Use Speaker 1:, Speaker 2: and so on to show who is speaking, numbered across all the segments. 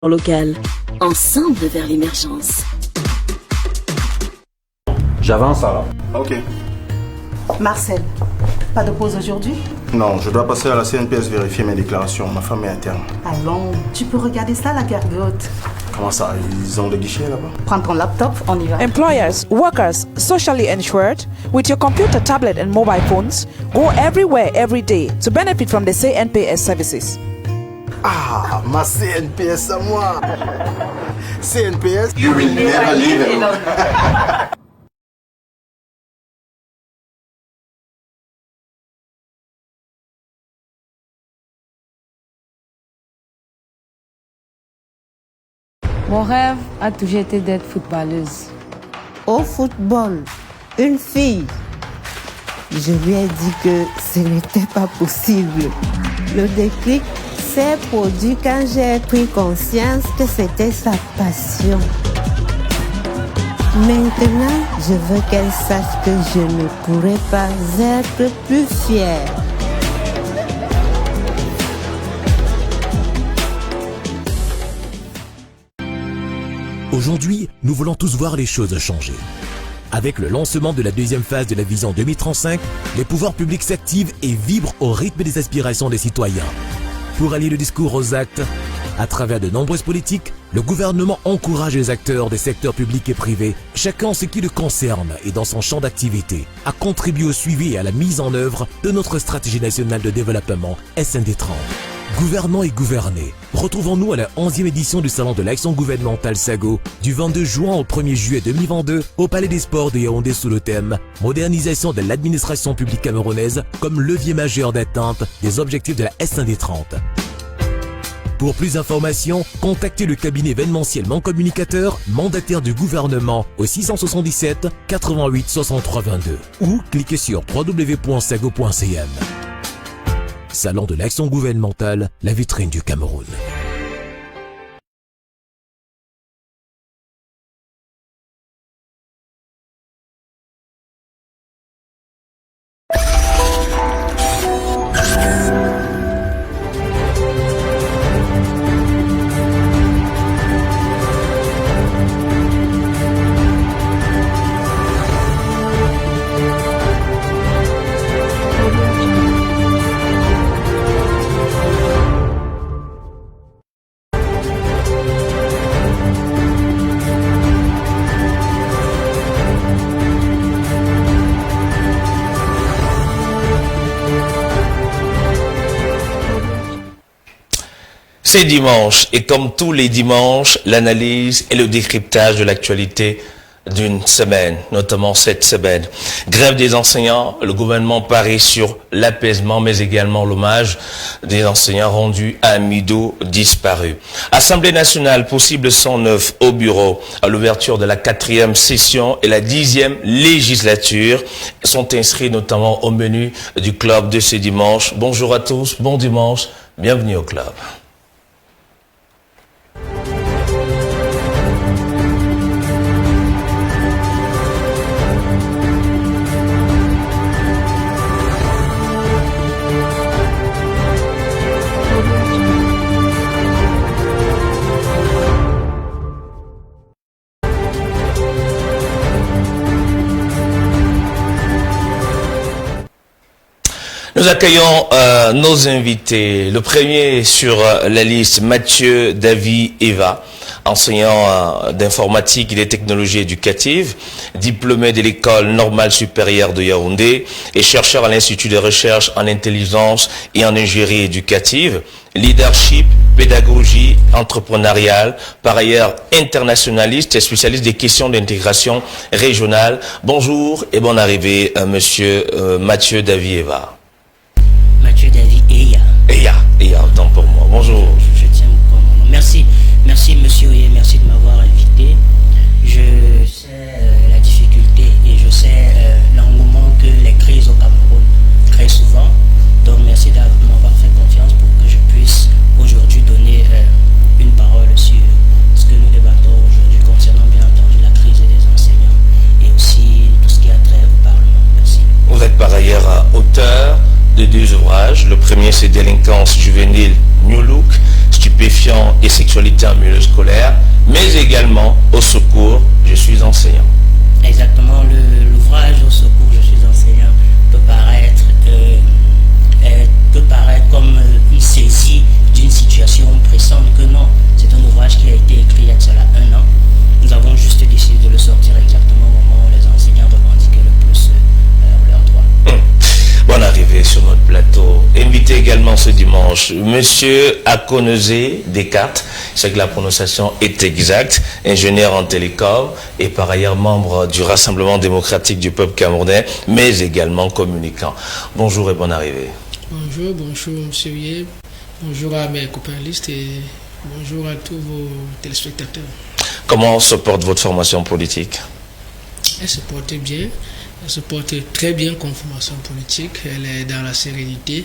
Speaker 1: local. Ensemble vers l'émergence.
Speaker 2: J'avance alors.
Speaker 3: Ok.
Speaker 4: Marcel, pas de pause aujourd'hui?
Speaker 3: Non, je dois passer à la CNPS vérifier mes déclarations. Ma femme est interne.
Speaker 4: Allons, tu peux regarder ça, la gargote.
Speaker 3: Comment ça? Ils ont des guichets là-bas?
Speaker 4: Prends ton laptop, on y va.
Speaker 5: Employers, workers, socially insured, with your computer, tablet and mobile phones, go everywhere every day to benefit from the CNPS services.
Speaker 3: Ah, ma CNPS à moi! CNPS, you will never leave it.
Speaker 6: Mon rêve a toujours été d'être footballeuse.
Speaker 7: Au football, une fille. Je lui ai dit que ce n'était pas possible. Le déclic s'est produit quand j'ai pris conscience que c'était sa passion. Maintenant, je veux qu'elle sache que je ne pourrais pas être plus fière.
Speaker 8: Aujourd'hui, nous voulons tous voir les choses changer. Avec le lancement de la deuxième phase de la vision 2035, les pouvoirs publics s'activent et vibrent au rythme des aspirations des citoyens. Pour allier le discours aux actes, à travers de nombreuses politiques, le gouvernement encourage les acteurs des secteurs publics et privés, chacun en ce qui le concerne et dans son champ d'activité, à contribuer au suivi et à la mise en œuvre de notre stratégie nationale de développement SND30. Gouvernants et gouvernés, retrouvons-nous à la 11e édition du Salon de l'Action gouvernementale SAGO du 22 juin au 1er juillet 2022 au Palais des Sports de Yaoundé sous le thème « Modernisation de l'administration publique camerounaise comme levier majeur d'atteinte des objectifs de la SND30 ». Pour plus d'informations, contactez le cabinet événementiel communicateur mandataire du gouvernement au 677 88 63 22 ou cliquez sur www.sago.cm. Salon de l'action gouvernementale, la vitrine du Cameroun.
Speaker 9: C'est dimanche et comme tous les dimanches, l'analyse et le décryptage de l'actualité d'une semaine, notamment cette semaine. Grève des enseignants, le gouvernement parie sur l'apaisement mais également l'hommage des enseignants rendus à Mido disparus. Assemblée nationale, possible 109 au bureau à l'ouverture de la 4e session et la 10e législature sont inscrits notamment au menu du club de ce dimanche. Bonjour à tous, bon dimanche, bienvenue au club. Nous accueillons nos invités. Le premier sur la liste, Mathieu Davy Eva, enseignant d'informatique et des technologies éducatives, diplômé de l'école normale supérieure de Yaoundé et chercheur à l'Institut de recherche en intelligence et en ingénierie éducative, leadership, pédagogie entrepreneuriale, par ailleurs internationaliste et spécialiste des questions d'intégration régionale. Bonjour et bonne arrivée, monsieur Mathieu Davy Eva.
Speaker 10: Mathieu Davy
Speaker 9: Eya, autant pour moi. Bonjour.
Speaker 10: Je tiens beaucoup mon nom. Merci monsieur Oye, merci de m'avoir invité. Je sais la difficulté et je sais l'engouement que les crises au Cameroun créent souvent. Donc merci de m'avoir fait confiance pour que je puisse aujourd'hui donner une parole sur ce que nous débattons aujourd'hui concernant bien entendu la crise des enseignants et aussi tout ce qui a trait au Parlement. Merci.
Speaker 9: Vous êtes par ailleurs auteur de 2 ouvrages. Le premier, c'est Délinquance juvénile New Look, stupéfiants et sexualité en milieu scolaire, mais également au secours, je suis enseignant.
Speaker 10: Exactement, l'ouvrage au secours, je suis enseignant, peut paraître comme une saisie d'une situation pressante, que non, c'est un ouvrage qui a été écrit il y a de cela 1 an. Nous avons juste décidé de le sortir exactement au moment où les enseignants revendiquaient le plus leurs droits.
Speaker 9: Bonne arrivée sur notre plateau. Invité également ce dimanche, Monsieur Akoneze Descartes, c'est que la prononciation est exacte, ingénieur en télécom et par ailleurs membre du Rassemblement démocratique du peuple camerounais, mais également communicant. Bonjour et bonne arrivée.
Speaker 2: Bonjour Monsieur Yeb, bonjour à mes copains-listes et bonjour à tous vos téléspectateurs.
Speaker 9: Comment se porte votre formation politique?
Speaker 2: Elle se porte bien, elle se porte très bien comme formation politique, elle est dans la sérénité,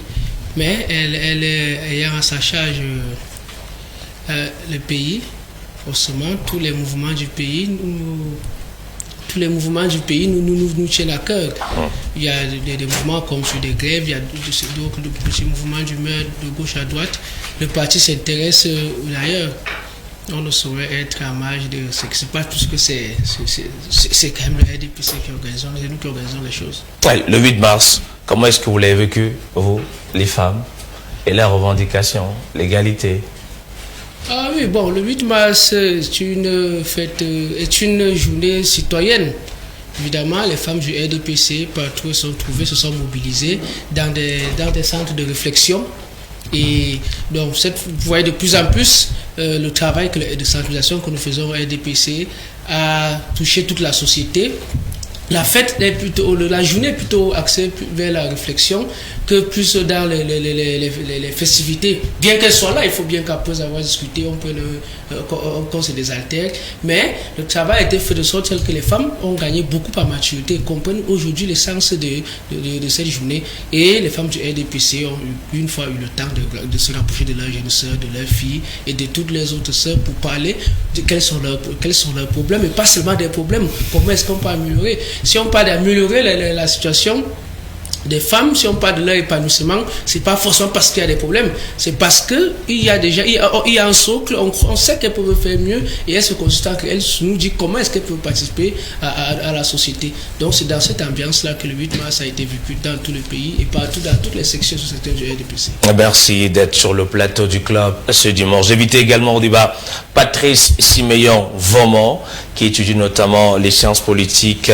Speaker 2: mais elle est ayant à sa charge le pays, forcément tous les mouvements du pays nous tiennent à cœur. Il y a des mouvements comme sur des grèves, il y a d'autres petits mouvements d'humeur de gauche à droite. Le parti s'intéresse d'ailleurs. On ne saurait être à marge de ce qui se passe, puisque c'est quand même le RDPC qui organise, c'est nous qui organisons les choses.
Speaker 9: Ouais, le 8 mars, comment est-ce que vous l'avez vécu, vous, les femmes, et la revendication, l'égalité?
Speaker 2: Ah oui, bon, le 8 mars est une journée citoyenne. Évidemment, les femmes du RDPC partout se sont mobilisées dans des centres de réflexion. Et donc, vous voyez de plus en plus le travail de sensibilisation que nous faisons au RDPC a touché toute la société. La journée est plutôt axée vers la réflexion que plus dans les festivités. Bien qu'elles soient là, il faut bien qu'après avoir discuté, qu'on se désaltère. Mais le travail a été fait de sorte que les femmes ont gagné beaucoup en maturité, comprennent aujourd'hui l'essence de cette journée. Et les femmes du RDPC ont une fois eu le temps de se rapprocher de leurs jeunes sœurs, de leurs filles et de toutes les autres sœurs pour parler de quels sont leurs problèmes, et pas seulement des problèmes, comment est-ce qu'on peut améliorer. Si on parle d'améliorer la situation des femmes, si on parle de leur épanouissement, c'est pas forcément parce qu'il y a des problèmes, c'est parce que il y a un socle, on sait qu'elles peuvent faire mieux, et elles se consultent, qu'elles nous disent comment est-ce qu'elles peuvent participer à la société. Donc c'est dans cette ambiance-là que le 8 mars a été vécu dans tout le pays et partout dans toutes les sections sociétaires du RDPC. Merci
Speaker 9: d'être sur le plateau du club ce dimanche. J'invite également au débat Patrice Simeon-Vomont, qui étudie notamment les sciences politiques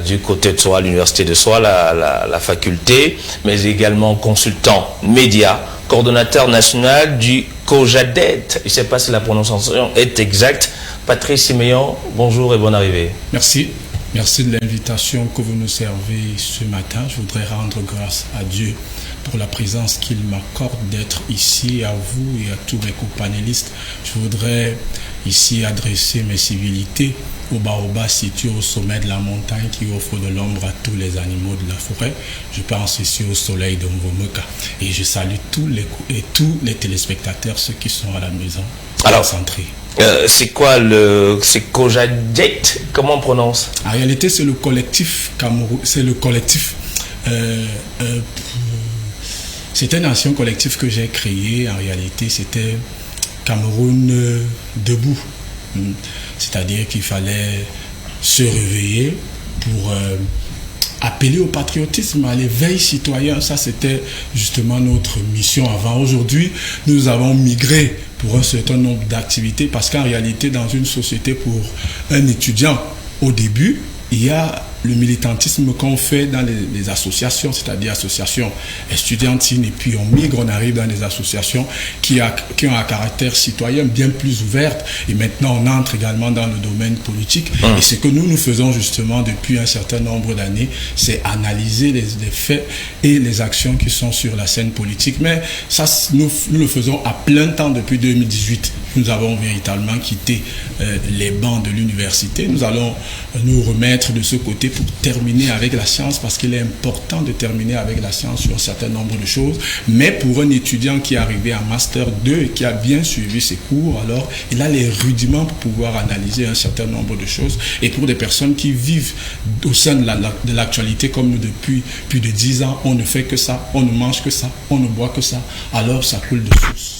Speaker 9: du côté de Soa, l'université de Soa, la faculté, mais également consultant média, coordonnateur national du COJADET. Je ne sais pas si la prononciation est exacte. Patrice Simeon, bonjour et bonne arrivée.
Speaker 11: Merci. Merci de l'invitation que vous nous servez ce matin. Je voudrais rendre grâce à Dieu pour la présence qu'il m'accorde d'être ici, à vous et à tous mes co-panélistes. Je voudrais ici adresser mes civilités au baobab situé au sommet de la montagne qui offre de l'ombre à tous les animaux de la forêt. Je pense ici au soleil de Mvomeka. Et je salue tous les téléspectateurs, ceux qui sont à la maison.
Speaker 9: Alors, c'est quoi c'est COJADET? Comment on prononce?
Speaker 11: En réalité, c'est le collectif Cameroun, c'est le collectif. C'est un ancien collectif que j'ai créé. En réalité, c'était Cameroun debout. C'est-à-dire qu'il fallait se réveiller pour appeler au patriotisme, à l'éveil citoyen. Ça, c'était justement notre mission avant. Aujourd'hui, nous avons migré pour un certain nombre d'activités parce qu'en réalité, dans une société, pour un étudiant, au début, il y a le militantisme qu'on fait dans les associations, c'est-à-dire associations estudiantines, et puis on migre, on arrive dans des associations qui ont un caractère citoyen bien plus ouverte, et maintenant on entre également dans le domaine politique. Et ce que nous faisons justement depuis un certain nombre d'années, c'est analyser les faits et les actions qui sont sur la scène politique. Mais ça, nous le faisons à plein temps depuis 2018. Nous avons véritablement quitté les bancs de l'université. Nous allons nous remettre de ce côté pour terminer avec la science, parce qu'il est important de terminer avec la science sur un certain nombre de choses. Mais pour un étudiant qui est arrivé en Master 2 et qui a bien suivi ses cours, alors il a les rudiments pour pouvoir analyser un certain nombre de choses. Et pour des personnes qui vivent au sein de l'actualité comme nous depuis plus de 10 ans, on ne fait que ça, on ne mange que ça, on ne boit que ça, alors ça coule de source.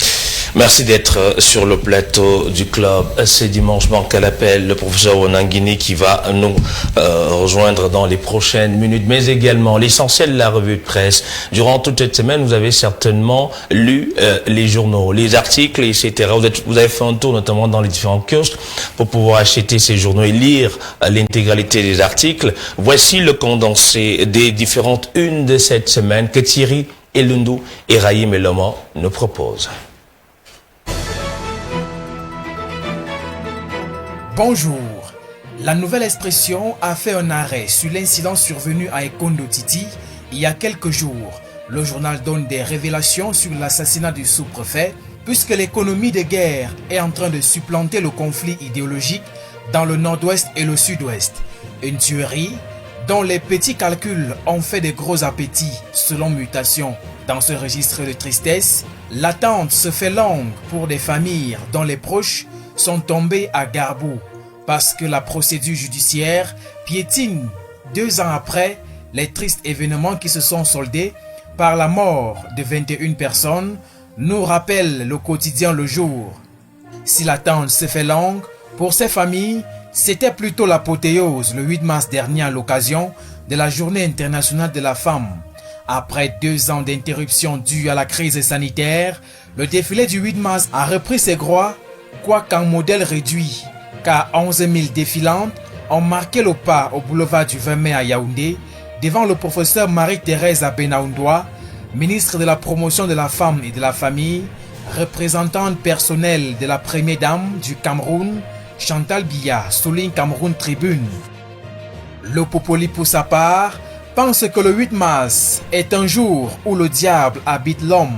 Speaker 9: Merci d'être sur le plateau du club. C'est dimanche, manque à l'appel le professeur Onanguini qui va nous rejoindre dans les prochaines minutes, mais également l'essentiel de la revue de presse. Durant toute cette semaine, vous avez certainement lu les journaux, les articles, etc. Vous avez fait un tour notamment dans les différents kiosques pour pouvoir acheter ces journaux et lire l'intégralité des articles. Voici le condensé des différentes unes de cette semaine que Thierry Elundou et Rahim Eloma nous proposent.
Speaker 12: Bonjour. La nouvelle expression a fait un arrêt sur l'incident survenu à Ekondo Titi il y a quelques jours. Le journal donne des révélations sur l'assassinat du sous-préfet puisque l'économie de guerre est en train de supplanter le conflit idéologique dans le nord-ouest et le sud-ouest. Une tuerie dont les petits calculs ont fait de gros appétits selon Mutation. Dans ce registre de tristesse, l'attente se fait longue pour des familles dont les proches sont tombés à Garbou parce que la procédure judiciaire piétine 2 ans après les tristes événements qui se sont soldés par la mort de 21 personnes, nous rappelle le quotidien Le Jour. Si l'attente se fait longue, pour ces familles, c'était plutôt l'apothéose le 8 mars dernier à l'occasion de la Journée internationale de la femme. Après 2 ans d'interruption due à la crise sanitaire, le défilé du 8 mars a repris ses droits, quoiqu'en modèle réduit, car 11 000 défilantes ont marqué le pas au boulevard du 20 mai à Yaoundé, devant le professeur Marie-Thérèse Abenaoundoa, ministre de la promotion de la femme et de la famille, représentante personnelle de la première dame du Cameroun, Chantal Biya, souligne Cameroun Tribune. Le Popoli, pour sa part, pense que le 8 mars est un jour où le diable habite l'homme.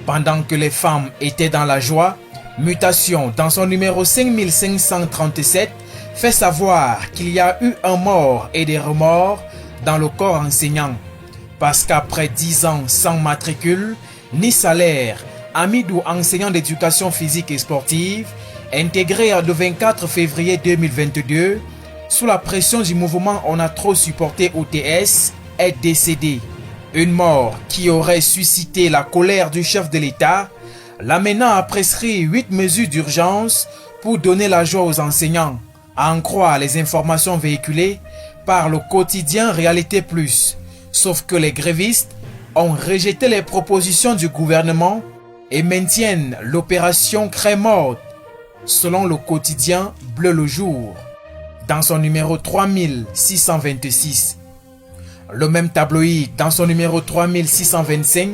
Speaker 12: Pendant que les femmes étaient dans la joie, Mutation, dans son numéro 5537, fait savoir qu'il y a eu un mort et des remords dans le corps enseignant. Parce qu'après 10 ans sans matricule, ni salaire, Amidou, enseignant d'éducation physique et sportive, intégré le 24 février 2022, sous la pression du mouvement On a trop supporté OTS, est décédé. Une mort qui aurait suscité la colère du chef de l'État, l'amenant à prescrire 8 mesures d'urgence pour donner la joie aux enseignants, à en croire les informations véhiculées par le quotidien Réalité Plus. Sauf que les grévistes ont rejeté les propositions du gouvernement et maintiennent l'opération Crème morte, selon le quotidien Bleu le Jour, dans son numéro 3626. Le même tabloïd, dans son numéro 3625,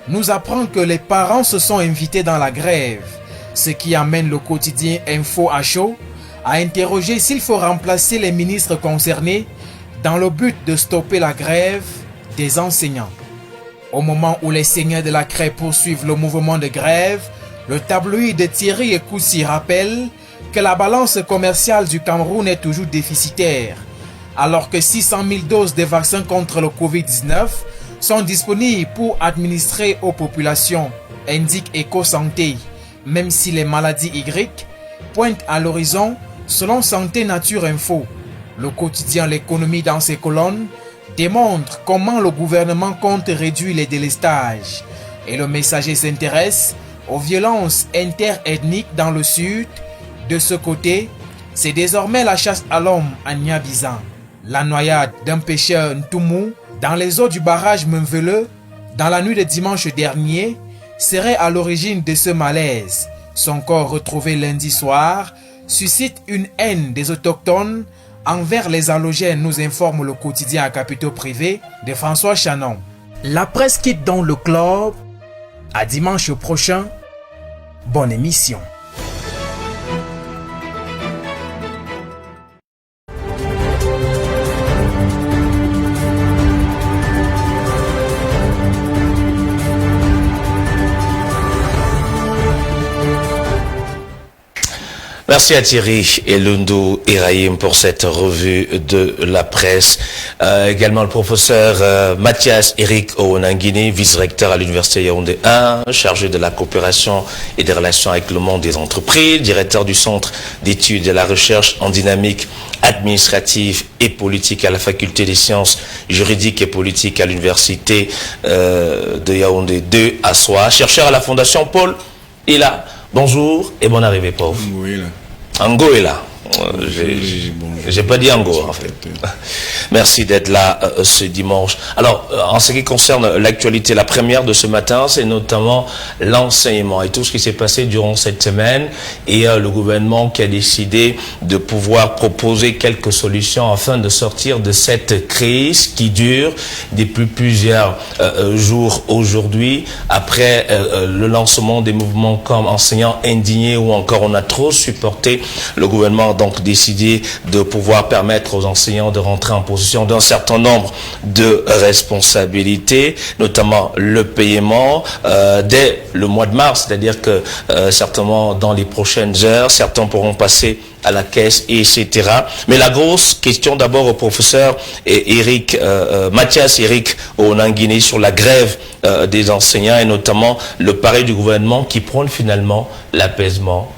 Speaker 12: nous apprend que les parents se sont invités dans la grève, ce qui amène le quotidien Info à chaud à interroger s'il faut remplacer les ministres concernés dans le but de stopper la grève des enseignants. Au moment où les seigneurs de la CREI poursuivent le mouvement de grève, le tabloïd de Thierry Ekoussi rappelle que la balance commerciale du Cameroun est toujours déficitaire, alors que 600 000 doses de vaccins contre le Covid-19 sont disponibles pour administrer aux populations, indique Eco-Santé, même si les maladies Y pointent à l'horizon selon Santé Nature Info. Le quotidien L'économie dans ses colonnes démontre comment le gouvernement compte réduire les délestages. Et le Messager s'intéresse aux violences interethniques dans le sud. De ce côté, c'est désormais la chasse à l'homme à Niabizan. La noyade d'un pêcheur Ntoumou dans les eaux du barrage Memveleux, dans la nuit de dimanche dernier, serait à l'origine de ce malaise. Son corps retrouvé lundi soir suscite une haine des autochtones envers les halogènes, nous informe le quotidien à capitaux privés de François Chanon. La presse quitte donc le club. À dimanche prochain. Bonne émission.
Speaker 9: Merci à Thierry Elundou et Rahim pour cette revue de la presse. Également le professeur Mathias Eric Onanguini, vice-recteur à l'Université Yaoundé 1, chargé de la coopération et des relations avec le monde des entreprises, directeur du Centre d'études et de la recherche en dynamique administrative et politique à la Faculté des sciences juridiques et politiques à l'Université de Yaoundé 2 à Soa, chercheur à la Fondation Paul Ila Bonjour et bonne arrivée, pauvre. Ango est là. J'ai pas dit Ango en fait. Merci d'être là ce dimanche. Alors, en ce qui concerne l'actualité, la première de ce matin, c'est notamment l'enseignement et tout ce qui s'est passé durant cette semaine et le gouvernement qui a décidé de pouvoir proposer quelques solutions afin de sortir de cette crise qui dure depuis plusieurs jours aujourd'hui. Après le lancement des mouvements comme enseignants indignés ou encore on a trop supporté, le gouvernement a donc décidé de pouvoir permettre aux enseignants de rentrer en possession d'un certain nombre de responsabilités, notamment le paiement dès le mois de mars, c'est-à-dire que certainement dans les prochaines heures, certains pourront passer à la caisse, etc. Mais la grosse question d'abord au professeur Mathias Eric Onanguiné sur la grève des enseignants et notamment le pari du gouvernement qui prône finalement l'apaisement.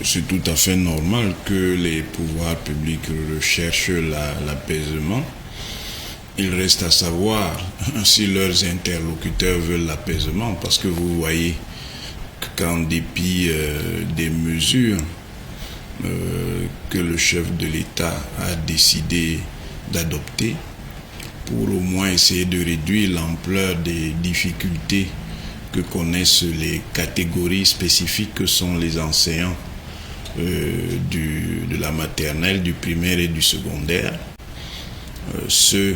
Speaker 13: C'est tout à fait normal que les pouvoirs publics recherchent l'apaisement. Il reste à savoir si leurs interlocuteurs veulent l'apaisement, parce que vous voyez qu'en dépit des mesures que le chef de l'État a décidé d'adopter pour au moins essayer de réduire l'ampleur des difficultés que connaissent les catégories spécifiques que sont les enseignants de la maternelle, du primaire et du secondaire. Ceux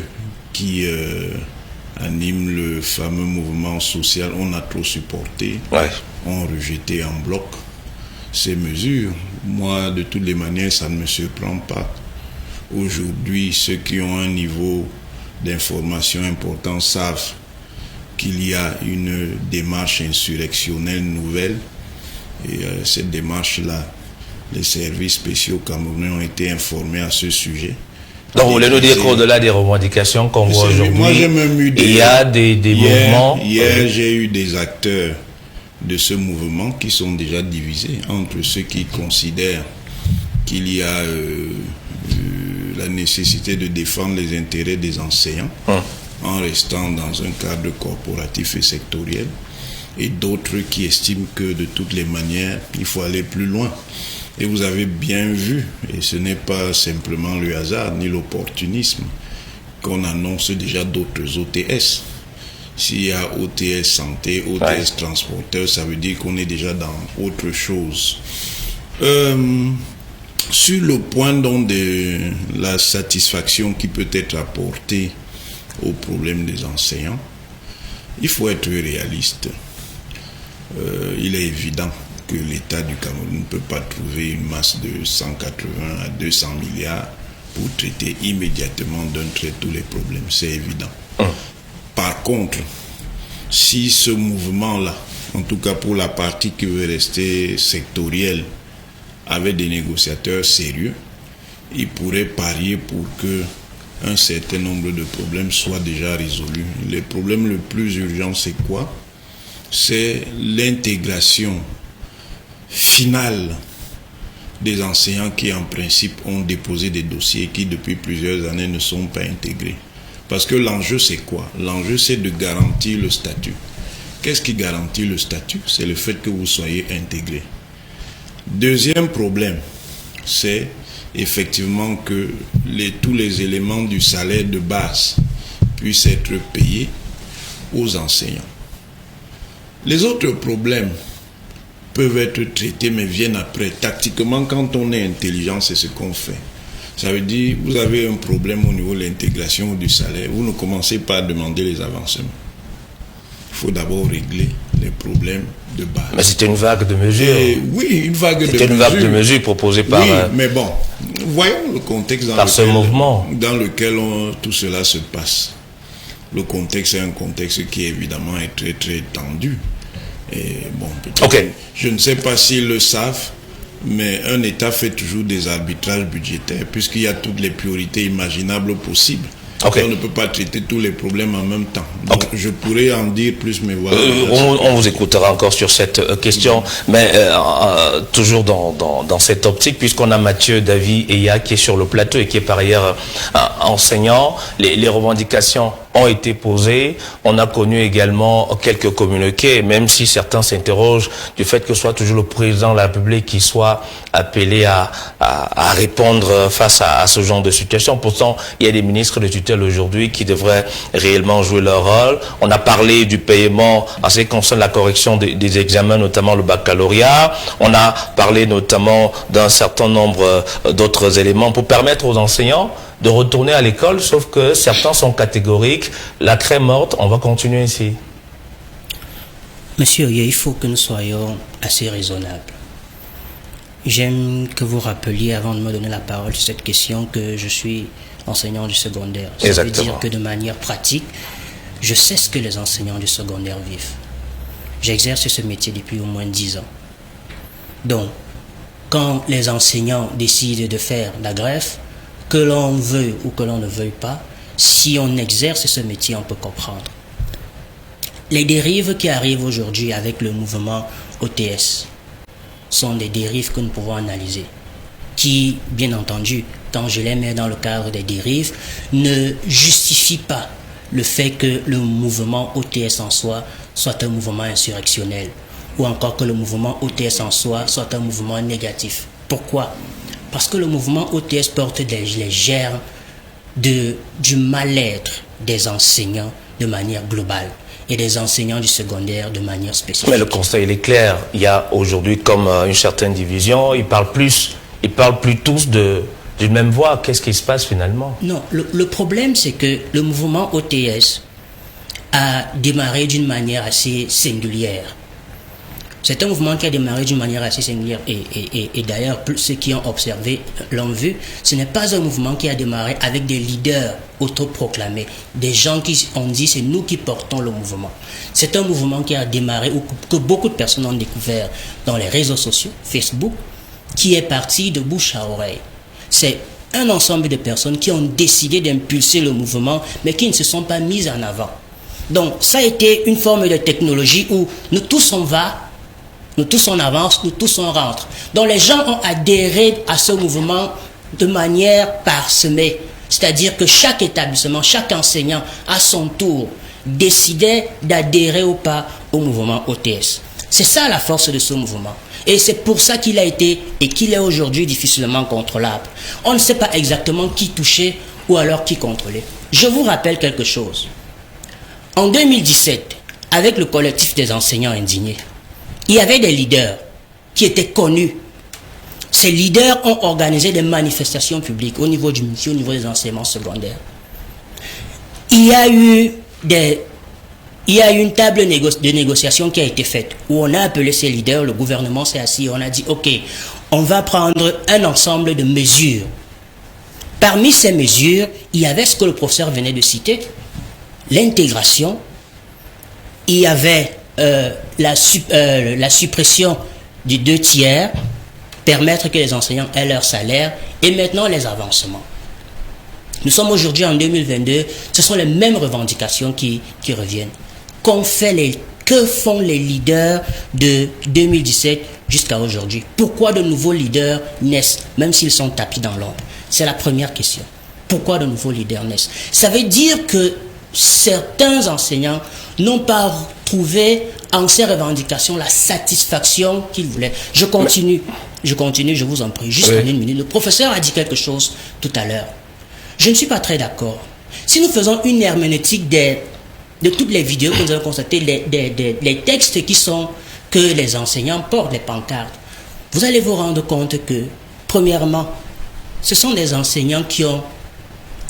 Speaker 13: qui animent le fameux mouvement social On a trop supporté, ont rejeté en bloc ces mesures. Moi, de toutes les manières, ça ne me surprend pas. Aujourd'hui, ceux qui ont un niveau d'information important savent qu'il y a une démarche insurrectionnelle nouvelle et cette démarche-là, les services spéciaux camerounais ont été informés à ce sujet.
Speaker 9: Donc vous voulez nous dire qu'au-delà des revendications qu'on voit aujourd'hui, il y a des mouvements.
Speaker 13: Hier, j'ai eu des acteurs de ce mouvement qui sont déjà divisés entre ceux qui considèrent qu'il y a la nécessité de défendre les intérêts des enseignants en restant dans un cadre corporatif et sectoriel, et d'autres qui estiment que de toutes les manières, il faut aller plus loin. Et vous avez bien vu, et ce n'est pas simplement le hasard ni l'opportunisme, qu'on annonce déjà d'autres OTS. S'il y a OTS santé, OTS transporteur, ça veut dire qu'on est déjà dans autre chose. Sur le point donc de la satisfaction qui peut être apportée au problème des enseignants, il faut être réaliste. Il est évident que l'État du Cameroun ne peut pas trouver une masse de 180 à 200 milliards pour traiter immédiatement d'un trait tous les problèmes. C'est évident. Par contre, si ce mouvement-là, en tout cas pour la partie qui veut rester sectorielle, avait des négociateurs sérieux, il pourrait parier pour que un certain nombre de problèmes soient déjà résolus. Le problème le plus urgent, c'est quoi? C'est l'intégration finale des enseignants qui, en principe, ont déposé des dossiers qui, depuis plusieurs années, ne sont pas intégrés. Parce que l'enjeu, c'est quoi? L'enjeu, c'est de garantir le statut. Qu'est-ce qui garantit le statut? C'est le fait que vous soyez intégré. Deuxième problème, c'est effectivement que tous les éléments du salaire de base puissent être payés aux enseignants. Les autres problèmes peuvent être traités mais viennent après. Tactiquement, quand on est intelligent, c'est ce qu'on fait. Ça veut dire, vous avez un problème au niveau de l'intégration ou du salaire, vous ne commencez pas à demander les avancements. Il faut d'abord régler les problèmes de base.
Speaker 9: Mais c'était une vague de mesures.
Speaker 13: Oui, une vague de mesures.
Speaker 9: C'était une vague de mesures proposée par...
Speaker 13: Oui, mais bon, voyons le contexte dans lequel tout cela se passe. Le contexte est un contexte qui évidemment est très très tendu. Et bon, peut-être, je ne sais pas s'ils le savent, mais un État fait toujours des arbitrages budgétaires puisqu'il y a toutes les priorités imaginables possibles. On ne peut pas traiter tous les problèmes en même temps. Donc, je pourrais en dire plus, mais voilà.
Speaker 9: On vous écoutera encore sur cette question, mais toujours dans cette optique, puisqu'on a Mathieu David Eya qui est sur le plateau et qui est par ailleurs enseignant. Les revendications ont été posées. On a connu également quelques communiqués, même si certains s'interrogent du fait que ce soit toujours le président de la République qui soit appelé à répondre face à ce genre de situation. Pourtant, il y a des ministres de tutelle aujourd'hui qui devraient réellement jouer leur rôle. On a parlé du paiement en ce qui concerne la correction des examens, notamment le baccalauréat. On a parlé notamment d'un certain nombre d'autres éléments pour permettre aux enseignants de retourner à l'école, sauf que certains sont catégoriques. La crème morte, on va continuer ici.
Speaker 10: Monsieur Oye, il faut que nous soyons assez raisonnables. J'aime que vous rappeliez, avant de me donner la parole sur cette question, que je suis enseignant du secondaire. Ça
Speaker 9: Exactement.
Speaker 10: veut dire que de manière pratique, je sais ce que les enseignants du secondaire vivent. J'exerce ce métier depuis au moins 10 ans. Donc, quand les enseignants décident de faire la grève, que l'on veut ou que l'on ne veuille pas, si on exerce ce métier, on peut comprendre. Les dérives qui arrivent aujourd'hui avec le mouvement OTS sont des dérives que nous pouvons analyser, qui, bien entendu, quand je les mets dans le cadre des dérives, ne justifient pas le fait que le mouvement OTS en soi soit un mouvement insurrectionnel, ou encore que le mouvement OTS en soi soit un mouvement négatif. Pourquoi? Parce que le mouvement OTS porte les germes du mal-être des enseignants de manière globale et des enseignants du secondaire de manière spécifique.
Speaker 9: Mais le constat, il est clair. Il y a aujourd'hui comme une certaine division. Ils parlent plus tous d'une même voix. Qu'est-ce qui se passe finalement?
Speaker 10: Non, le problème, c'est que le mouvement OTS a démarré d'une manière assez singulière. C'est un mouvement qui a démarré d'une manière assez singulière et d'ailleurs, ceux qui ont observé l'ont vu, ce n'est pas un mouvement qui a démarré avec des leaders autoproclamés, des gens qui ont dit c'est nous qui portons le mouvement. C'est un mouvement qui a démarré, ou que beaucoup de personnes ont découvert dans les réseaux sociaux, Facebook, qui est parti de bouche à oreille. C'est un ensemble de personnes qui ont décidé d'impulser le mouvement, mais qui ne se sont pas mises en avant. Donc ça a été une forme de technologie où nous tous on va, nous tous on avance, nous tous on rentre. Donc les gens ont adhéré à ce mouvement de manière parsemée. C'est-à-dire que chaque établissement, chaque enseignant, à son tour, décidait d'adhérer ou pas au mouvement OTS. C'est ça la force de ce mouvement. Et c'est pour ça qu'il a été et qu'il est aujourd'hui difficilement contrôlable. On ne sait pas exactement qui touchait ou alors qui contrôlait. Je vous rappelle quelque chose. En 2017, avec le collectif des enseignants indignés, il y avait des leaders qui étaient connus. Ces leaders ont organisé des manifestations publiques au niveau du ministère, au niveau des enseignements secondaires. Il y a eu une table de négociation qui a été faite, où on a appelé ces leaders, le gouvernement s'est assis, on a dit, ok, on va prendre un ensemble de mesures. Parmi ces mesures, il y avait ce que le professeur venait de citer, l'intégration, il y avait la suppression du 2/3, permettre que les enseignants aient leur salaire, et maintenant les avancements. Nous sommes aujourd'hui en 2022, ce sont les mêmes revendications qui reviennent. Que font les leaders de 2017 jusqu'à aujourd'hui? Pourquoi de nouveaux leaders naissent, même s'ils sont tapis dans l'ombre? C'est la première question. Pourquoi de nouveaux leaders naissent? Ça veut dire que certains enseignants n'ont pas trouvé en ces revendications la satisfaction qu'ils voulaient. Je continue, je vous en prie, juste en une minute. Le professeur a dit quelque chose tout à l'heure. Je ne suis pas très d'accord. Si nous faisons une herméneutique de toutes les vidéos que nous avons constatées, les textes que les enseignants portent, les pancartes, vous allez vous rendre compte que, premièrement, ce sont des enseignants qui ont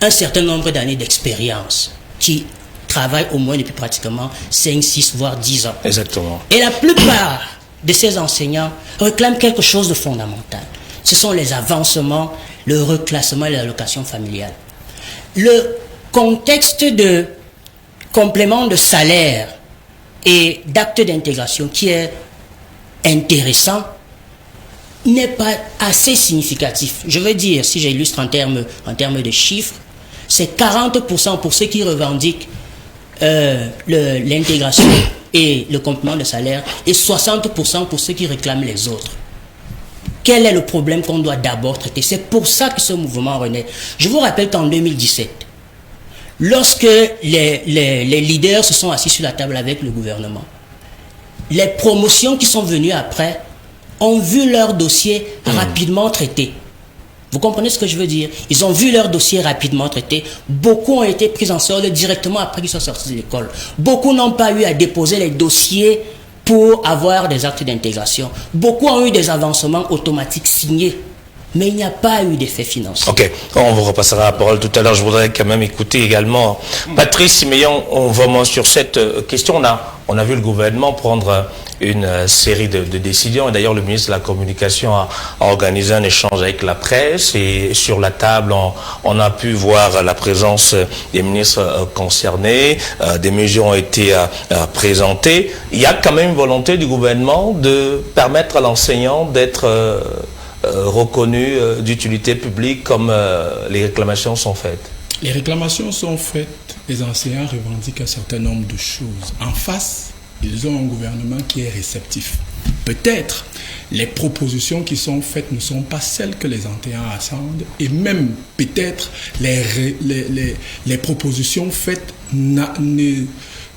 Speaker 10: un certain nombre d'années d'expérience, qui travaillent au moins depuis pratiquement 5, 6, voire 10 ans.
Speaker 9: Exactement.
Speaker 10: Et la plupart de ces enseignants réclament quelque chose de fondamental. Ce sont les avancements, le reclassement et l'allocation familiale. Le contexte de complément de salaire et d'acte d'intégration qui est intéressant n'est pas assez significatif. Je veux dire, si j'illustre en termes de chiffres, c'est 40% pour ceux qui revendiquent l'intégration et le complément de salaire et 60% pour ceux qui réclament les autres. Quel est le problème qu'on doit d'abord traiter? C'est pour ça que ce mouvement renaît. Je vous rappelle qu'en 2017, lorsque les leaders se sont assis sur la table avec le gouvernement, les promotions qui sont venues après ont vu leur dossier rapidement traité. Vous comprenez ce que je veux dire? Ils ont vu leur dossier rapidement traité. Beaucoup ont été pris en solde directement après qu'ils sont sortis de l'école. Beaucoup n'ont pas eu à déposer les dossiers pour avoir des actes d'intégration. Beaucoup ont eu des avancements automatiques signés. Mais il n'y a pas eu d'effet financier.
Speaker 9: Ok, on vous repassera la parole tout à l'heure. Je voudrais quand même écouter également Patrice Siméon. Vraiment sur cette question, on a vu le gouvernement prendre une série de décisions. Et d'ailleurs, le ministre de la Communication a organisé un échange avec la presse. Et sur la table, on a pu voir la présence des ministres concernés. Des mesures ont été présentées. Il y a quand même une volonté du gouvernement de permettre à l'enseignant d'être reconnu d'utilité publique comme les réclamations sont faites.
Speaker 11: Les réclamations sont faites, les enseignants revendiquent un certain nombre de choses. En face, ils ont un gouvernement qui est réceptif. Peut-être les propositions qui sont faites ne sont pas celles que les enseignants attendent, et même peut-être les propositions faites ne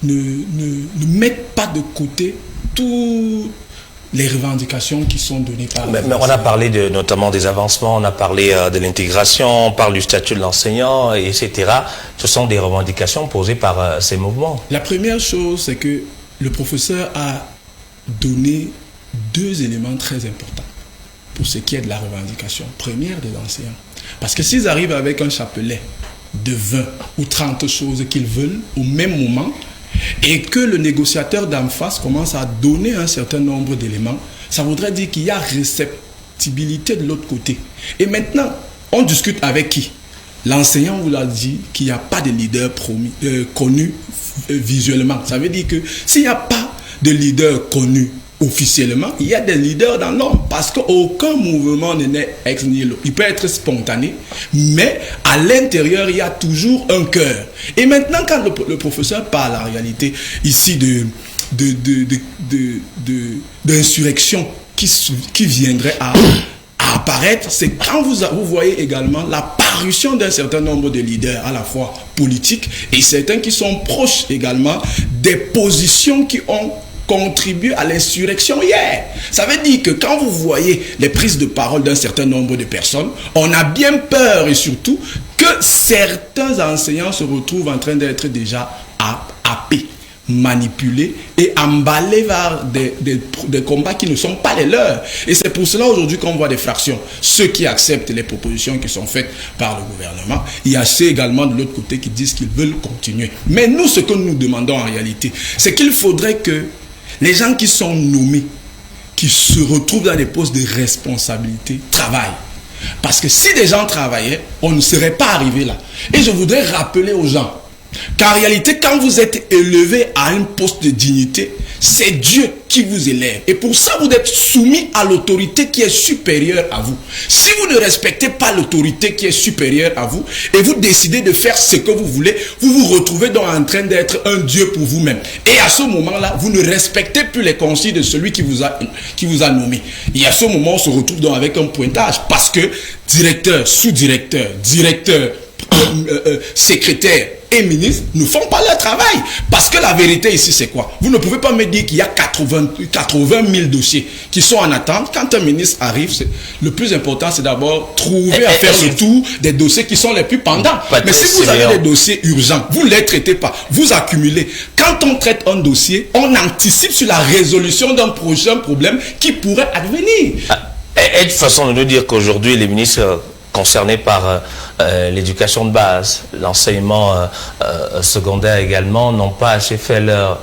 Speaker 11: mettent pas de côté tout les revendications qui sont données par...
Speaker 9: Mais on a parlé notamment des avancements, on a parlé de l'intégration, on parle du statut de l'enseignant, etc. Ce sont des revendications posées par ces mouvements.
Speaker 11: La première chose, c'est que le professeur a donné deux éléments très importants pour ce qui est de la revendication première des enseignants. Parce que s'ils arrivent avec un chapelet de 20 ou 30 choses qu'ils veulent au même moment, et que le négociateur d'en face commence à donner un certain nombre d'éléments, ça voudrait dire qu'il y a réceptibilité de l'autre côté. Et maintenant, on discute avec qui? L'enseignant vous l'a dit qu'il n'y a pas de leader connu visuellement. Ça veut dire que s'il n'y a pas de leader connu officiellement, il y a des leaders dans l'ombre, parce qu'aucun mouvement n'est né ex nihilo. Il peut être spontané, mais à l'intérieur, il y a toujours un cœur. Et maintenant, quand le professeur parle en réalité ici d'insurrection qui viendrait à apparaître, c'est quand vous voyez également la parution d'un certain nombre de leaders, à la fois politiques et certains qui sont proches également des positions qui ont contribué à l'insurrection hier. Ça veut dire que quand vous voyez les prises de parole d'un certain nombre de personnes, on a bien peur, et surtout que certains enseignants se retrouvent en train d'être déjà happés, manipulés et emballés vers des combats qui ne sont pas les leurs. Et c'est pour cela aujourd'hui qu'on voit des fractions. Ceux qui acceptent les propositions qui sont faites par le gouvernement, il y a ceux également de l'autre côté qui disent qu'ils veulent continuer. Mais nous, ce que nous demandons en réalité, c'est qu'il faudrait que les gens qui sont nommés, qui se retrouvent dans des postes de responsabilité, travaillent. Parce que si des gens travaillaient, on ne serait pas arrivé là. Et je voudrais rappeler aux gens qu'en réalité, quand vous êtes élevé à un poste de dignité, c'est Dieu qui vous élève. Et pour ça, vous êtes soumis à l'autorité qui est supérieure à vous. Si vous ne respectez pas l'autorité qui est supérieure à vous, et vous décidez de faire ce que vous voulez, vous vous retrouvez donc en train d'être un Dieu pour vous-même. Et à ce moment-là, vous ne respectez plus les consignes de celui qui vous a nommé. Et à ce moment, on se retrouve donc avec un pointage, parce que directeur, sous-directeur, directeur, secrétaire et ministres ne font pas leur travail. Parce que la vérité ici, c'est quoi? Vous ne pouvez pas me dire qu'il y a 80 000 dossiers qui sont en attente. Quand un ministre arrive, le plus important, c'est d'abord trouver à faire le tour des dossiers qui sont les plus pendants. Mais si vous avez des dossiers urgents, vous ne les traitez pas, vous accumulez. Quand on traite un dossier, on anticipe sur la résolution d'un prochain problème qui pourrait advenir.
Speaker 9: Et de toute façon, de nous dire qu'aujourd'hui, les ministres concernés par l'éducation de base, l'enseignement secondaire également, n'ont pas assez fait leur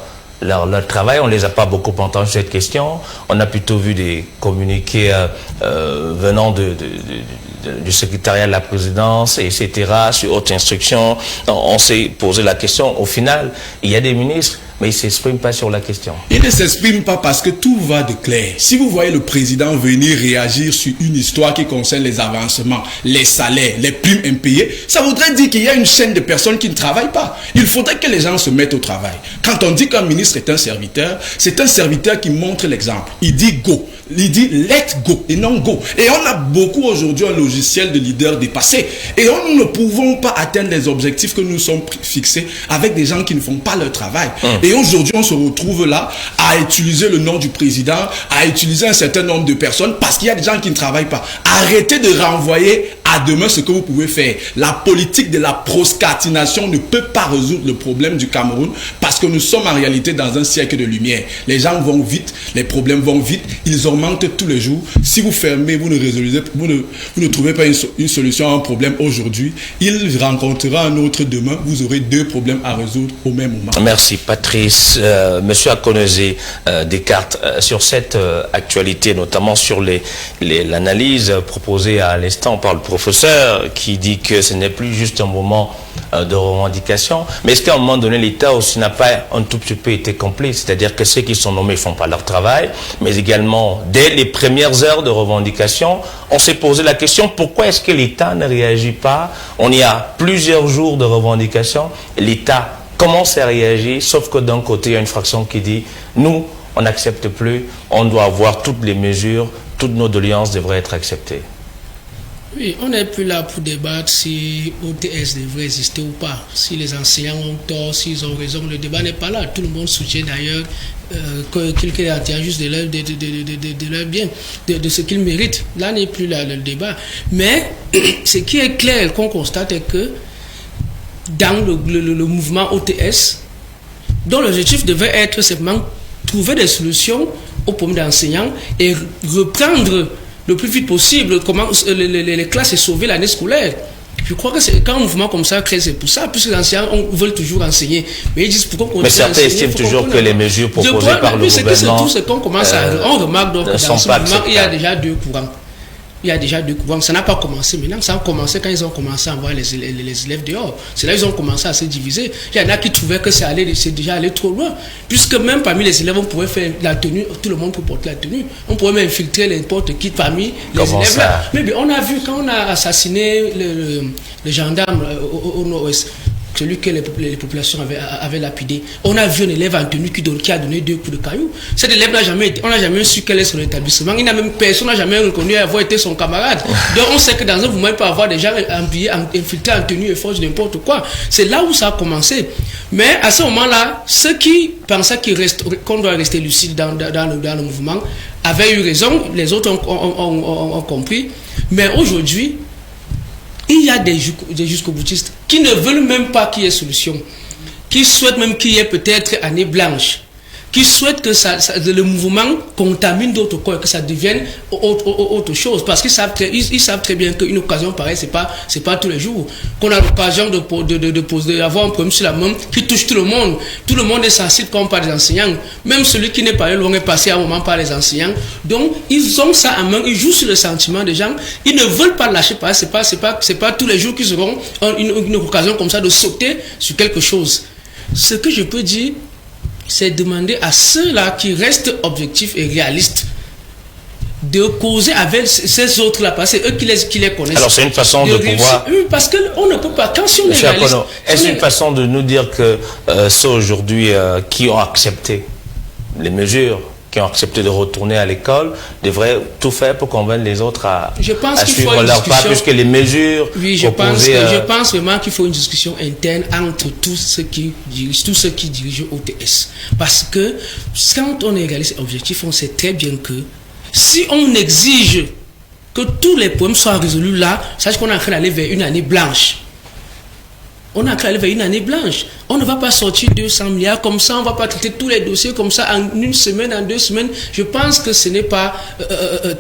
Speaker 9: travail. On ne les a pas beaucoup entendus sur cette question. On a plutôt vu des communiqués venant du secrétariat de la présidence, etc., sur haute instruction. On s'est posé la question. Au final, il y a des ministres, mais ils ne s'expriment pas sur la question.
Speaker 11: Ils ne s'expriment pas parce que tout va de clair. Si vous voyez le président venir réagir sur une histoire qui concerne les avancements, les salaires, les primes impayées, ça voudrait dire qu'il y a une chaîne de personnes qui ne travaillent pas. Il faudrait que les gens se mettent au travail. Quand on dit qu'un ministre est un serviteur, c'est un serviteur qui montre l'exemple. Il dit go. il dit let go et non go. Et on a beaucoup aujourd'hui un logiciel de leader dépassé. Et on ne pouvons pas atteindre les objectifs que nous sommes fixés avec des gens qui ne font pas leur travail. Et aujourd'hui, on se retrouve là à utiliser le nom du président, à utiliser un certain nombre de personnes parce qu'il y a des gens qui ne travaillent pas. Arrêtez de renvoyer à demain ce que vous pouvez faire. La politique de la proscatination ne peut pas résoudre le problème du Cameroun parce que nous sommes en réalité dans un siècle de lumière. Les gens vont vite, les problèmes vont vite, ils augmentent tous les jours. Si vous fermez, vous ne trouvez pas une solution à un problème aujourd'hui, il rencontrera un autre demain, vous aurez 2 problèmes à résoudre au même moment.
Speaker 9: Merci Patrice. Monsieur Akoneze Descartes, sur cette actualité, notamment sur l'analyse proposée à l'instant par le professeur qui dit que ce n'est plus juste un moment de revendication, mais est-ce qu'à un moment donné l'État aussi n'a pas un tout petit peu été complice, c'est-à-dire que ceux qui sont nommés ne font pas leur travail, mais également dès les premières heures de revendication, on s'est posé la question pourquoi est-ce que l'État ne réagit pas? On y a plusieurs jours de revendication, l'État commence à réagir, sauf que d'un côté il y a une fraction qui dit nous on n'accepte plus, on doit avoir toutes les mesures, toutes nos doléances devraient être acceptées.
Speaker 2: Oui, on n'est plus là pour débattre si OTS devrait exister ou pas. Si les enseignants ont tort, s'ils ont raison, le débat n'est pas là. Tout le monde soutient d'ailleurs qu'il est entier juste de leur bien, de ce qu'ils méritent. Là n'est plus là le débat. Mais ce qui est clair qu'on constate est que dans le mouvement OTS, dont l'objectif devait être simplement trouver des solutions aux problèmes d'enseignants et reprendre le plus vite possible comment les classes et sauver l'année scolaire. Je crois que quand un mouvement comme ça crée, c'est pour ça, puisque les enseignants veulent toujours enseigner. Mais ils disent pourquoi on continue à enseigner.
Speaker 9: Mais certains estiment toujours que les mesures proposées par le gouvernement
Speaker 2: on remarque donc dans ce mouvement, il y a déjà 2 courants. Il y a déjà 2 courants. Ça n'a pas commencé maintenant. Ça a commencé quand ils ont commencé à envoyer les élèves dehors. C'est là qu'ils ont commencé à se diviser. Il y en a qui trouvaient que c'est déjà allé trop loin. Puisque même parmi les élèves, on pouvait faire la tenue. Tout le monde peut porter la tenue. On pouvait même infiltrer n'importe qui parmi les élèves là. Mais bien, on a vu quand on a assassiné le gendarme au nord-ouest, celui que les populations avaient lapidé. On a vu un élève en tenue qui a donné 2 coups de caillou. Cet élève on n'a jamais su quel est son établissement. Personne n'a jamais reconnu avoir été son camarade. Donc on sait que dans un mouvement, il peut y avoir des gens infiltrés en tenue et force n'importe quoi. C'est là où ça a commencé. Mais à ce moment-là, ceux qui pensaient qu'on doit rester lucide dans le mouvement avaient eu raison. Les autres ont compris. Mais aujourd'hui, il y a des jusqu'au-boutistes qui ne veulent même pas qu'il y ait solution, qui souhaitent même qu'il y ait peut-être année blanche, qui souhaitent que le mouvement contamine d'autres corps, que ça devienne autre chose, parce qu'ils savent très bien qu'une occasion pareille, c'est pas tous les jours qu'on a l'occasion d'avoir un problème sur la main qui touche tout le monde. Tout le monde est sensible comme par les enseignants, même celui qui n'est pas loin est passé à un moment par les enseignants. Donc ils ont ça en main, ils jouent sur le sentiment des gens, ils ne veulent pas lâcher pas. C'est pas tous les jours qu'ils auront une occasion comme ça de sauter sur quelque chose. Ce que je peux dire, c'est demander à ceux-là qui restent objectifs et réalistes de causer avec ces autres-là, parce que c'est eux qui les connaissent.
Speaker 9: Alors c'est une façon de pouvoir...
Speaker 2: Oui, parce qu'on ne peut pas, quand si on est réaliste...
Speaker 9: Est-ce une façon de nous dire que ceux aujourd'hui qui ont accepté les mesures, qui ont accepté de retourner à l'école, devraient tout faire pour convaincre les autres à suivre leur pas, puisque les mesures...
Speaker 2: Oui, je pense vraiment qu'il faut une discussion interne entre tous ceux qui dirigent OTS. Parce que quand on est réaliste et objectif, on sait très bien que si on exige que tous les problèmes soient résolus là, sache qu'on est en train d'aller vers une année blanche. On a créé vers une année blanche. On ne va pas sortir 200 milliards comme ça, on ne va pas traiter tous les dossiers comme ça en 1 semaine, en 2 semaines. Je pense que ce n'est pas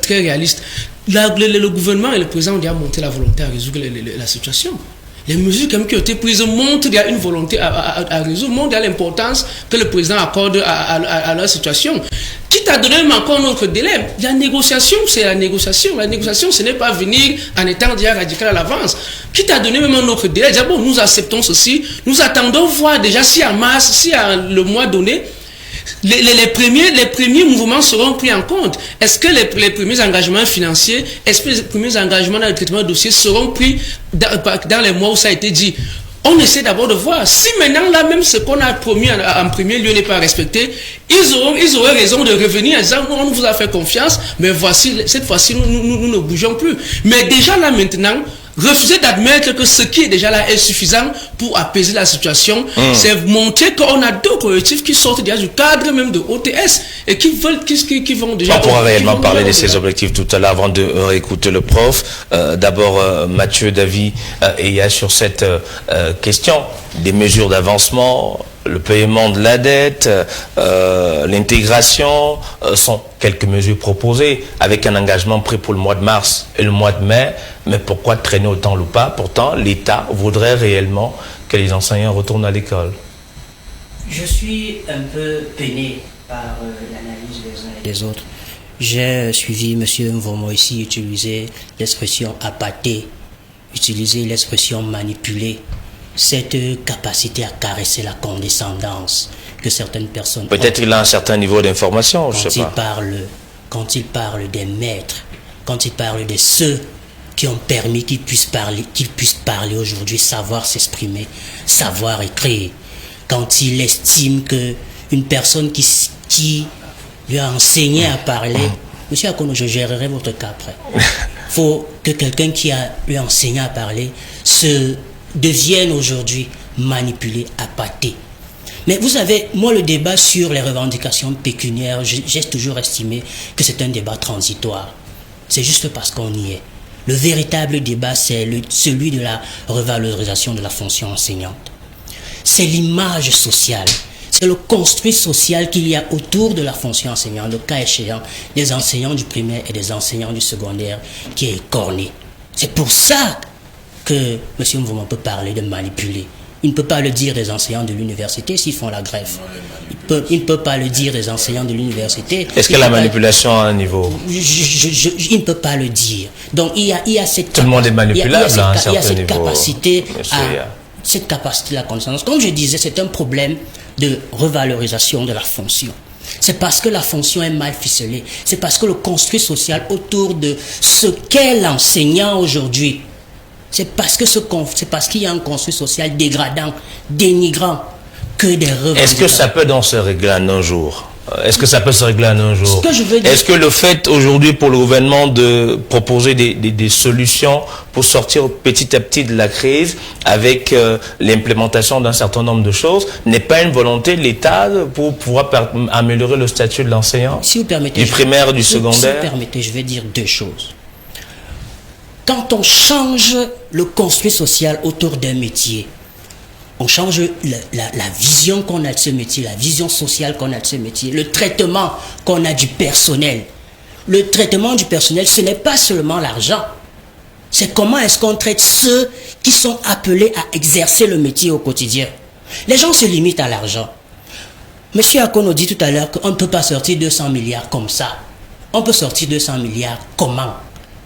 Speaker 2: très réaliste. Le gouvernement et le président ont déjà montré la volonté à résoudre la situation. Les mesures qui ont été prises montrent qu'il y a une volonté à résoudre, montrent l'importance que le président accorde à leur situation. Quitte à donner même encore un autre délai, la négociation, c'est la négociation. La négociation, ce n'est pas venir en étant déjà radical à l'avance. Quitte à donner même un autre délai, dire bon, nous acceptons ceci, nous attendons voir déjà si en mars, si à le mois donné, les premiers mouvements seront pris en compte. Est-ce que les premiers engagements financiers, est-ce que les premiers engagements dans le traitement de dossier seront pris dans les mois où ça a été dit? On essaie d'abord de voir. Si maintenant, là même, ce qu'on a promis en premier lieu n'est pas respecté, ils auraient raison de revenir en disant, on vous a fait confiance, mais voici, cette fois-ci, nous ne bougeons plus. Mais déjà là maintenant, refuser d'admettre que ce qui est déjà là est suffisant pour apaiser la situation, c'est montrer qu'on a deux collectifs qui sortent déjà du cadre même de OTS et qui vont déjà...
Speaker 9: On pourra réellement parler de ces objectifs tout à l'heure avant de réécouter le prof. D'abord, Mathieu Davy, et sur cette question des mesures d'avancement, le paiement de la dette, l'intégration, sont quelques mesures proposées avec un engagement pris pour le mois de mars et le mois de mai. Mais pourquoi traîner autant le pas? Pourtant, l'État voudrait réellement que les enseignants retournent à l'école.
Speaker 10: Je suis un peu peiné par l'analyse des uns et des autres. J'ai suivi M. Mvomo ici utiliser l'expression appâter, utiliser l'expression manipuler. Cette capacité à caresser la condescendance que certaines personnes
Speaker 9: peut-être il a un certain niveau d'information, je sais pas.
Speaker 10: Quand il parle des maîtres, quand il parle de ceux qui ont permis qu'ils puissent parler aujourd'hui, savoir s'exprimer, savoir écrire, quand il estime que une personne qui lui a enseigné à parler, monsieur Akono, je gérerai votre cas après. Il faut que quelqu'un qui lui a enseigné à parler deviennent aujourd'hui manipulés, appâtés. Mais vous savez, moi, le débat sur les revendications pécuniaires, j'ai toujours estimé que c'est un débat transitoire. C'est juste parce qu'on y est. Le véritable débat, c'est celui de la revalorisation de la fonction enseignante. C'est l'image sociale, c'est le construit social qu'il y a autour de la fonction enseignante, le cas échéant des enseignants du primaire et des enseignants du secondaire qui est écorné. C'est pour ça que M. Mvomo peut parler de manipuler. Il ne peut pas le dire des enseignants de l'université s'ils font la grève. Il ne peut pas le dire des enseignants de l'université.
Speaker 9: Est-ce que la manipulation a un niveau?
Speaker 10: Il ne peut pas le dire. Donc il y a cette...
Speaker 9: Tout le monde est manipulable à un certain niveau.
Speaker 10: Il y a cette capacité à la connaissance. Comme je disais, c'est un problème de revalorisation de la fonction. C'est parce que la fonction est mal ficelée. C'est parce que le construit social autour de ce qu'est l'enseignant aujourd'hui, c'est parce qu'il y a un construit social dégradant, dénigrant, que des revendications.
Speaker 9: Est-ce que ça peut donc se régler en un jour? Est-ce que ça peut se régler en un jour? Est-ce que le fait aujourd'hui pour le gouvernement de proposer des solutions pour sortir petit à petit de la crise avec l'implémentation d'un certain nombre de choses n'est pas une volonté de l'État pour pouvoir améliorer le statut de l'enseignant?
Speaker 10: Si vous permettez,
Speaker 9: du primaire, du secondaire?
Speaker 10: Si vous permettez, je vais dire deux choses. Quand on change le construit social autour d'un métier, on change la vision qu'on a de ce métier, la vision sociale qu'on a de ce métier, le traitement qu'on a du personnel. Le traitement du personnel, ce n'est pas seulement l'argent. C'est comment est-ce qu'on traite ceux qui sont appelés à exercer le métier au quotidien. Les gens se limitent à l'argent. Monsieur Akono dit tout à l'heure qu'on ne peut pas sortir 200 milliards comme ça. On peut sortir 200 milliards comment?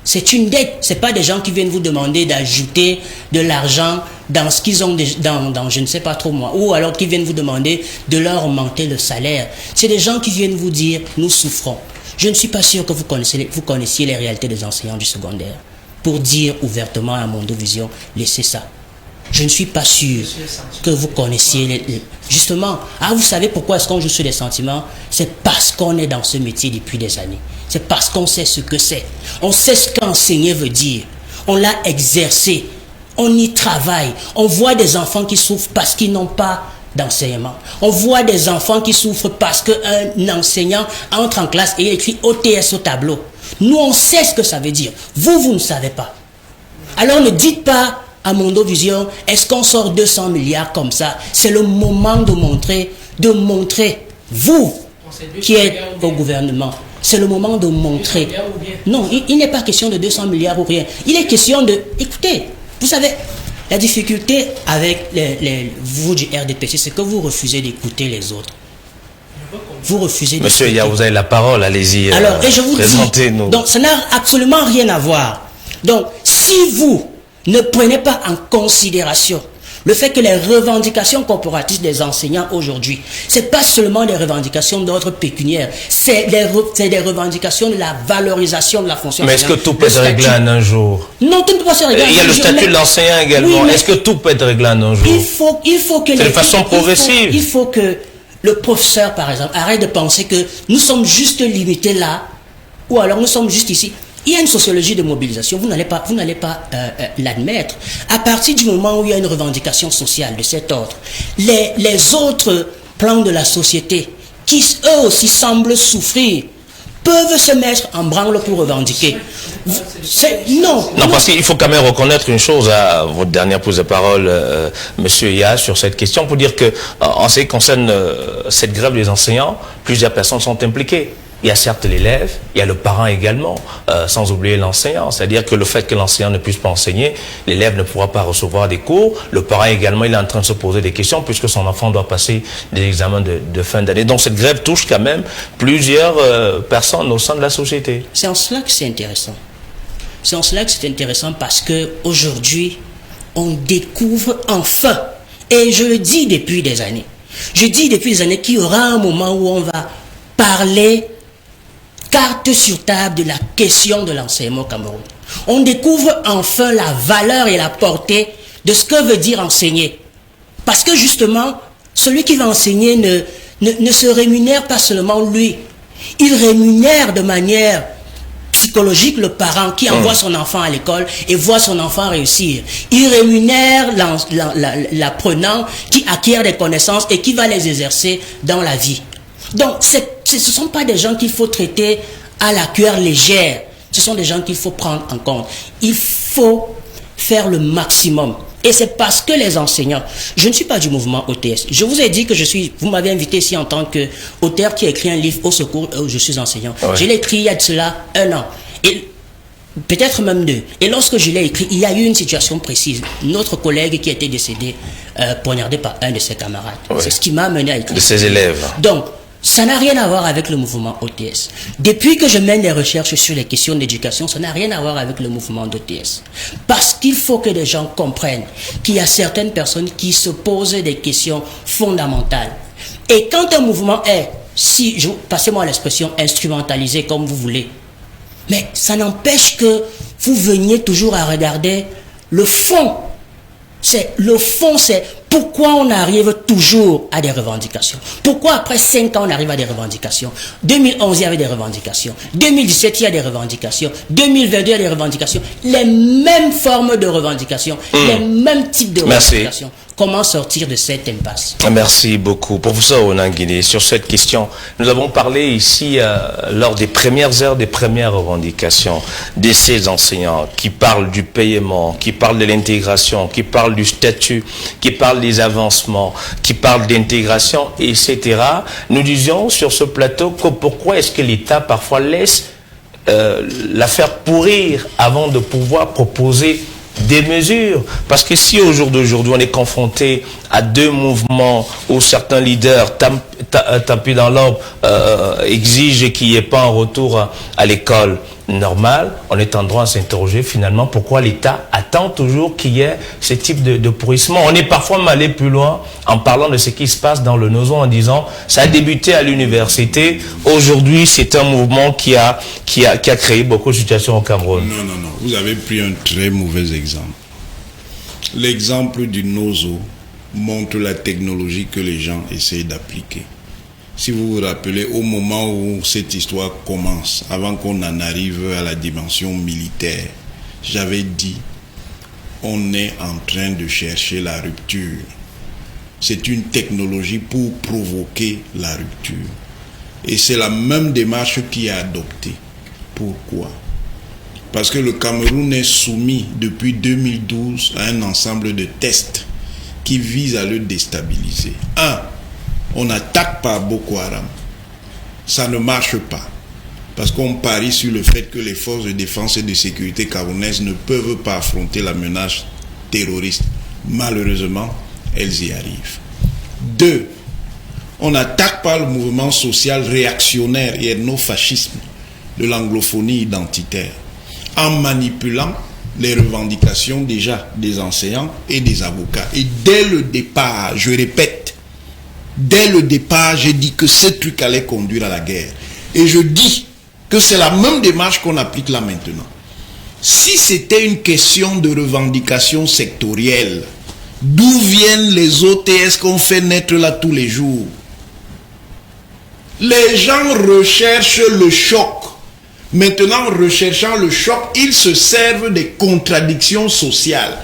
Speaker 10: C'est une dette. Ce n'est pas des gens qui viennent vous demander d'ajouter de l'argent dans ce qu'ils ont dans je ne sais pas trop moi. Ou alors qui viennent vous demander de leur augmenter le salaire. C'est des gens qui viennent vous dire nous souffrons. Je ne suis pas sûr que vous connaissiez les réalités des enseignants du secondaire pour dire ouvertement à Mondo Vision laissez ça. Je ne suis pas sûr que vous connaissiez justement. Vous savez pourquoi est-ce qu'on joue sur les sentiments? C'est parce qu'on est dans ce métier depuis des années. C'est parce qu'on sait ce que c'est. On sait ce qu'enseigner veut dire. On l'a exercé. On y travaille. On voit des enfants qui souffrent parce qu'ils n'ont pas d'enseignement. On voit des enfants qui souffrent parce qu'un enseignant entre en classe et écrit OTS au tableau. Nous, on sait ce que ça veut dire. Vous ne savez pas. Alors ne dites pas à Mondo Vision, est-ce qu'on sort 200 milliards comme ça? C'est le moment de montrer, vous qui êtes au gouvernement, c'est le moment de montrer. Non, il n'est pas question de 200 milliards ou rien. Il est question de... Écoutez, vous savez, la difficulté avec vous du RDPC, c'est que vous refusez d'écouter les autres. Vous refusez d'écouter.
Speaker 9: Monsieur Iya, vous avez la parole, allez-y.
Speaker 10: Alors, et je vous dis, donc ça n'a absolument rien à voir. Donc, si vous ne prenez pas en considération Le fait que les revendications corporatistes des enseignants aujourd'hui, c'est pas seulement des revendications d'ordre pécuniaire, c'est des revendications de la valorisation de la fonction.
Speaker 9: Mais est-ce que tout peut être réglé en un jour?
Speaker 10: Non, tout ne peut pas se régler.
Speaker 9: Il y a le statut de l'enseignant également.
Speaker 10: Oui,
Speaker 9: est-ce que tout peut être réglé en un jour?
Speaker 10: Il faut que
Speaker 9: de façon progressive.
Speaker 10: Il faut que le professeur, par exemple, arrête de penser que nous sommes juste limités là, ou alors nous sommes juste ici. Il y a une sociologie de mobilisation, vous n'allez pas l'admettre. À partir du moment où il y a une revendication sociale de cet ordre, les autres plans de la société, qui eux aussi semblent souffrir, peuvent se mettre en branle pour revendiquer. Non,
Speaker 9: parce qu'il faut quand même reconnaître une chose à votre dernière prise de parole, Monsieur Ia, sur cette question, pour dire que en ce qui concerne cette grève des enseignants, plusieurs personnes sont impliquées. Il y a certes l'élève, il y a le parent également, sans oublier l'enseignant. C'est-à-dire que le fait que l'enseignant ne puisse pas enseigner, l'élève ne pourra pas recevoir des cours. Le parent également, il est en train de se poser des questions puisque son enfant doit passer des examens de fin d'année. Donc cette grève touche quand même plusieurs personnes au sein de la société.
Speaker 10: C'est en cela que c'est intéressant. C'est en cela que c'est intéressant parce qu'aujourd'hui, on découvre enfin, et je le dis depuis des années, qu'il y aura un moment où on va parler carte sur table de la question de l'enseignement au Cameroun. On découvre enfin la valeur et la portée de ce que veut dire enseigner. Parce que justement, celui qui va enseigner ne se rémunère pas seulement lui. Il rémunère de manière psychologique le parent qui envoie son enfant à l'école et voit son enfant réussir. Il rémunère l'apprenant qui acquiert des connaissances et qui va les exercer dans la vie. Donc, ce ne sont pas des gens qu'il faut traiter à la cuillère légère. Ce sont des gens qu'il faut prendre en compte. Il faut faire le maximum. Et c'est parce que les enseignants... Je ne suis pas du mouvement OTS. Je vous ai dit que vous m'avez invité ici en tant qu'auteur qui a écrit un livre au secours où je suis enseignant. Ouais. Je l'ai écrit il y a de cela 1 an. Et peut-être même 2. Et lorsque je l'ai écrit, il y a eu une situation précise. Notre collègue qui a été décédé, poignardé par un de ses camarades. Ouais. C'est ce qui m'a amené à écrire.
Speaker 9: De ses élèves.
Speaker 10: Donc, ça n'a rien à voir avec le mouvement OTS. Depuis que je mène des recherches sur les questions d'éducation, ça n'a rien à voir avec le mouvement d'OTS. Parce qu'il faut que les gens comprennent qu'il y a certaines personnes qui se posent des questions fondamentales. Et quand un mouvement est, passez-moi l'expression, instrumentalisé comme vous voulez, mais ça n'empêche que vous veniez toujours à regarder le fond. Le fond, c'est pourquoi on arrive toujours à des revendications. Pourquoi après 5 ans, on arrive à des revendications. 2011, il y avait des revendications. 2017, il y a des revendications. 2022, il y a des revendications. Les mêmes formes de revendications, les mêmes types de revendications. Comment sortir de cette impasse?
Speaker 9: Merci beaucoup. Professeur Onanguine, sur cette question, nous avons parlé ici lors des premières heures des premières revendications de ces enseignants qui parlent du paiement, qui parlent de l'intégration, qui parlent du statut, qui parlent des avancements, qui parlent d'intégration, etc. Nous disions sur ce plateau que pourquoi est-ce que l'État parfois laisse la faire pourrir avant de pouvoir proposer des mesures. Parce que si au jour d'aujourd'hui on est confronté à 2 mouvements où certains leaders tapis dans l'ombre exigent qu'il n'y ait pas un retour à l'école normale, on est en droit à s'interroger finalement pourquoi l'État attend toujours qu'il y ait ce type de pourrissement. On est parfois même allé plus loin en parlant de ce qui se passe dans le Nozo en disant ça a débuté à l'université, aujourd'hui c'est un mouvement qui a créé beaucoup de situations au Cameroun.
Speaker 13: Non, vous avez pris un très mauvais exemple. L'exemple du Nozo montre la technologie que les gens essayent d'appliquer. Si vous vous rappelez, au moment où cette histoire commence, avant qu'on en arrive à la dimension militaire, j'avais dit, on est en train de chercher la rupture. C'est une technologie pour provoquer la rupture. Et c'est la même démarche qui est adoptée. Pourquoi? Parce que le Cameroun est soumis depuis 2012 à un ensemble de tests qui visent à le déstabiliser. 1. On n'attaque pas Boko Haram. Ça ne marche pas. Parce qu'on parie sur le fait que les forces de défense et de sécurité camerounaises ne peuvent pas affronter la menace terroriste. Malheureusement, elles y arrivent. 2. On n'attaque pas le mouvement social réactionnaire et ethnofascisme de l'anglophonie identitaire en manipulant les revendications déjà des enseignants et des avocats. Et dès le départ, je répète, dès le départ, j'ai dit que ce truc allait conduire à la guerre. Et je dis que c'est la même démarche qu'on applique là maintenant. Si c'était une question de revendication sectorielle, d'où viennent les OTS qu'on fait naître là tous les jours? Les gens recherchent le choc. Maintenant, en recherchant le choc, ils se servent des contradictions sociales.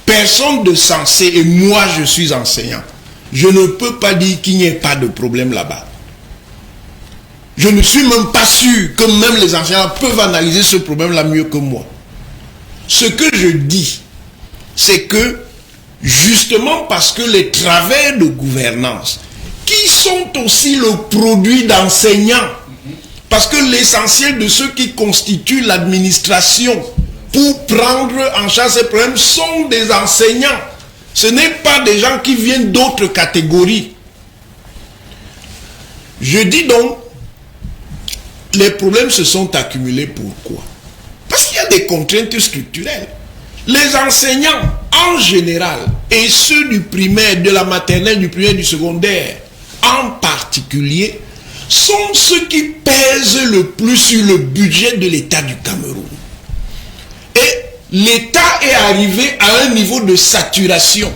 Speaker 13: Personne de sensé, et moi je suis enseignant, je ne peux pas dire qu'il n'y ait pas de problème là-bas. Je ne suis même pas sûr que même les enseignants peuvent analyser ce problème-là mieux que moi. Ce que je dis, c'est que justement parce que les travers de gouvernance, qui sont aussi le produit d'enseignants, parce que l'essentiel de ceux qui constituent l'administration pour prendre en charge ces problèmes sont des enseignants. Ce n'est pas des gens qui viennent d'autres catégories. Je dis donc, les problèmes se sont accumulés. Pourquoi? Parce qu'il y a des contraintes structurelles. Les enseignants, en général, et ceux du primaire, de la maternelle, du primaire, du secondaire, en particulier, sont ceux qui pèsent le plus sur le budget de l'État du Cameroun. Et l'État est arrivé à un niveau de saturation.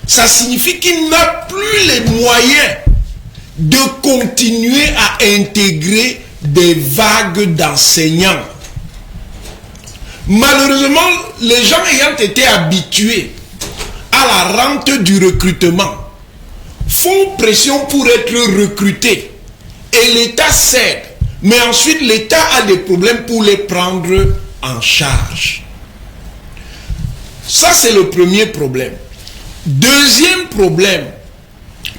Speaker 13: Ça signifie qu'il n'a plus les moyens de continuer à intégrer des vagues d'enseignants. Malheureusement, les gens ayant été habitués à la rente du recrutement font pression pour être recrutés. Et l'État cède. Mais ensuite, l'État a des problèmes pour les prendre en charge. Ça, c'est le premier problème. Deuxième problème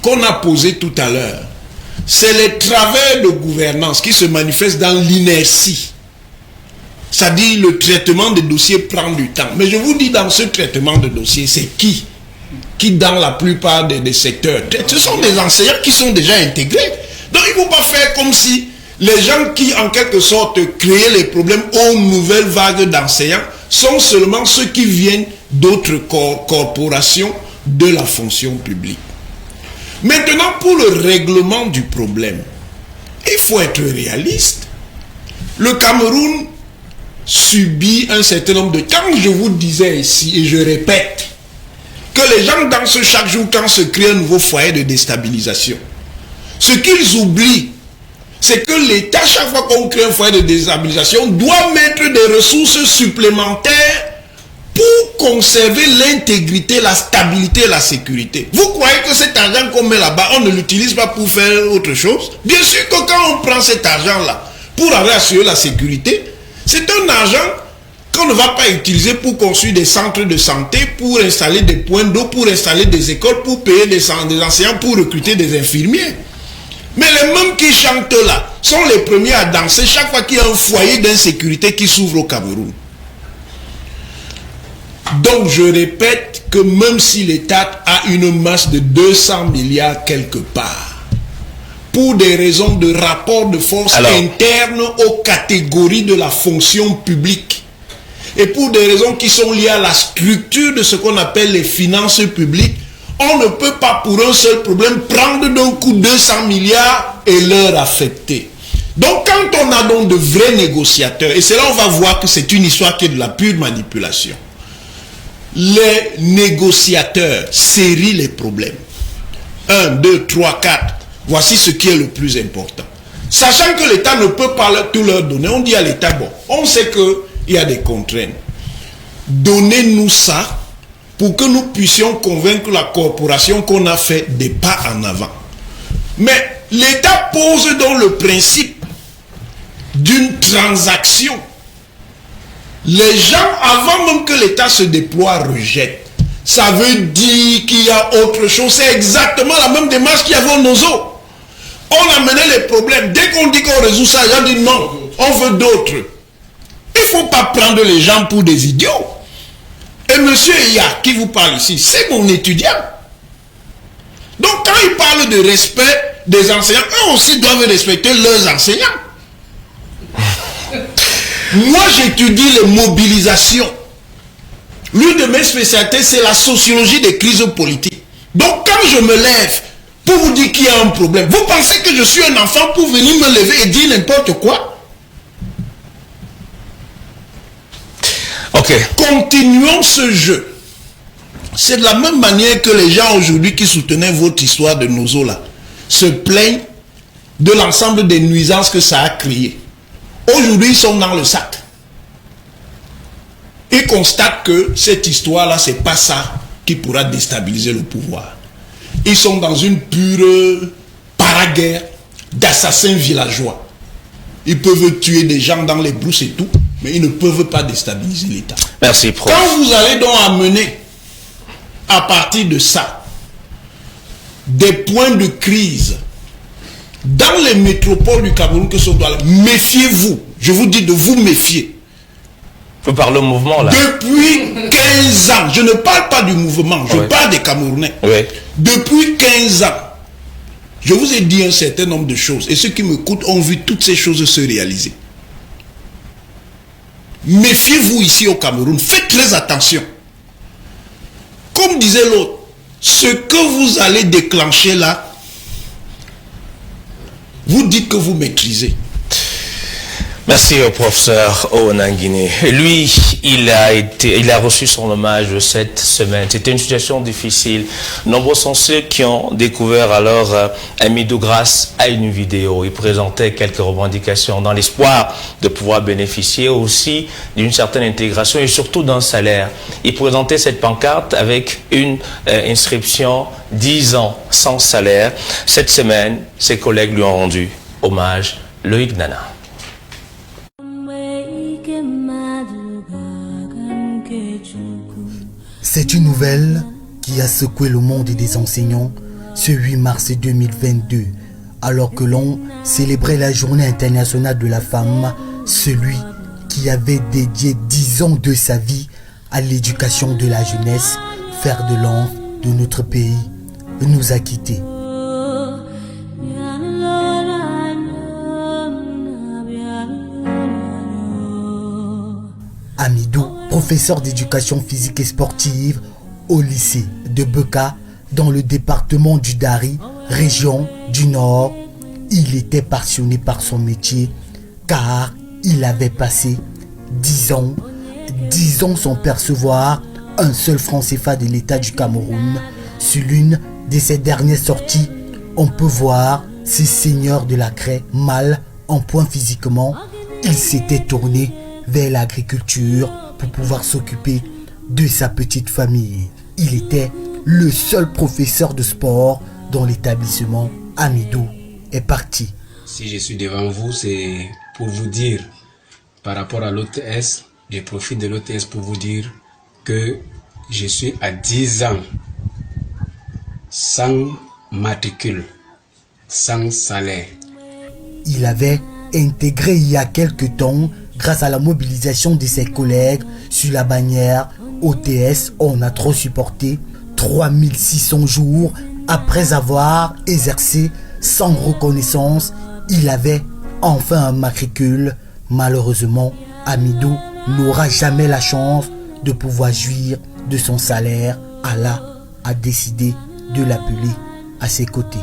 Speaker 13: qu'on a posé tout à l'heure, c'est les travers de gouvernance qui se manifestent dans l'inertie. C'est-à-dire le traitement des dossiers prend du temps. Mais je vous dis, dans ce traitement de dossiers, c'est qui dans la plupart des secteurs? Ce sont des enseignants qui sont déjà intégrés. Donc il ne faut pas faire comme si les gens qui en quelque sorte créent les problèmes aux nouvelles vagues d'enseignants sont seulement ceux qui viennent d'autres corporations de la fonction publique. Maintenant, pour le règlement du problème, il faut être réaliste. Le Cameroun subit un certain nombre de... Quand je vous disais ici, et je répète, que les gens dansent chaque jour quand se crée un nouveau foyer de déstabilisation. Ce qu'ils oublient, c'est que l'État, chaque fois qu'on crée un foyer de déstabilisation, doit mettre des ressources supplémentaires pour conserver l'intégrité, la stabilité et la sécurité. Vous croyez que cet argent qu'on met là-bas, on ne l'utilise pas pour faire autre chose? Bien sûr que quand on prend cet argent-là pour avoir assuré la sécurité, c'est un argent qu'on ne va pas utiliser pour construire des centres de santé, pour installer des points d'eau, pour installer des écoles, pour payer des enseignants, pour recruter des infirmiers. Mais les mêmes qui chantent là sont les premiers à danser chaque fois qu'il y a un foyer d'insécurité qui s'ouvre au Cameroun. Donc je répète que même si l'État a une masse de 200 milliards quelque part, pour des raisons de rapport de force interne aux catégories de la fonction publique, et pour des raisons qui sont liées à la structure de ce qu'on appelle les finances publiques, on ne peut pas pour un seul problème prendre d'un coup 200 milliards et leur affecter. Donc quand on a donc de vrais négociateurs, et c'est là on va voir que c'est une histoire qui est de la pure manipulation, les négociateurs sérient les problèmes. 1, 2, 3, 4. Voici ce qui est le plus important. Sachant que l'État ne peut pas tout leur donner, on dit à l'État, bon, on sait qu'il y a des contraintes. Donnez-nous ça pour que nous puissions convaincre la corporation qu'on a fait des pas en avant. Mais l'État pose donc le principe d'une transaction. Les gens, avant même que l'État se déploie, rejettent. Ça veut dire qu'il y a autre chose. C'est exactement la même démarche qu'il y avait au Nozo. On a mené les problèmes. Dès qu'on dit qu'on résout ça, les gens disent non, on veut d'autres. Il ne faut pas prendre les gens pour des idiots. Et monsieur Eya, qui vous parle ici, c'est mon étudiant. Donc quand il parle de respect des enseignants, eux aussi doivent respecter leurs enseignants. Moi j'étudie les mobilisations L'une de mes spécialités, c'est la sociologie des crises politiques. Donc quand je me lève pour vous dire qu'il y a un problème, vous pensez que je suis un enfant pour venir me lever et dire n'importe quoi?
Speaker 9: Ok.
Speaker 13: Continuons ce jeu. C'est de la même manière que les gens aujourd'hui qui soutenaient votre histoire de Nozo là se plaignent de l'ensemble des nuisances que ça a créé. Aujourd'hui, ils sont dans le sac. Ils constatent que cette histoire-là, c'est pas ça qui pourra déstabiliser le pouvoir. Ils sont dans une pure paraguerre d'assassins villageois. Ils peuvent tuer des gens dans les brousses et tout, mais ils ne peuvent pas déstabiliser l'État.
Speaker 9: Merci, prof.
Speaker 13: Quand vous allez donc amener à partir de ça des points de crise dans les métropoles du Cameroun que sont Douala, méfiez-vous. Je vous dis de vous méfier.
Speaker 9: Vous parlez au mouvement là.
Speaker 13: Depuis 15 ans, je ne parle pas du mouvement, je parle des Camerounais.
Speaker 9: Oui.
Speaker 13: Depuis 15 ans, je vous ai dit un certain nombre de choses et ceux qui m'écoutent ont vu toutes ces choses se réaliser. Méfiez-vous ici au Cameroun, faites très attention. Comme disait l'autre, ce que vous allez déclencher là, vous dites que vous maîtrisez.
Speaker 9: Merci au professeur Onanguiné. Lui, il a reçu son hommage cette semaine. C'était une situation difficile. Nombreux sont ceux qui ont découvert alors Amidou grâce à une vidéo. Il présentait quelques revendications dans l'espoir de pouvoir bénéficier aussi d'une certaine intégration et surtout d'un salaire. Il présentait cette pancarte avec une inscription 10 ans sans salaire. Cette semaine, ses collègues lui ont rendu hommage. Loïc Nana.
Speaker 14: C'est une nouvelle qui a secoué le monde des enseignants ce 8 mars 2022, alors que l'on célébrait la journée internationale de la femme. Celui qui avait dédié 10 ans de sa vie à l'éducation de la jeunesse, fer de lance de notre pays, nous a quittés. Amidou, professeur d'éducation physique et sportive au lycée de Beka, dans le département du Dari, région du Nord. Il était passionné par son métier car il avait passé 10 ans sans percevoir un seul franc CFA de l'État du Cameroun. Sur l'une de ses dernières sorties, on peut voir ces seigneurs de la craie mal en point physiquement. Il s'était tourné vers l'agriculture pour pouvoir s'occuper de sa petite famille. Il était le seul professeur de sport dans l'établissement. Amidou est parti.
Speaker 15: Si je suis devant vous, c'est pour vous dire, par rapport à l'OTS, je profite de l'OTS pour vous dire que je suis à 10 ans sans matricule, sans salaire.
Speaker 14: Il avait intégré il y a quelque temps, grâce à la mobilisation de ses collègues sur la bannière OTS, on a trop supporté 3600 jours après avoir exercé sans reconnaissance. Il avait enfin un matricule. Malheureusement, Amidou n'aura jamais la chance de pouvoir jouir de son salaire. Allah a décidé de l'appeler à ses côtés.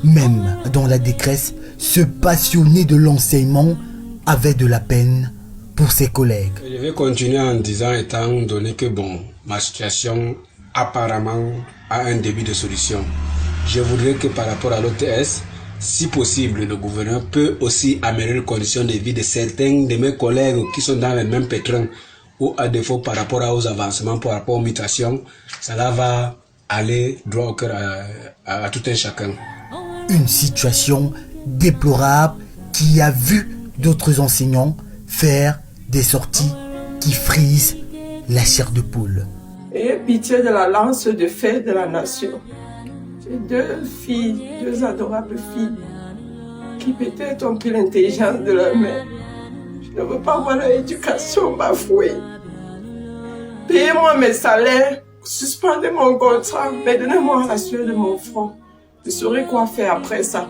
Speaker 14: Même dans la détresse, ce passionné de l'enseignement avait de la peine pour ses collègues.
Speaker 15: Je vais continuer en disant, étant donné que ma situation apparemment a un début de solution. Je voudrais que par rapport à l'OTS, si possible, le gouverneur peut aussi améliorer les conditions de vie de certains de mes collègues qui sont dans le même pétrin, ou à défaut par rapport aux avancements, par rapport aux mutations, cela va aller droit au cœur à tout un chacun.
Speaker 14: Une situation déplorable qui a vu d'autres enseignants faire des sorties qui frisent la chair de poule.
Speaker 16: Ayez pitié de la lance de fer de la nation. J'ai deux filles, deux adorables filles, qui peut-être ont pris l'intelligence de leur mère. Je ne veux pas voir leur éducation bafouée. Payez-moi mes salaires, suspendez mon contrat, mais donnez-moi la sueur de mon front. Je saurai quoi faire après ça.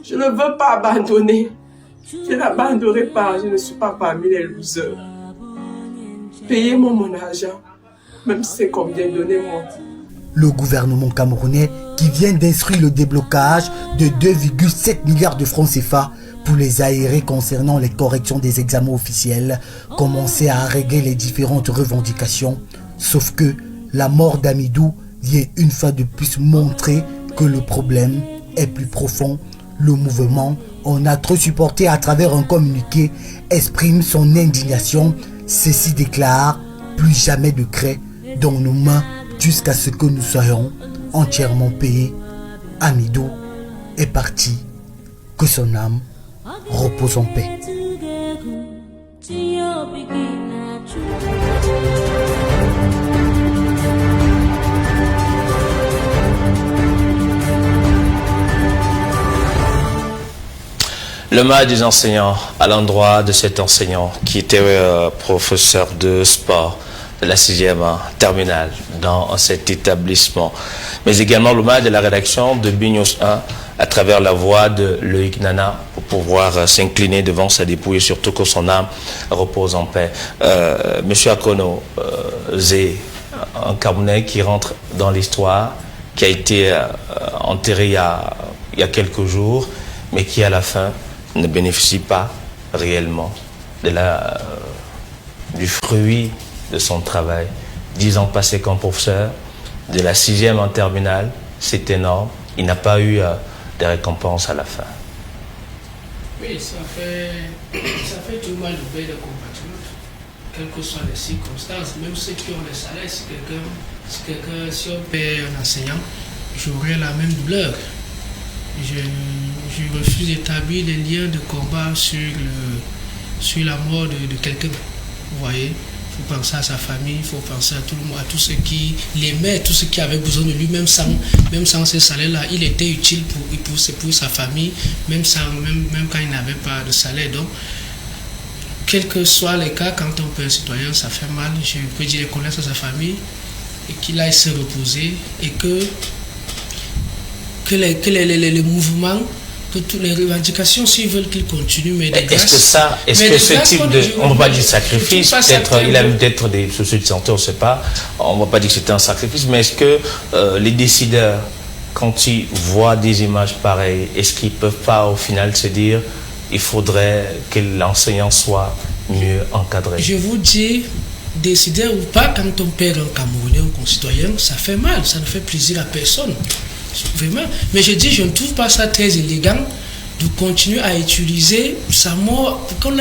Speaker 16: Je ne veux pas abandonner. Je n'abandonnerai pas, je ne suis pas parmi les losers. Payez-moi mon argent, même si c'est combien, donnez-moi.
Speaker 14: Le gouvernement camerounais qui vient d'instruire le déblocage de 2,7 milliards de francs CFA pour les aérés concernant les corrections des examens officiels, commençait à régler les différentes revendications. Sauf que la mort d'Amidou vient une fois de plus montrer que le problème est plus profond. Le mouvement, on a trop supporté à travers un communiqué, exprime son indignation. Ceci déclare plus jamais de craie dans nos mains jusqu'à ce que nous soyons entièrement payés. Amidou est parti, que son âme repose en paix.
Speaker 9: L'hommage des enseignants à l'endroit de cet enseignant qui était professeur de sport de la 6e terminale dans cet établissement. Mais également l'hommage de la rédaction de Bignos 1 à travers la voix de Loïc Nana pour pouvoir s'incliner devant sa dépouille et surtout que son âme repose en paix. Monsieur Akono, Zé, un Camerounais qui rentre dans l'histoire, qui a été enterré il y a quelques jours, mais qui à la fin ne bénéficie pas réellement du fruit de son travail. 10 ans passés comme professeur, de la 6e en terminale, c'est énorme. Il n'a pas eu de récompense à la fin.
Speaker 2: Oui, ça fait tout mal de payer les compatriotes, quelles que soient les circonstances, même ceux qui ont les salaires. Si on paie un enseignant, j'aurai la même douleur. Je refuse d'établir des liens de combat sur la mort de quelqu'un. Vous voyez, il faut penser à sa famille, il faut penser à tout le monde, à tous ceux qui l'aimaient, tous ceux qui avaient besoin de lui, même sans ce salaire-là, il était utile pour sa famille, même quand il n'avait pas de salaire. Donc, quels que soient les cas, quand on peut un citoyen, ça fait mal. Je peux dire connaître sa famille et qu'il aille se reposer et que les mouvements, que toutes les revendications, s'ils veulent qu'ils continuent, mais
Speaker 9: est-ce que ce type de, on ne va pas dire sacrifice, peut-être il a peut-être des soucis de santé, on ne sait pas, on ne va pas dire que c'était un sacrifice, mais est-ce que les décideurs, quand ils voient des images pareilles, est-ce qu'ils ne peuvent pas au final se dire il faudrait que l'enseignant soit mieux encadré?
Speaker 2: Je vous dis, décideur ou pas, quand on perd un Camerounais, un concitoyen, ça fait mal, ça ne fait plaisir à personne. Vraiment. Mais je dis, je ne trouve pas ça très élégant de continuer à utiliser sa mort pour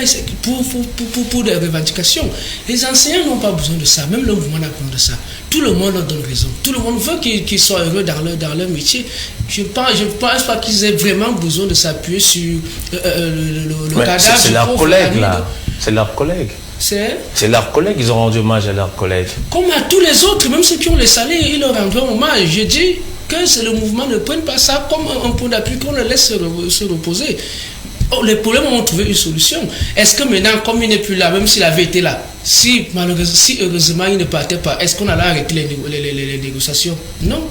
Speaker 2: des revendications. Les enseignants n'ont pas besoin de ça, même le mouvement n'a pas besoin de ça. Tout le monde leur donne raison. Tout le monde veut qu'ils soient heureux dans leur métier. Je pense pas qu'ils aient vraiment besoin de s'appuyer sur le cadavre.
Speaker 9: C'est leur collègue là. C'est leur collègue. C'est leurs collègues, ils ont rendu hommage à leurs collègues.
Speaker 2: Comme à tous les autres, même ceux qui ont les salaires, ils leur rendront hommage. Je dis que c'est le mouvement, ne prenne pas ça comme un point d'appui, qu'on le laisse se reposer. Oh, les problèmes ont trouvé une solution. Est-ce que maintenant, comme il n'est plus là, même s'il avait été là, si heureusement il ne partait pas, est-ce qu'on allait arrêter les négociations? Non.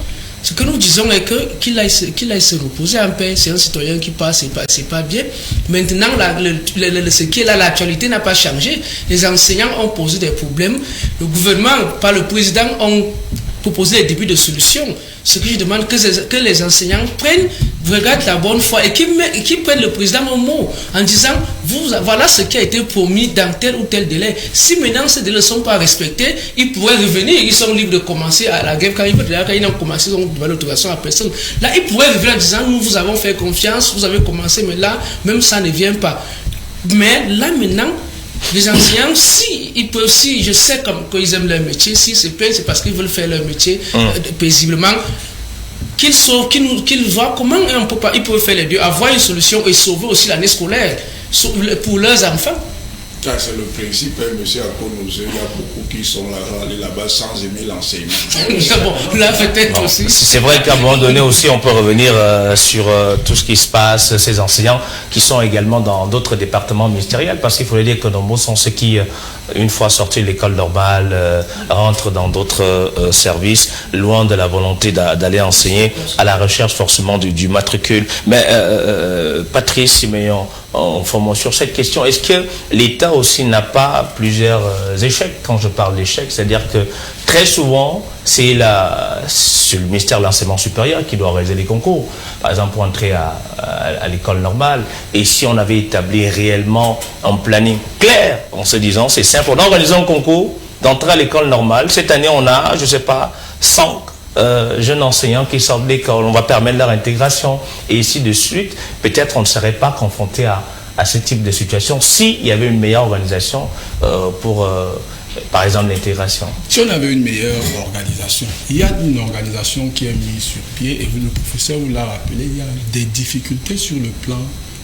Speaker 2: Ce que nous disons est qu'il aille se reposer en paix. C'est un citoyen qui passe, c'est pas bien. Maintenant, ce qui est là, l'actualité n'a pas changé. Les enseignants ont posé des problèmes. Le gouvernement, par le président, ont proposé des débuts de solutions. Ce que je demande, que les enseignants regardent la bonne foi et qu'ils prennent le président au mot en disant, voilà ce qui a été promis dans tel ou tel délai. Si maintenant ces délais ne sont pas respectés, ils pourraient revenir, ils sont libres de commencer à la grève quand ils veulent. Quand ils ont commencé, ils ont donné l'autorisation à personne. Là, ils pourraient revenir en disant, nous vous avons fait confiance, vous avez commencé, mais là, même ça ne vient pas. Mais là maintenant, les enseignants, si je sais qu'ils aiment leur métier, si c'est plaignent, c'est parce qu'ils veulent faire leur métier paisiblement, qu'ils voient comment ils peuvent faire les deux, avoir une solution et sauver aussi l'année scolaire pour leurs enfants.
Speaker 13: C'est le principe, hein, monsieur Akono. Il y a beaucoup qui sont allés là-bas sans aimer l'enseignement.
Speaker 2: Bon, là peut-être aussi.
Speaker 9: C'est vrai qu'à un moment donné aussi, on peut revenir sur tout ce qui se passe, ces enseignants qui sont également dans d'autres départements ministériels, parce qu'il faut le dire que nombreux sont ceux qui, une fois sortis de l'école normale, rentrent dans d'autres services, loin de la volonté d'aller enseigner, à la recherche forcément du matricule. Mais Patrice Siméon, formons sur cette question. Est-ce que l'État aussi n'a pas plusieurs échecs? Quand je parle d'échecs, c'est-à-dire que très souvent, c'est le ministère de l'enseignement supérieur qui doit réaliser les concours. Par exemple, pour entrer à l'école normale. Et si on avait établi réellement un planning clair, en se disant, c'est simple, on organise un concours d'entrer à l'école normale. Cette année, on a, je ne sais pas, 100 jeunes enseignants qui sortent de l'école. On va permettre leur intégration. Et ainsi de suite, peut-être on ne serait pas confronté à ce type de situation s'il y avait une meilleure organisation pour... par exemple, l'intégration.
Speaker 11: Si on avait une meilleure organisation, il y a une organisation qui est mise sur pied, et le professeur vous l'a rappelé, il y a des difficultés sur le plan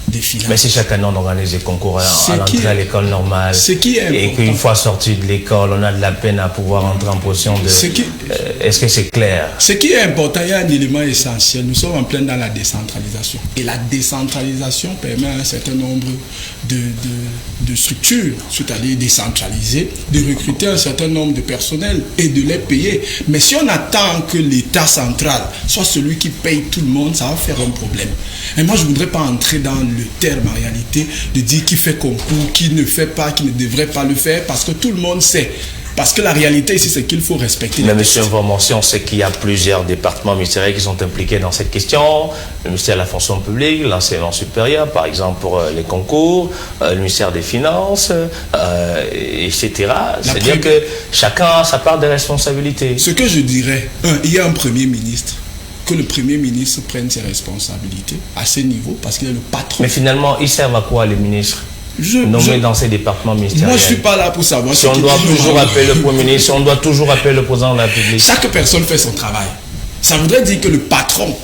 Speaker 11: des finances.
Speaker 9: Mais si chaque année on organise des concours à l'entrée à l'école normale, et qu'une fois sorti de l'école, on a de la peine à pouvoir entrer en position de... Est-ce que c'est clair?
Speaker 11: Ce qui est important, il y a un élément essentiel. Nous sommes en plein dans la décentralisation. Et la décentralisation permet à un certain nombre de structures, c'est-à-dire décentralisées, de recruter un certain nombre de personnels et de les payer. Mais si on attend que l'État central soit celui qui paye tout le monde, ça va faire un problème. Et moi, je ne voudrais pas entrer dans le terme en réalité de dire qui fait concours, qui ne fait pas, qui ne devrait pas le faire, parce que tout le monde sait. Parce que la réalité ici, c'est qu'il faut respecter.
Speaker 9: Mais M. Vormonsi, on sait qu'il y a plusieurs départements ministériels qui sont impliqués dans cette question. Le ministère de la fonction publique, l'enseignement supérieur, par exemple pour les concours, le ministère des Finances, etc. C'est-à-dire que chacun a sa part de responsabilité.
Speaker 11: Ce que je dirais, il y a un Premier ministre. Que le Premier ministre prenne ses responsabilités à ce niveau, parce qu'il est le patron.
Speaker 9: Mais finalement, ils servent à quoi les ministres nommés dans ces départements ministériels?
Speaker 11: Moi, je ne suis pas là pour savoir
Speaker 9: si on doit toujours appeler le Premier ministre, si on doit toujours appeler le président de la République.
Speaker 11: Chaque personne fait son travail. Ça voudrait dire que le patron,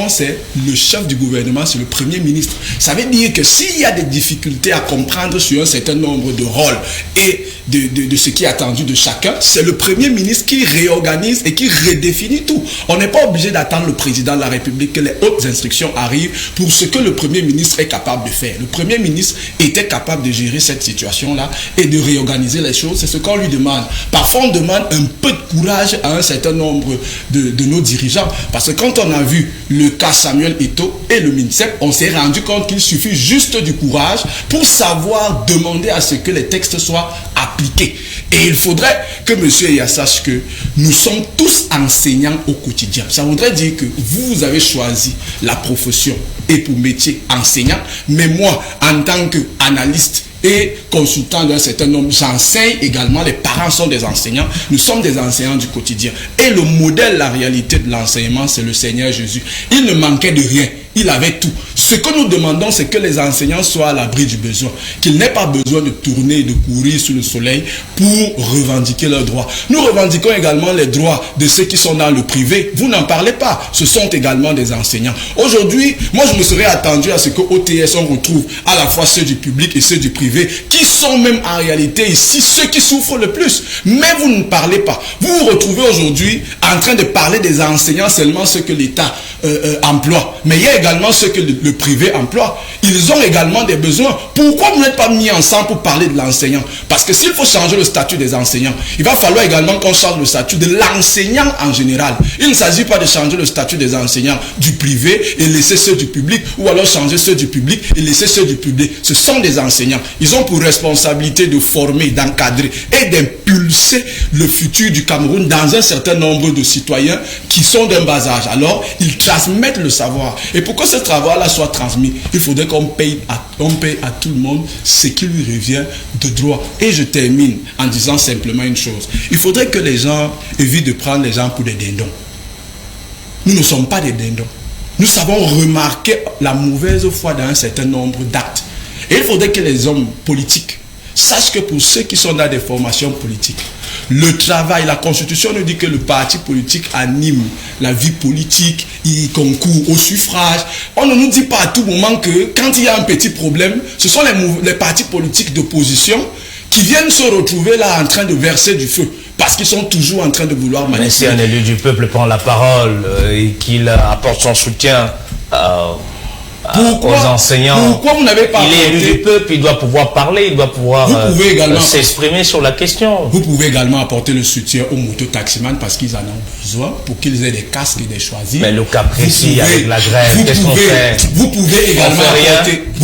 Speaker 11: c'est le chef du gouvernement, c'est le Premier ministre. Ça veut dire que s'il y a des difficultés à comprendre sur un certain nombre de rôles et de ce qui est attendu de chacun, c'est le Premier ministre qui réorganise et qui redéfinit tout. On n'est pas obligé d'attendre le président de la République que les hautes instructions arrivent pour ce que le Premier ministre est capable de faire. Le Premier ministre était capable de gérer cette situation-là et de réorganiser les choses. C'est ce qu'on lui demande. Parfois, on demande un peu de courage à un certain nombre de nos dirigeants. Parce que quand on a vu le cas Samuel Eto'o et le MINSEP, on s'est rendu compte qu'il suffit juste du courage pour savoir demander à ce que les textes soient appliqués. Et il faudrait que M. Eya sache que nous sommes tous enseignants au quotidien. Ça voudrait dire que vous avez choisi la profession et pour métier enseignant, mais moi, en tant qu'analyste et consultant d'un certain nombre, j'enseigne également, les parents sont des enseignants, nous sommes des enseignants du quotidien. Et le modèle, la réalité de l'enseignement, c'est le Seigneur Jésus. Il ne manquait de rien, il avait tout. Ce que nous demandons, c'est que les enseignants soient à l'abri du besoin, qu'ils n'aient pas besoin de tourner et de courir sous le soleil pour revendiquer leurs droits. Nous revendiquons également les droits de ceux qui sont dans le privé. Vous n'en parlez pas, ce sont également des enseignants. Aujourd'hui, moi je me serais attendu à ce que OTS, on retrouve à la fois ceux du public et ceux du privé, qui sont même en réalité ici ceux qui souffrent le plus. Mais vous ne parlez pas. Vous vous retrouvez aujourd'hui en train de parler des enseignants seulement ceux que l'État emploie. Mais il y a également ceux que le privé emploie. Ils ont également des besoins. Pourquoi vous n'êtes pas mis ensemble pour parler de l'enseignant? Parce que s'il faut changer le statut des enseignants, il va falloir également qu'on change le statut de l'enseignant en général. Il ne s'agit pas de changer le statut des enseignants du privé et laisser ceux du public, ou alors changer ceux du public et laisser ceux du public. Ce sont des enseignants. Ils ont pour responsabilité de former, d'encadrer et d'impulser le futur du Cameroun dans un certain nombre de citoyens qui sont d'un bas âge. Alors, ils transmettent le savoir. Et pour que ce savoir-là soit transmis, il faudrait qu'on paye à tout le monde ce qui lui revient de droit. Et je termine en disant simplement une chose. Il faudrait que les gens évitent de prendre les gens pour des dindons. Nous ne sommes pas des dindons. Nous savons remarquer la mauvaise foi dans un certain nombre d'actes. Et il faudrait que les hommes politiques sachent que pour ceux qui sont dans des formations politiques, le travail, la Constitution nous dit que le parti politique anime la vie politique, il concourt au suffrage. On ne nous dit pas à tout moment que quand il y a un petit problème, ce sont les partis politiques d'opposition qui viennent se retrouver là en train de verser du feu. Parce qu'ils sont toujours en train de vouloir manipuler.
Speaker 9: Mais si un élu du peuple prend la parole et qu'il apporte son soutien à aux enseignants.
Speaker 11: Pourquoi vous n'avez pas
Speaker 9: Il est élu du peuple, il doit pouvoir parler, il doit pouvoir s'exprimer sur la question.
Speaker 11: Vous pouvez également apporter le soutien aux mototaximans parce qu'ils en ont besoin pour qu'ils aient des casques et des choisis.
Speaker 9: Mais le cas précis avec la grève, qu'est-ce qu'on fait?
Speaker 11: Vous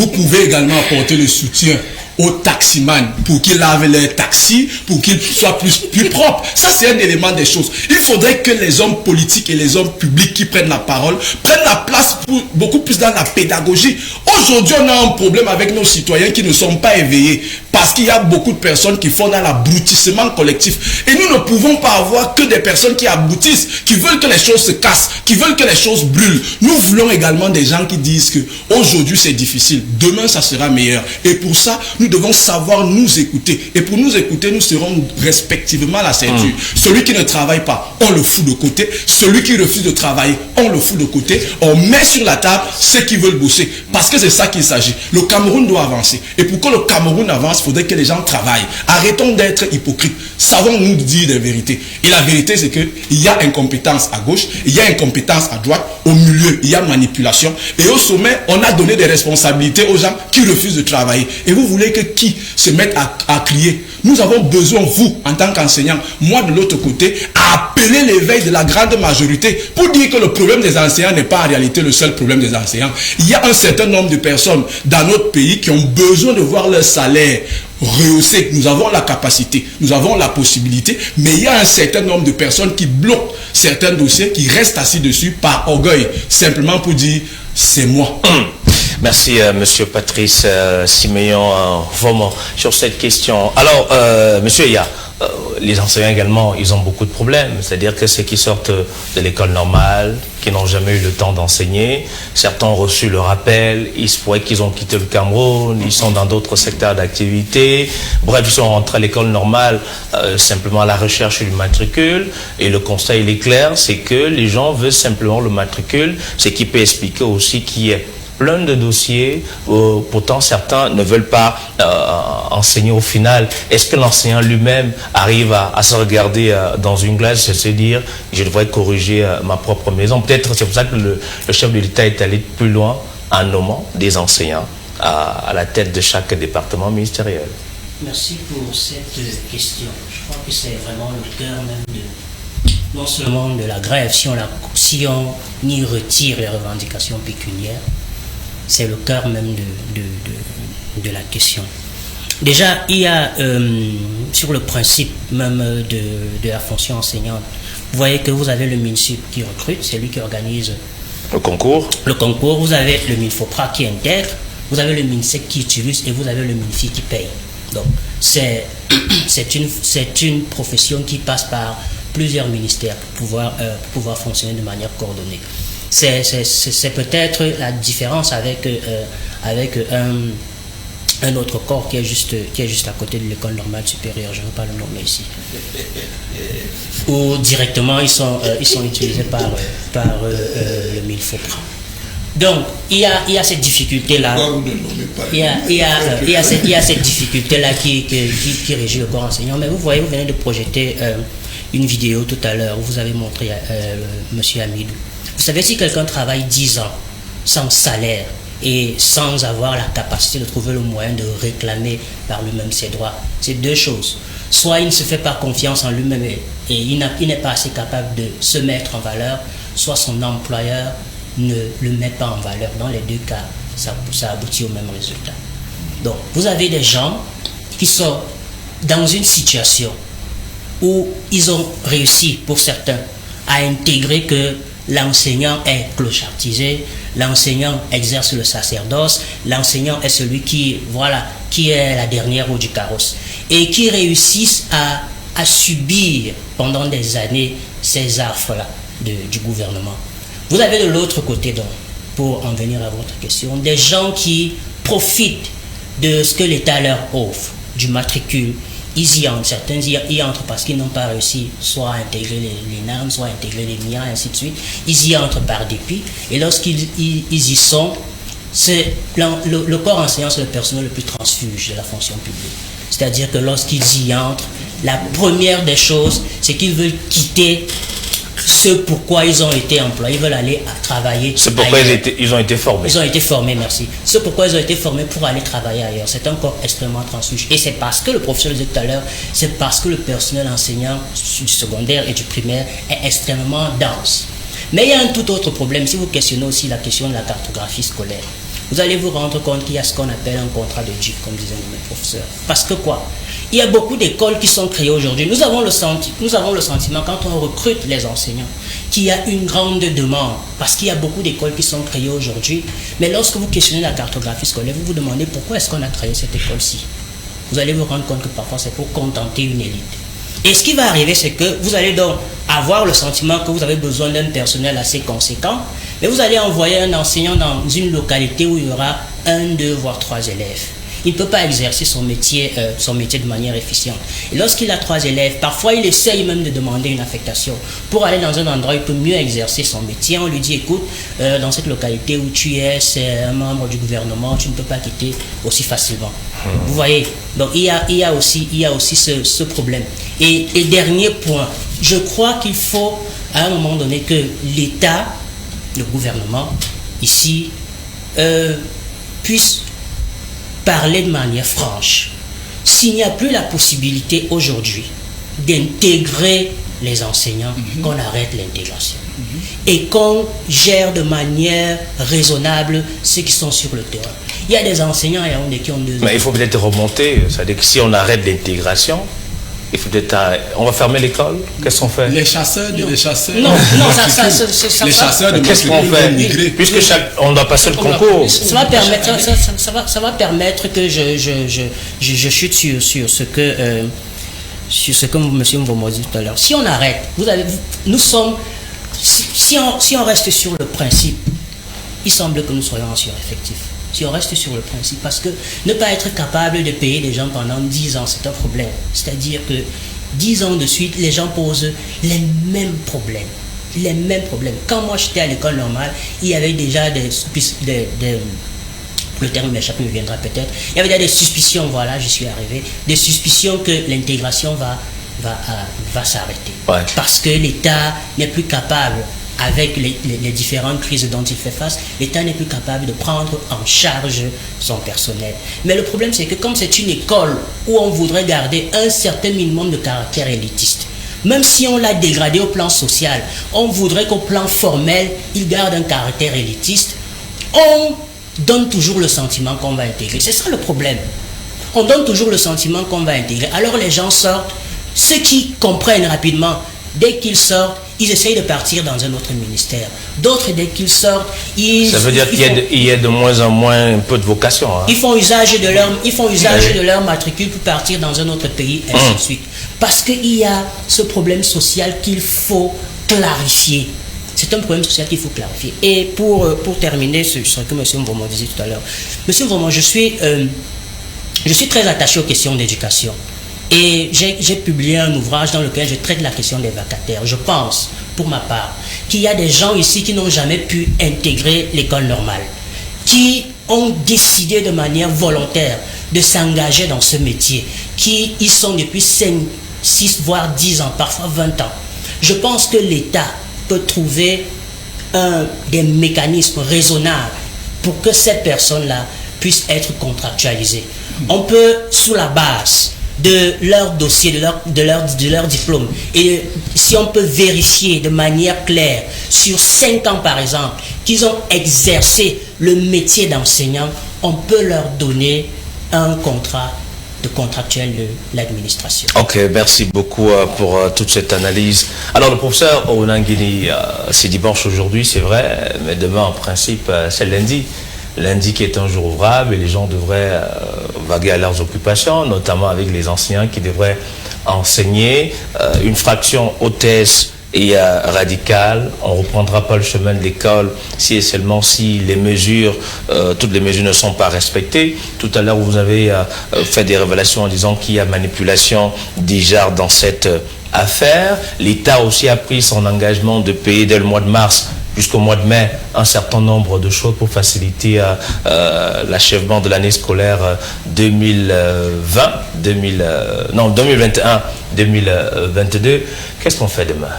Speaker 11: pouvez également apporter le soutien aux taximans pour qu'ils lavent leurs taxis, pour qu'ils soient plus propres. Ça, c'est un élément des choses. Il faudrait que les hommes politiques et les hommes publics qui prennent la parole prennent la place beaucoup plus dans la pédagogie. Aujourd'hui, on a un problème avec nos citoyens qui ne sont pas éveillés parce qu'il y a beaucoup de personnes qui font dans l'abrutissement collectif. Et nous ne pouvons pas avoir que des personnes qui aboutissent, qui veulent que les choses se cassent, qui veulent que les choses brûlent. Nous voulons également des gens qui disent que aujourd'hui c'est difficile, demain ça sera meilleur. Et pour ça, nous devons savoir nous écouter. Et pour nous écouter, nous serons respectivement la ceinture. Celui qui ne travaille pas, on le fout de côté. Celui qui refuse de travailler, on le fout de côté. On met sur la table ceux qui veulent bosser. Parce que c'est ça qu'il s'agit. Le Cameroun doit avancer. Et pour que le Cameroun avance, il faudrait que les gens travaillent. Arrêtons d'être hypocrites. Savons-nous dire des vérités. Et la vérité, c'est qu'il y a incompétence à gauche, il y a incompétence à droite. Au milieu, il y a manipulation. Et au sommet, on a donné des responsabilités aux gens qui refusent de travailler. Et vous voulez que qui se mette à crier? Nous avons besoin, vous, en tant qu'enseignants, moi de l'autre côté, à appeler l'éveil de la grande majorité pour dire que le problème des enseignants n'est pas en réalité le seul problème des enseignants. Il y a un certain nombre de personnes dans notre pays qui ont besoin de voir leur salaire rehaussé. Nous avons la capacité, nous avons la possibilité, mais il y a un certain nombre de personnes qui bloquent certains dossiers, qui restent assis dessus par orgueil, simplement pour dire c'est moi.
Speaker 9: Merci Monsieur Patrice Siméon Vomon sur cette question. Alors Monsieur Eya, les enseignants également, ils ont beaucoup de problèmes, c'est-à-dire que ceux qui sortent de l'école normale, qui n'ont jamais eu le temps d'enseigner, certains ont reçu le rappel, il se pourrait qu'ils ont quitté le Cameroun, ils sont dans d'autres secteurs d'activité, bref, ils sont rentrés à l'école normale simplement à la recherche du matricule, et le constat il est clair, c'est que les gens veulent simplement le matricule, ce qui peut expliquer aussi qu'il y ait plein de dossiers, pourtant certains ne veulent pas enseigner au final. Est-ce que l'enseignant lui-même arrive à se regarder dans une glace et se dire je devrais corriger ma propre maison? Peut-être c'est pour ça que le chef de l'État est allé plus loin en nommant des enseignants à la tête de chaque département ministériel.
Speaker 10: Merci pour cette question. Je crois que c'est vraiment le cœur même non seulement de la grève, si on y retire les revendications pécuniaires, c'est le cœur même de la question. Déjà, il y a sur le principe même de la fonction enseignante, vous voyez que vous avez le MINSUP qui recrute, c'est lui qui organise
Speaker 9: le concours.
Speaker 10: Vous avez le MINFOPRA qui intègre, vous avez le MINSEC qui utilise et vous avez le MINFI qui paye. Donc, c'est une profession qui passe par plusieurs ministères pour pouvoir fonctionner de manière coordonnée. C'est peut-être la différence avec un autre corps qui est juste à côté de l'école normale supérieure, je ne veux pas le nommer ici, où directement ils sont utilisés par le MINFOPRA. Donc il y a cette difficulté là, il y a cette difficulté là qui régit le corps enseignant. Mais vous voyez, vous venez de projeter une vidéo tout à l'heure où vous avez montré Monsieur Hamidou. Vous savez, si quelqu'un travaille 10 ans sans salaire et sans avoir la capacité de trouver le moyen de réclamer par lui-même ses droits, c'est deux choses. Soit il ne se fait pas confiance en lui-même et il n'est pas assez capable de se mettre en valeur, soit son employeur ne le met pas en valeur. Dans les deux cas, ça aboutit au même résultat. Donc, vous avez des gens qui sont dans une situation où ils ont réussi, pour certains, à intégrer que l'enseignant est clochardisé, l'enseignant exerce le sacerdoce, l'enseignant est celui qui est la dernière roue du carrosse et qui réussissent à subir pendant des années ces affres-là du gouvernement. Vous avez de l'autre côté, donc, pour en venir à votre question, des gens qui profitent de ce que l'État leur offre, du matricule. Ils y entrent, certains y entrent parce qu'ils n'ont pas réussi soit à intégrer les NAM, soit à intégrer les MIA, ainsi de suite. Ils y entrent par dépit. Et lorsqu'ils y sont, le corps enseignant, c'est le personnel le plus transfuge de la fonction publique. C'est-à-dire que lorsqu'ils y entrent, la première des choses, c'est qu'ils veulent quitter ce pourquoi ils ont été employés, ils veulent aller travailler.
Speaker 9: C'est pourquoi ils ont été formés.
Speaker 10: Ils ont été formés, merci. C'est pourquoi ils ont été formés pour aller travailler ailleurs. C'est un corps extrêmement transfuge. Et c'est parce que le professeur le disait tout à l'heure, c'est parce que le personnel enseignant du secondaire et du primaire est extrêmement dense. Mais il y a un tout autre problème. Si vous questionnez aussi la question de la cartographie scolaire, vous allez vous rendre compte qu'il y a ce qu'on appelle un contrat de GIP, comme disaient mes professeurs. Parce que quoi? Il y a beaucoup d'écoles qui sont créées aujourd'hui. Nous avons le sentiment, quand on recrute les enseignants, qu'il y a une grande demande. Parce qu'il y a beaucoup d'écoles qui sont créées aujourd'hui. Mais lorsque vous questionnez la cartographie scolaire, vous vous demandez pourquoi est-ce qu'on a créé cette école-ci. Vous allez vous rendre compte que parfois c'est pour contenter une élite. Et ce qui va arriver, c'est que vous allez donc avoir le sentiment que vous avez besoin d'un personnel assez conséquent, mais vous allez envoyer un enseignant dans une localité où il y aura 1, 2, voire 3 élèves. Il ne peut pas exercer son métier de manière efficiente. Et lorsqu'il a 3 élèves, parfois il essaye même de demander une affectation. Pour aller dans un endroit où il peut mieux exercer son métier, on lui dit, écoute, dans cette localité où tu es, c'est un membre du gouvernement, tu ne peux pas quitter aussi facilement. Vous voyez, donc il y a aussi ce problème. Et dernier point, je crois qu'il faut à un moment donné que l'État, le gouvernement, ici, puisse parler de manière franche. S'il n'y a plus la possibilité aujourd'hui d'intégrer les enseignants, qu'on arrête l'intégration. Et qu'on gère de manière raisonnable ceux qui sont sur le terrain. Il y a des enseignants à Yaoundé qui ont 2 ans.
Speaker 9: Mais il faut peut-être remonter, c'est-à-dire que si on arrête l'intégration, il faut peut-être... On va fermer l'école. Qu'est-ce qu'on fait?
Speaker 11: Les chasseurs.
Speaker 10: Non, ça
Speaker 11: les chasseurs de
Speaker 9: qu'est-ce qu'on fait? Puisque on doit passer le concours.
Speaker 10: Ça va permettre que je chute sur ce que M. Mvomo dit tout à l'heure. Si on arrête, nous sommes... Si on reste sur le principe, il semble que nous soyons en sureffectif. Si on reste sur le principe, parce que ne pas être capable de payer les gens pendant 10 ans, c'est un problème. C'est-à-dire que 10 ans de suite, les gens posent les mêmes problèmes. Les mêmes problèmes. Quand moi j'étais à l'école normale, il y avait déjà le terme m'échappe, me viendra peut-être. Il y avait déjà des suspicions, voilà, je suis arrivé, des suspicions que l'intégration va s'arrêter.
Speaker 9: Ouais.
Speaker 10: Parce que l'État n'est plus capable, avec les différentes crises dont il fait face, l'État n'est plus capable de prendre en charge son personnel. Mais le problème, c'est que comme c'est une école où on voudrait garder un certain minimum de caractère élitiste, même si on l'a dégradé au plan social, on voudrait qu'au plan formel, il garde un caractère élitiste, on donne toujours le sentiment qu'on va intégrer. C'est ça le problème. On donne toujours le sentiment qu'on va intégrer. Alors les gens sortent, ceux qui comprennent rapidement, dès qu'ils sortent, ils essayent de partir dans un autre ministère. D'autres, dès qu'ils sortent,
Speaker 9: ça veut dire qu'il y a de moins en moins un peu de vocation. Hein.
Speaker 10: Ils font usage de leur matricule pour partir dans un autre pays, et ainsi de suite. Parce qu'il y a ce problème social qu'il faut clarifier. C'est un problème social qu'il faut clarifier. Et pour terminer ce que M. Mvomo disait tout à l'heure, M. Mvomo, je suis très attaché aux questions d'éducation. Et j'ai publié un ouvrage dans lequel je traite la question des vacataires. Je pense, pour ma part, qu'il y a des gens ici qui n'ont jamais pu intégrer l'école normale, qui ont décidé de manière volontaire de s'engager dans ce métier, qui y sont depuis 5, 6, voire 10 ans, parfois 20 ans. Je pense que l'État peut trouver des mécanismes raisonnables pour que ces personnes-là puissent être contractualisées. On peut, sous la base de leur dossier, de leur diplôme, et si on peut vérifier de manière claire sur 5 ans par exemple qu'ils ont exercé le métier d'enseignant, on peut leur donner un contrat de contractuel de l'administration.
Speaker 9: Ok, merci beaucoup pour toute cette analyse. Alors le professeur Onangini, c'est dimanche aujourd'hui, c'est vrai, mais demain en principe c'est lundi. Lundi qui est un jour ouvrable et les gens devraient vaguer à leurs occupations, notamment avec les enseignants qui devraient enseigner. Une fraction hôtesse et radicale, on ne reprendra pas le chemin de l'école si et seulement si les mesures, toutes les mesures ne sont pas respectées. Tout à l'heure, vous avez fait des révélations en disant qu'il y a manipulation déjà dans cette affaire. L'État aussi a pris son engagement de payer dès le mois de mars jusqu'au mois de mai un certain nombre de choses pour faciliter l'achèvement de l'année scolaire 2021-2022. Qu'est-ce qu'on fait demain?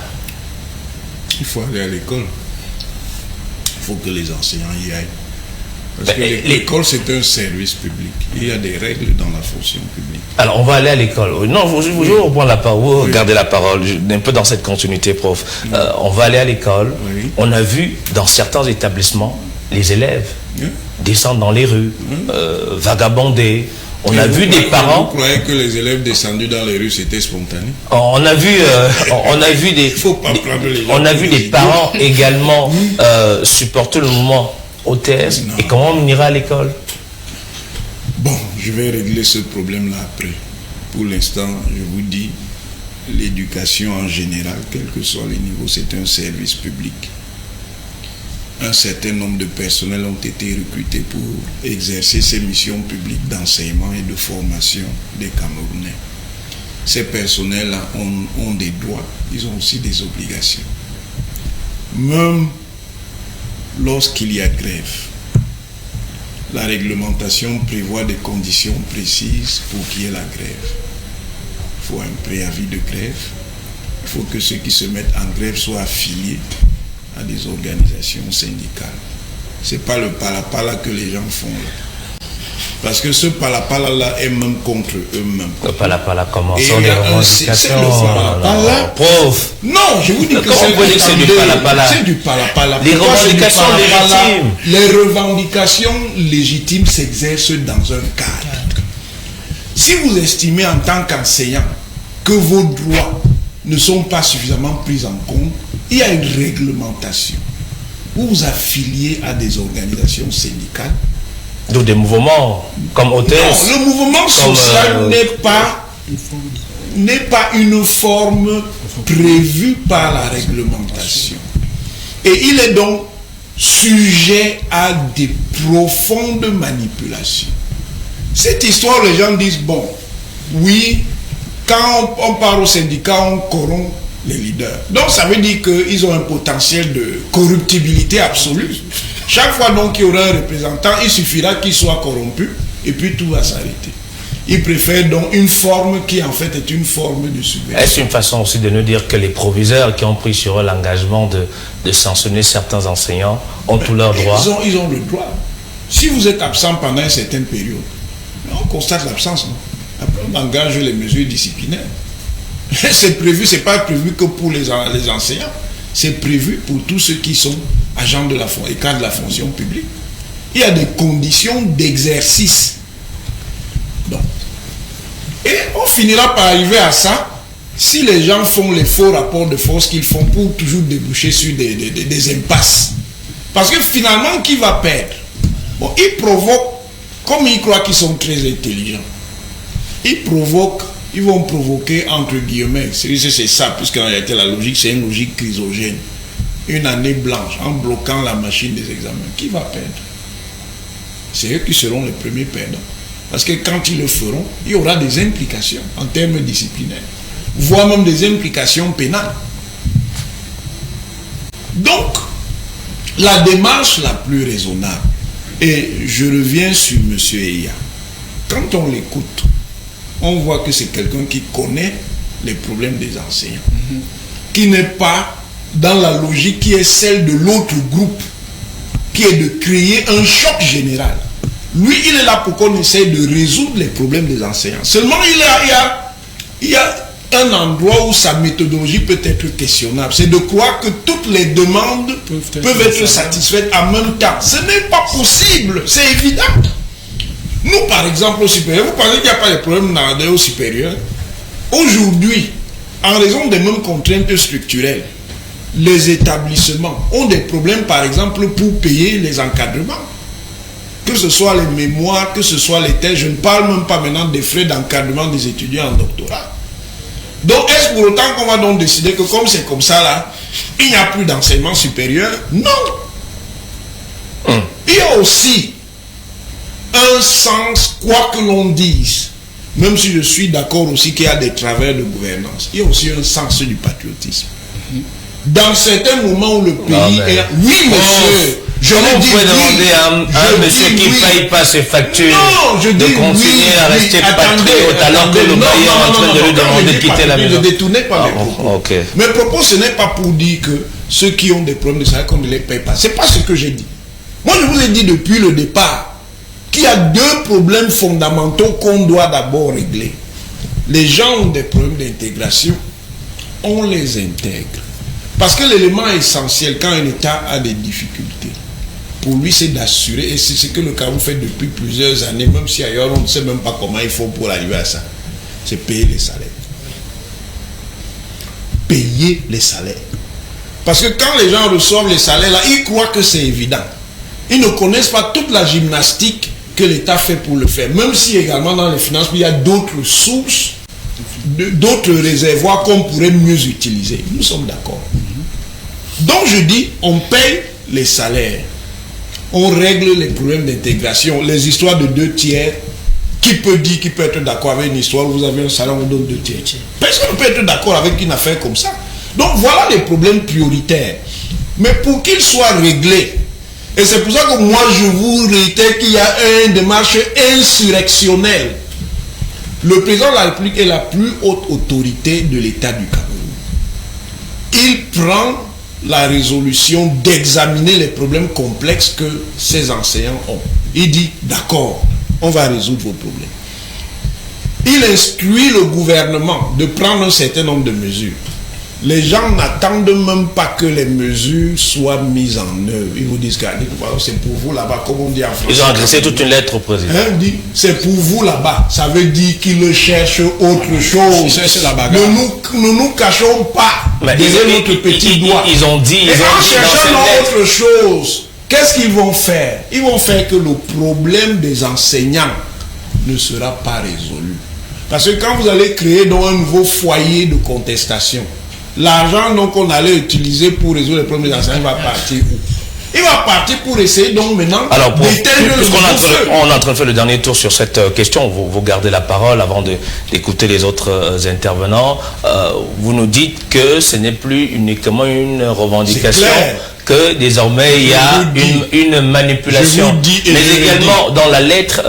Speaker 13: Il faut aller à l'école. Il faut que les enseignants y aillent. Parce que l'école, c'est un service public. Il y a des règles dans la fonction publique.
Speaker 9: Alors, on va aller à l'école. Non, vous reprendre la parole, vous regardez la parole, un peu dans cette continuité, prof. On va aller à l'école. On a vu, dans certains établissements, les élèves descendre dans les rues, vagabonder. On a vu des parents...
Speaker 13: Vous croyez que les élèves descendus dans les rues, c'était spontané?
Speaker 9: On a vu des parents également supporter le mouvement OTS. Et comment on ira à l'école?
Speaker 13: Bon, je vais régler ce problème-là après. Pour l'instant, je vous dis, l'éducation en général, quel que soit les niveaux, c'est un service public. Un certain nombre de personnels ont été recrutés pour exercer ces missions publiques d'enseignement et de formation des Camerounais. Ces personnels-là ont des droits, ils ont aussi des obligations. Même lorsqu'il y a grève, la réglementation prévoit des conditions précises pour qu'il y ait la grève. Il faut un préavis de grève. Il faut que ceux qui se mettent en grève soient affiliés à des organisations syndicales. C'est pas le palapala que les gens font là. Parce que ce palapala là est même contre eux-mêmes.
Speaker 9: Le palapala comment?
Speaker 13: Et
Speaker 9: Sont des revendications. Prof.
Speaker 13: Non, je vous dis que
Speaker 9: c'est du palapala.
Speaker 13: C'est du palapala.
Speaker 9: Les revendications légitimes.
Speaker 13: Les revendications légitimes s'exercent dans un cadre. Si vous estimez en tant qu'enseignant que vos droits ne sont pas suffisamment pris en compte, il y a une réglementation. Vous vous affiliez à des organisations syndicales.
Speaker 9: Donc des mouvements comme OTS.
Speaker 13: Non, le mouvement social n'est pas une forme prévue par la réglementation. Et il est donc sujet à des profondes manipulations. Cette histoire, les gens disent, bon, oui, quand on part au syndicat, on corrompt les leaders. Donc ça veut dire qu'ils ont un potentiel de corruptibilité absolue. Chaque fois donc qu'il y aura un représentant, il suffira qu'il soit corrompu et puis tout va s'arrêter. Ils préfèrent donc une forme qui en fait est une forme de subversion.
Speaker 9: Est-ce une façon aussi de nous dire que les proviseurs qui ont pris sur eux l'engagement de sanctionner certains enseignants ont tous leurs droits?
Speaker 13: Ils ont le droit. Si vous êtes absent pendant une certaine période, on constate l'absence. Après on engage les mesures disciplinaires. C'est prévu, c'est pas prévu que pour les enseignants, c'est prévu pour tous ceux qui sont agents de et cadres de la fonction publique. Il y a des conditions d'exercice. Donc, et on finira par arriver à ça si les gens font les faux rapports de force qu'ils font pour toujours déboucher sur des impasses. Parce que finalement, qui va perdre? Bon, ils provoquent, comme ils croient qu'ils sont très intelligents, ils vont provoquer, entre guillemets, c'est ça, puisqu'en réalité la logique, c'est une logique chrysogène. Une année blanche, en bloquant la machine des examens. Qui va perdre? C'est eux qui seront les premiers perdants. Parce que quand ils le feront, il y aura des implications en termes disciplinaires, voire même des implications pénales. Donc, la démarche la plus raisonnable, et je reviens sur M. Eya, quand on l'écoute, on voit que c'est quelqu'un qui connaît les problèmes des enseignants, qui n'est pas dans la logique qui est celle de l'autre groupe, qui est de créer un choc général. Lui, il est là pour qu'on essaye de résoudre les problèmes des enseignants. Seulement, il y a un endroit où sa méthodologie peut être questionnable. C'est de croire que toutes les demandes peuvent être satisfaites en même temps. Ce n'est pas possible, c'est évident. Nous, par exemple, au supérieur, vous pensez qu'il n'y a pas de problème dans au supérieur? Aujourd'hui, en raison des mêmes contraintes structurelles, les établissements ont des problèmes, par exemple, pour payer les encadrements. Que ce soit les mémoires, que ce soit les thèses, je ne parle même pas maintenant des frais d'encadrement des étudiants en doctorat. Donc, est-ce pour autant qu'on va donc décider que comme c'est comme ça là, il n'y a plus d'enseignement supérieur? Non. Il y a aussi un sens, quoi que l'on dise, même si je suis d'accord aussi qu'il y a des travers de gouvernance, il y a aussi un sens du patriotisme. Dans certains moments où le pays est... Oui, monsieur.
Speaker 9: Comment vous pouvez demander à un monsieur qui ne paye pas ses factures de continuer à rester patriote alors que le bailleur est en train de lui demander de quitter la maison?
Speaker 13: Ne détournez pas mes propos. Mes propos, ce n'est pas pour dire que ceux qui ont des problèmes de salaire, qu'on ne les paye pas. Ce n'est pas ce que j'ai dit. Moi, je vous ai dit depuis le départ qu'il y a deux problèmes fondamentaux qu'on doit d'abord régler. Les gens ont des problèmes d'intégration, on les intègre. Parce que l'élément essentiel quand un État a des difficultés, pour lui c'est d'assurer, et c'est ce que le Cameroun fait depuis plusieurs années, même si ailleurs on ne sait même pas comment il faut pour arriver à ça, c'est payer les salaires. Payer les salaires. Parce que quand les gens reçoivent les salaires là, ils croient que c'est évident. Ils ne connaissent pas toute la gymnastique que l'État fait pour le faire. Même si également dans les finances, il y a d'autres sources, d'autres réservoirs qu'on pourrait mieux utiliser. Nous sommes d'accord. Donc je dis, on paye les salaires. On règle les problèmes d'intégration. Les histoires de 2 tiers, qui peut dire, qui peut être d'accord avec une histoire où vous avez un salaire, on vous donne 2 tiers. Personne ne peut être d'accord avec une affaire comme ça. Donc voilà les problèmes prioritaires. Mais pour qu'ils soient réglés, et c'est pour ça que moi je vous réitère qu'il y a une démarche insurrectionnelle. Le président de la République est la plus haute autorité de l'État du Cameroun. Il prend la résolution d'examiner les problèmes complexes que ces enseignants ont. Il dit, d'accord, on va résoudre vos problèmes. Il instruit le gouvernement de prendre un certain nombre de mesures. Les gens n'attendent même pas que les mesures soient mises en œuvre. Ils vous disent que c'est pour vous là-bas, comme on dit en français.
Speaker 9: Ils ont adressé toute une lettre au président.
Speaker 13: C'est pour vous là-bas. Ça veut dire qu'ils cherchent autre chose. Ne nous cachons pas derrière notre petit doigt.
Speaker 9: Ils ont dit.
Speaker 13: Et en cherchant autre chose, qu'est-ce qu'ils vont faire? Ils vont faire que le problème des enseignants ne sera pas résolu. Parce que quand vous allez créer donc un nouveau foyer de contestation, l'argent qu'on allait utiliser pour résoudre les problèmes des enseignants va partir où? Il va partir pour essayer donc maintenant d'éteindre le feu.
Speaker 9: On est en train de faire le dernier tour sur cette question. Vous gardez la parole avant d'écouter les autres intervenants. Vous nous dites que ce n'est plus uniquement une revendication, que désormais il y a une manipulation. Mais également dans la lettre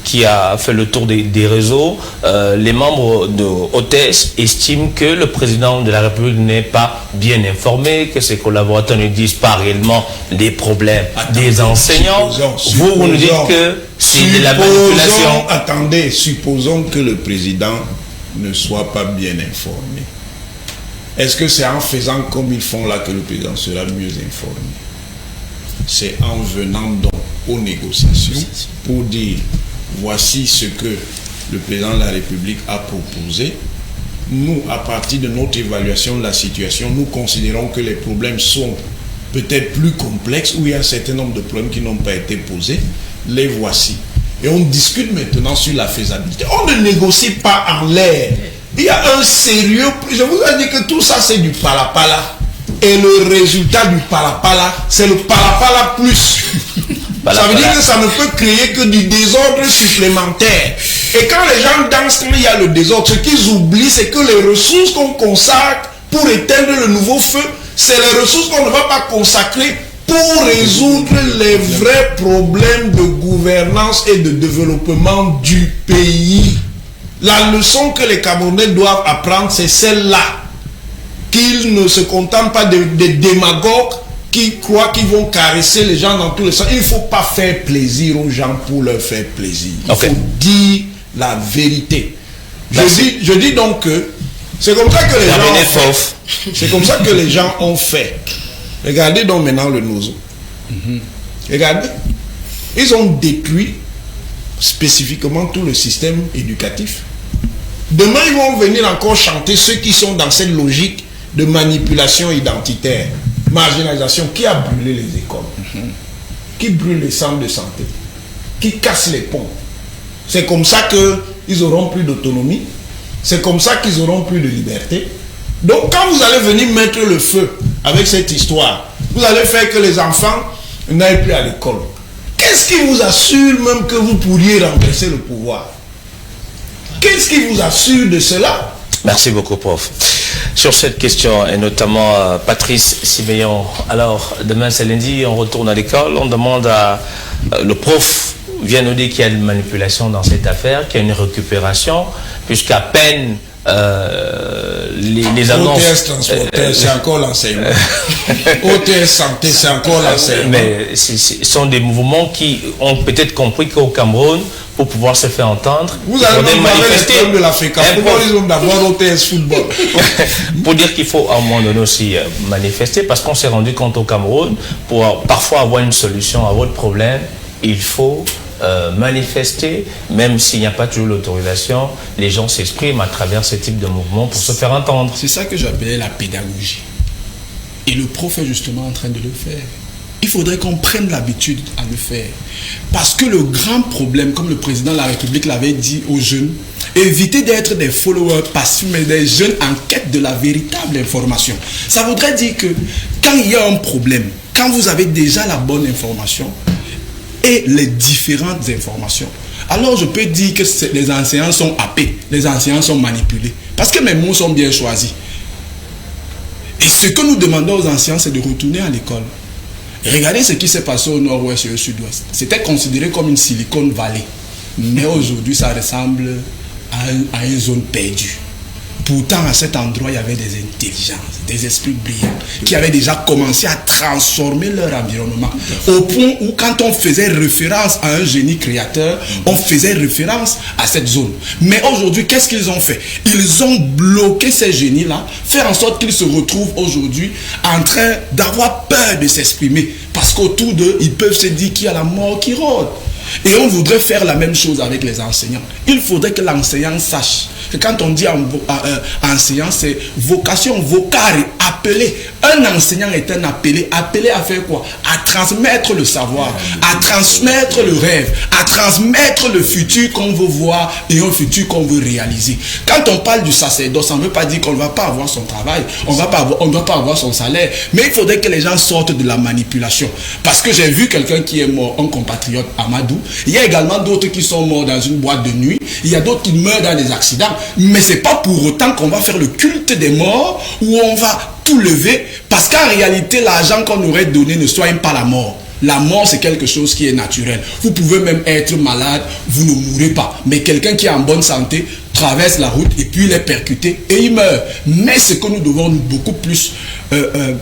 Speaker 9: qui a fait le tour des réseaux, les membres de Hôtesse estiment que le président de la République n'est pas bien informé, que ses collaborateurs ne disent pas réellement les problèmes des enseignants. Vous nous dites que c'est de la manipulation.
Speaker 13: Supposons que le président ne soit pas bien informé. Est-ce que c'est en faisant comme ils font là que le président sera mieux informé? C'est en venant donc aux négociations pour dire voici ce que le président de la République a proposé. Nous, à partir de notre évaluation de la situation, nous considérons que les problèmes sont peut-être plus complexes, où il y a un certain nombre de problèmes qui n'ont pas été posés. Les voici. Et on discute maintenant sur la faisabilité. On ne négocie pas en l'air. Il y a un sérieux... Je vous ai dit que tout ça, c'est du palapala. Et le résultat du palapala, c'est le palapala plus. Ça veut dire que ça ne peut créer que du désordre supplémentaire. Et quand les gens dansent, quand il y a le désordre, ce qu'ils oublient, c'est que les ressources qu'on consacre pour éteindre le nouveau feu, c'est les ressources qu'on ne va pas consacrer pour résoudre les vrais problèmes de gouvernance et de développement du pays. La leçon que les Camerounais doivent apprendre, c'est celle-là. Qu'ils ne se contentent pas des démagogues qui croient qu'ils vont caresser les gens dans tous les sens. Il ne faut pas faire plaisir aux gens pour leur faire plaisir. Il faut dire la vérité. Je dis donc que c'est comme ça que les gens ont fait. C'est comme ça que les gens ont fait. Regardez donc maintenant le Nozo. Regardez. Ils ont détruit spécifiquement tout le système éducatif. Demain, ils vont venir encore chanter ceux qui sont dans cette logique de manipulation identitaire, marginalisation. Qui a brûlé les écoles? Qui brûle les centres de santé? Qui casse les ponts? C'est comme ça qu'ils auront plus d'autonomie. C'est comme ça qu'ils auront plus de liberté. Donc quand vous allez venir mettre le feu avec cette histoire, vous allez faire que les enfants n'aillent plus à l'école. Qu'est-ce qui vous assure même que vous pourriez renverser le pouvoir? Qu'est-ce qui vous assure de cela?
Speaker 9: Merci beaucoup, prof. sur cette question, et notamment Patrice Siméon. Alors, demain c'est lundi, on retourne à l'école, on demande à le prof vient nous dire qu'il y a une manipulation dans cette affaire, qu'il y a une récupération, puisqu'à peine les annonces...
Speaker 13: OTS transporteur, c'est encore l'enseignement. OTS santé, c'est encore l'enseignement.
Speaker 9: Mais ce sont des mouvements qui ont peut-être compris qu'au Cameroun, pour pouvoir se faire entendre,
Speaker 13: vous allez manifester de l'Afrique. Pourquoi ils ont d'abord OTS football?
Speaker 9: Pour dire qu'il faut à un moment donné aussi manifester, parce qu'on s'est rendu compte au Cameroun, pour parfois avoir une solution à votre problème, il faut manifester, même s'il n'y a pas toujours l'autorisation, les gens s'expriment à travers ce type de mouvement pour se faire entendre.
Speaker 11: C'est ça que j'appelais la pédagogie. Et le prof est justement en train de le faire. Il faudrait qu'on prenne l'habitude à le faire. Parce que le grand problème, comme le président de la République l'avait dit aux jeunes, évitez d'être des followers passifs, mais des jeunes en quête de la véritable information. Ça voudrait dire que quand il y a un problème, quand vous avez déjà la bonne information, et les différentes informations, alors je peux dire que les enseignants sont happés, les enseignants sont manipulés, parce que mes mots sont bien choisis. Et ce que nous demandons aux enseignants, c'est de retourner à l'école. Regardez ce qui s'est passé au nord-ouest et au sud-ouest. C'était considéré comme une Silicon Valley, mais aujourd'hui ça ressemble à une zone perdue. Pourtant, à cet endroit, il y avait des intelligences, des esprits brillants qui avaient déjà commencé à transformer leur environnement. Au point où, quand on faisait référence à un génie créateur, on faisait référence à cette zone. Mais aujourd'hui, qu'est-ce qu'ils ont fait? Ils ont bloqué ces génies-là, faire en sorte qu'ils se retrouvent aujourd'hui en train d'avoir peur de s'exprimer. Parce qu'autour d'eux, ils peuvent se dire qu'il y a la mort qui rôde. Et on voudrait faire la même chose avec les enseignants. Il faudrait que l'enseignant sache que quand on dit enseignant, c'est vocation, vocare, appelé. Un enseignant est un appelé. Appelé à faire quoi? À transmettre le savoir, à transmettre le rêve, à transmettre le futur qu'on veut voir et un futur qu'on veut réaliser. Quand on parle du sacerdoce, ça ne veut pas dire qu'on ne va pas avoir son travail, on ne doit pas avoir son salaire. Mais il faudrait que les gens sortent de la manipulation. Parce que j'ai vu quelqu'un qui est mort, un compatriote, Amadou. Il y a également d'autres qui sont morts dans une boîte de nuit. Il y a d'autres qui meurent dans des accidents. Mais ce n'est pas pour autant qu'on va faire le culte des morts où on va tout lever. Parce qu'en réalité, l'argent qu'on aurait donné ne soigne pas la mort. La mort, c'est quelque chose qui est naturel. Vous pouvez même être malade, vous ne mourrez pas. Mais quelqu'un qui est en bonne santé traverse la route et puis il est percuté et il meurt. Mais ce que nous devons beaucoup plus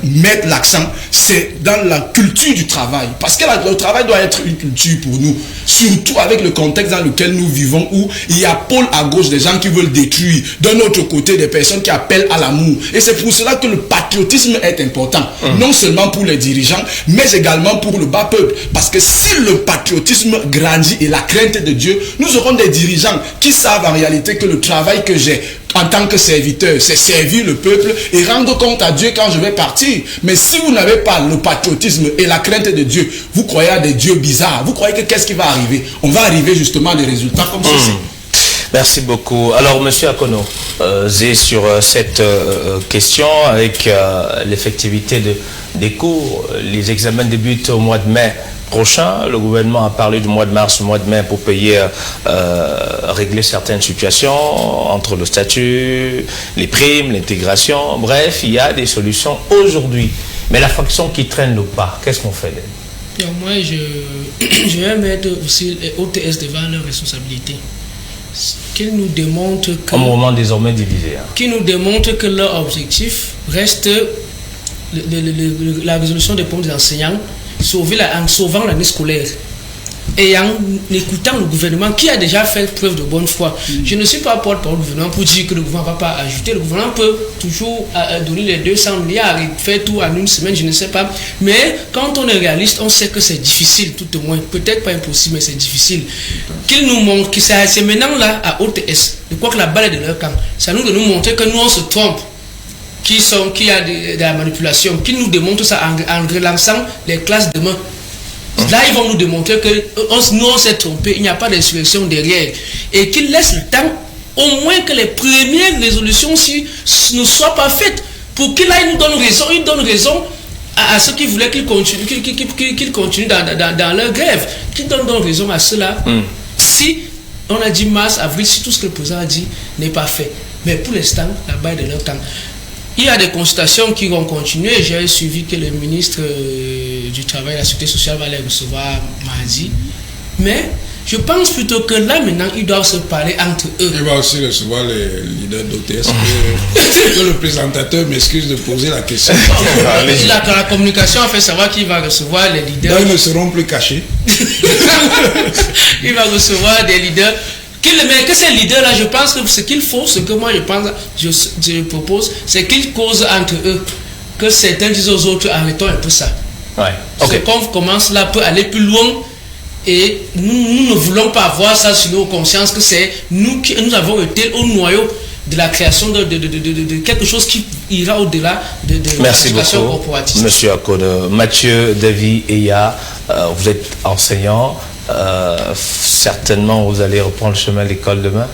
Speaker 11: mettre l'accent, c'est dans la culture du travail. Parce que le travail doit être une culture pour nous. Surtout avec le contexte dans lequel nous vivons, où il y a pôle à gauche des gens qui veulent détruire, d'un autre côté des personnes qui appellent à l'amour. Et c'est pour cela que le patriotisme est important. Non seulement pour les dirigeants, mais également pour le bas peuple. Parce que si le patriotisme grandit et la crainte de Dieu, nous aurons des dirigeants qui savent en réalité que le travail que j'ai en tant que serviteur, c'est servir le peuple et rendre compte à Dieu quand je vais partir. Mais si vous n'avez pas le patriotisme et la crainte de Dieu, vous croyez à des dieux bizarres. Vous croyez que qu'est-ce qui va arriver? On va arriver justement à des résultats comme ceci.
Speaker 9: Merci beaucoup. Alors, Monsieur Akono, sur cette question avec l'effectivité des cours, les examens débutent au mois de mai prochain. Le gouvernement a parlé du mois de mars, du mois de mai pour payer, régler certaines situations entre le statut, les primes, l'intégration. Bref, il y a des solutions aujourd'hui. Mais la faction qui traîne le pas, qu'est-ce qu'on fait d'elle?
Speaker 2: Moi, je vais mettre aussi les OTS devant leurs responsabilités. Qu'ils nous démontrent que...
Speaker 9: Un moment désormais divisé.
Speaker 2: Qui nous démontrent que leur objectif reste la résolution des problèmes des enseignants, en sauvant l'année scolaire et en écoutant le gouvernement qui a déjà fait preuve de bonne foi. Je ne suis pas porte-parole du gouvernement pour dire que le gouvernement ne va pas ajouter. Le gouvernement peut toujours donner les 200 milliards et faire tout en une semaine, je ne sais pas. Mais quand on est réaliste, on sait que c'est difficile, tout au moins. Peut-être pas impossible, mais c'est difficile. Qu'ils nous montrent que c'est maintenant là à OTS. Je crois que la balle est de leur camp. C'est à nous de nous montrer que nous on se trompe. Qui a de la manipulation, qui nous démontre ça en relançant les classes demain. Là, ils vont nous démontrer que nous, on s'est trompé, il n'y a pas d'insurrection derrière. Et qu'ils laissent le temps, au moins que les premières résolutions ne soient pas faites. Pour qu'ils nous donnent raison, ils donnent raison à ceux qui voulaient qu'ils continuent dans leur grève. Qu'ils donnent raison à ceux-là. Si on a dit mars, avril, si tout ce que le président a dit n'est pas fait. Mais pour l'instant, la balle est de leur temps. Il y a des consultations qui vont continuer. J'ai suivi que le ministre du Travail et de la Sécurité sociale va les recevoir mardi. Mais je pense plutôt que là, maintenant, ils doivent se parler entre eux.
Speaker 13: Il va aussi recevoir les leaders d'OTS. Que le présentateur m'excuse de poser la question.
Speaker 2: La communication a fait savoir qu'il va recevoir les leaders.
Speaker 13: Ils ne seront plus cachés.
Speaker 2: Il va recevoir des leaders. Mais que ces leaders-là, je pense que ce qu'il faut, ce que moi je pense, je propose, c'est qu'ils causent entre eux. Que certains disent aux autres, arrêtons un peu ça.
Speaker 9: Ouais. Okay.
Speaker 2: Ce qu'on commence là peut aller plus loin. Et nous ne voulons pas avoir ça sur nos consciences, que c'est nous qui nous avons été au noyau de la création de quelque chose qui ira au-delà de la situation corporatiste.
Speaker 9: Monsieur Akode. Mathieu David Eya, vous êtes enseignant. Certainement vous allez reprendre le chemin de l'école demain.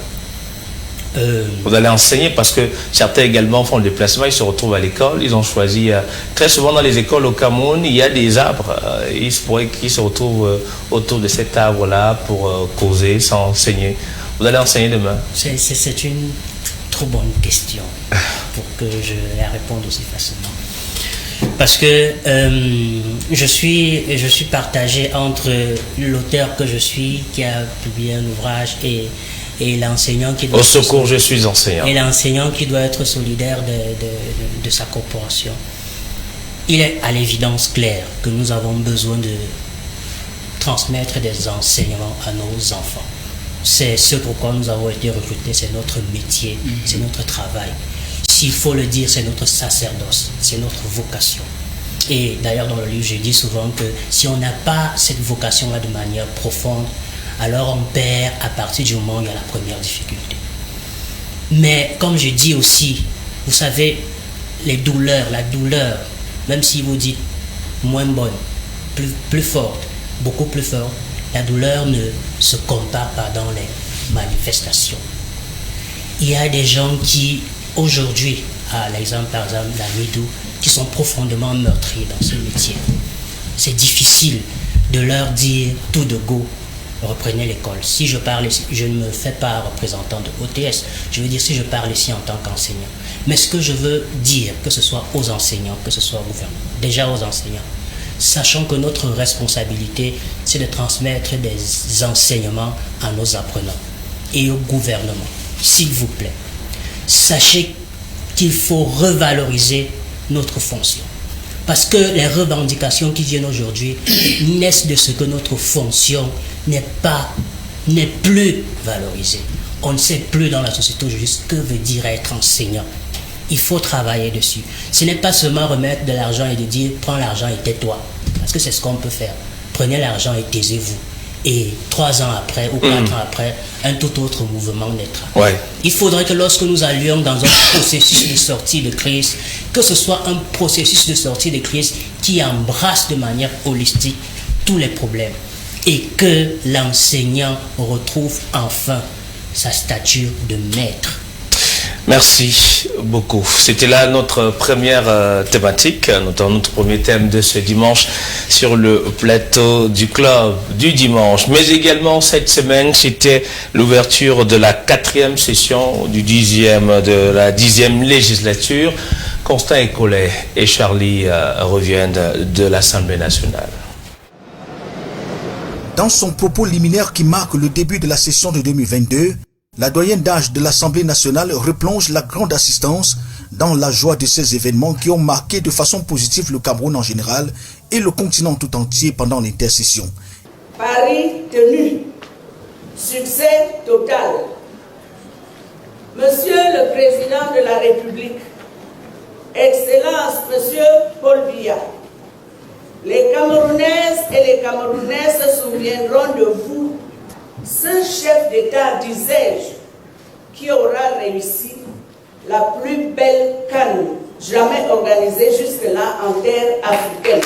Speaker 9: Vous allez enseigner parce que certains également font le déplacement, ils se retrouvent à l'école, ils ont choisi très souvent dans les écoles au Cameroun, il y a des arbres, il se pourrait qu'ils se retrouvent autour de cet arbre là pour causer, s'enseigner. Vous allez enseigner demain?
Speaker 10: C'est une trop bonne question pour que je la réponde aussi facilement. Parce que je suis partagé entre l'auteur que je suis, qui a publié un ouvrage, et l'enseignant qui doit...
Speaker 9: Au secours, je suis enseignant.
Speaker 10: Et l'enseignant qui doit être solidaire de sa corporation. Il est à l'évidence clair que nous avons besoin de transmettre des enseignements à nos enfants. C'est ce pourquoi nous avons été recrutés, c'est notre métier, c'est notre travail. S'il faut le dire, c'est notre sacerdoce, c'est notre vocation. Et d'ailleurs, dans le livre, je dis souvent que si on n'a pas cette vocation-là de manière profonde, alors on perd à partir du moment où il y a la première difficulté. Mais comme je dis aussi, vous savez, la douleur, même si vous dites moins bonne, plus forte, beaucoup plus forte, la douleur ne se compare pas dans les manifestations. Il y a des gens qui, aujourd'hui, à l'exemple par exemple d'Amidou, qui sont profondément meurtris dans ce métier. C'est difficile de leur dire tout de go, reprenez l'école. Si je parle ici, je ne me fais pas représentant de OTS, je veux dire si je parle ici en tant qu'enseignant. Mais ce que je veux dire, que ce soit aux enseignants, que ce soit au gouvernement, déjà aux enseignants, sachant que notre responsabilité, c'est de transmettre des enseignements à nos apprenants et au gouvernement. S'il vous plaît, sachez qu'il faut revaloriser notre fonction. Parce que les revendications qui viennent aujourd'hui naissent de ce que notre fonction n'est plus valorisée. On ne sait plus dans la société aujourd'hui ce que veut dire être enseignant. Il faut travailler dessus. Ce n'est pas seulement remettre de l'argent et de dire prends l'argent et tais-toi. Parce que c'est ce qu'on peut faire. Prenez l'argent et taisez-vous. Et 3 ans après ou 4 ans après, un tout autre mouvement naîtra.
Speaker 9: Ouais.
Speaker 10: Il faudrait que lorsque nous allions dans un processus de sortie de crise, que ce soit un processus de sortie de crise qui embrasse de manière holistique tous les problèmes et que l'enseignant retrouve enfin sa stature de maître.
Speaker 9: Merci beaucoup. C'était là notre première thématique, notre premier thème de ce dimanche sur le plateau du club du dimanche. Mais également cette semaine, c'était l'ouverture de la 4e session de la 10e législature. Constant Écollet et Charlie reviennent de l'Assemblée nationale.
Speaker 14: Dans son propos liminaire qui marque le début de la session de 2022, la doyenne d'âge de l'Assemblée nationale replonge la grande assistance dans la joie de ces événements qui ont marqué de façon positive le Cameroun en général et le continent tout entier pendant l'intercession.
Speaker 17: Paris tenu, succès total. Monsieur le Président de la République, Excellence Monsieur Paul Biya, les Camerounaises et les Camerounais se souviendront de vous. Ce chef d'État, disais-je, qui aura réussi la plus belle CAN jamais organisée jusque-là en terre africaine.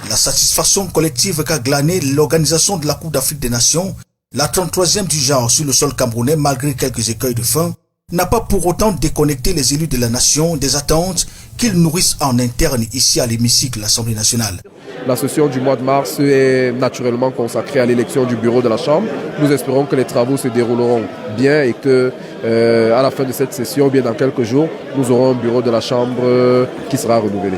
Speaker 14: La satisfaction collective qu'a glané l'organisation de la Coupe d'Afrique des Nations, la 33e du genre sur le sol camerounais malgré quelques écueils de fin, n'a pas pour autant déconnecté les élus de la nation des attentes qu'ils nourrissent en interne ici à l'hémicycle de l'Assemblée nationale.
Speaker 18: La session du mois de mars est naturellement consacrée à l'élection du bureau de la Chambre. Nous espérons que les travaux se dérouleront bien et que à la fin de cette session, ou bien dans quelques jours, nous aurons un bureau de la Chambre qui sera renouvelé.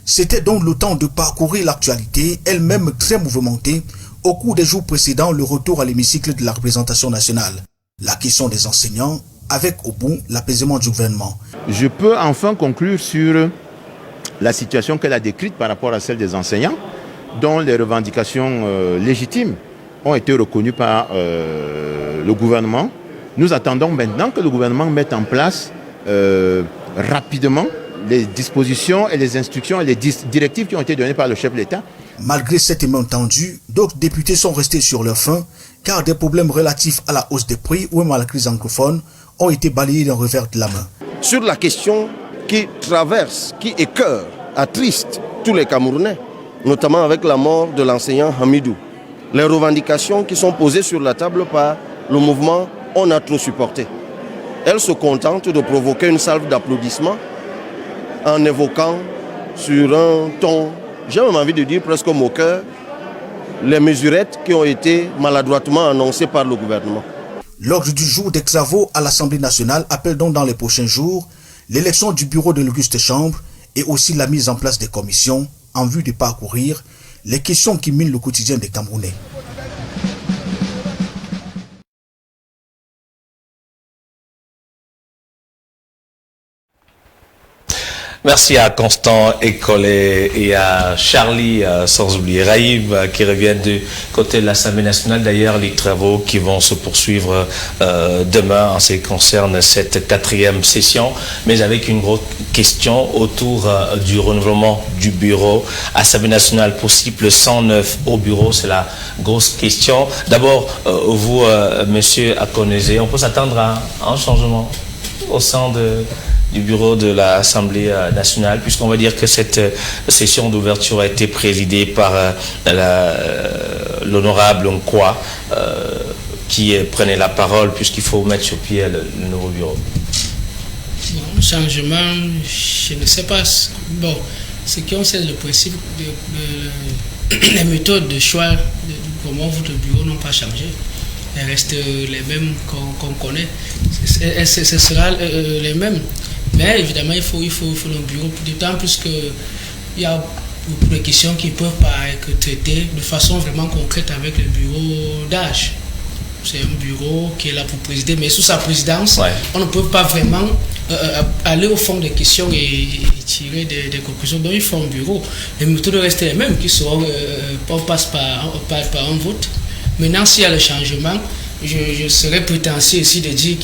Speaker 14: C'était donc le temps de parcourir l'actualité, elle-même très mouvementée, au cours des jours précédents le retour à l'hémicycle de la représentation nationale. La question des enseignants, avec au bout l'apaisement du gouvernement.
Speaker 19: Je peux enfin conclure sur la situation qu'elle a décrite par rapport à celle des enseignants, dont les revendications légitimes ont été reconnues par le gouvernement. Nous attendons maintenant que le gouvernement mette en place rapidement les dispositions et les instructions et les directives qui ont été données par le chef de l'État.
Speaker 14: Malgré cette main tendue, d'autres députés sont restés sur leur faim car des problèmes relatifs à la hausse des prix ou même à la crise anglophone ont été balayés d'un revers de la main.
Speaker 20: Sur la question qui traverse, qui écœure, attriste tous les Camerounais, notamment avec la mort de l'enseignant Hamidou, les revendications qui sont posées sur la table par le mouvement On a trop supporté. Elle se contente de provoquer une salve d'applaudissements en évoquant sur un ton, j'ai même envie de dire presque moqueur, les mesurettes qui ont été maladroitement annoncées par le gouvernement.
Speaker 14: L'ordre du jour des travaux à l'Assemblée nationale appelle donc dans les prochains jours l'élection du bureau de l'Auguste Chambre et aussi la mise en place des commissions en vue de parcourir les questions qui minent le quotidien des Camerounais.
Speaker 9: Merci à Constant Écolé et à Charlie, sans oublier Raïb, qui reviennent du côté de l'Assemblée nationale. D'ailleurs, les travaux qui vont se poursuivre demain en ce qui concerne cette 4e session, mais avec une grosse question autour du renouvellement du bureau. Assemblée nationale possible 109 au bureau, c'est la grosse question. D'abord, vous, monsieur Akonese, on peut s'attendre à un changement au sein du bureau de l'Assemblée nationale, puisqu'on va dire que cette session d'ouverture a été présidée par l'honorable Nkwa, qui prenait la parole, puisqu'il faut mettre sur pied le nouveau bureau.
Speaker 2: Bon, changement, je ne sais pas. Bon, ce qu'on sait, le principe, les méthodes de choix de comment votre bureau n'ont pas changé. Elles restent les mêmes qu'on connaît. Ce sera les mêmes. Mais évidemment, il faut un bureau, d'autant plus qu'il y a beaucoup de questions qui peuvent pas être traitées de façon vraiment concrète avec le bureau d'âge. C'est un bureau qui est là pour présider, mais sous sa présidence, on ne peut pas vraiment aller au fond des questions et tirer des conclusions. Donc il faut un bureau. Les méthodes restent les mêmes, qui seront, on passe par un vote. Maintenant, s'il y a le changement, je serais prétentieux ici de dire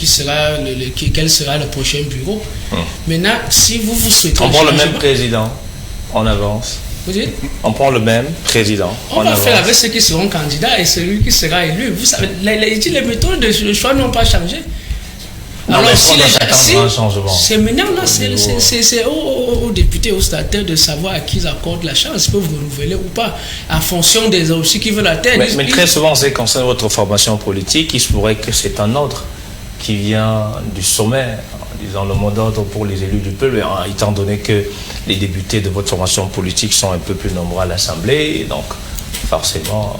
Speaker 2: quel sera le prochain bureau. Maintenant, si vous souhaitez...
Speaker 9: On prend le même président, on avance.
Speaker 2: Vous dites?
Speaker 9: On prend le même président,
Speaker 2: on va faire avec ceux qui seront candidats et celui qui sera élu. Vous savez, les méthodes de choix n'ont pas changé.
Speaker 9: Non, alors,
Speaker 2: c'est maintenant, là, c'est aux députés, aux statutaires de savoir à qui ils accordent la chance, ils peuvent renouveler ou pas, en fonction des aussi qui veulent atteindre.
Speaker 9: Mais très souvent, c'est concerne votre formation politique, il se pourrait que c'est un ordre qui vient du sommet, disons le mot d'ordre pour les élus du peuple, étant donné que les députés de votre formation politique sont un peu plus nombreux à l'Assemblée, donc forcément,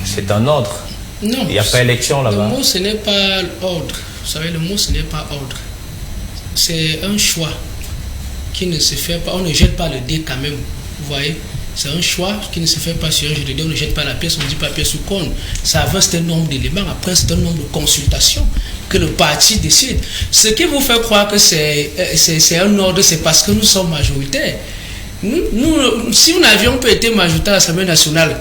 Speaker 9: c'est un ordre.
Speaker 2: Non,
Speaker 9: il n'y a pas élection là-bas.
Speaker 2: Le mot, ce n'est pas ordre. Vous savez, le mot, ce n'est pas ordre. C'est un choix qui ne se fait pas. On ne jette pas le dé quand même. Vous voyez, c'est un choix qui ne se fait pas sur un jeu de dé. On ne jette pas la pièce, on ne dit pas pièce ou cône. Ça avance un nombre d'éléments. Après, c'est un nombre de consultations que le parti décide. Ce qui vous fait croire que c'est un ordre, c'est parce que nous sommes majoritaires. Nous, si nous n'avions pas été majoritaires à l'Assemblée nationale,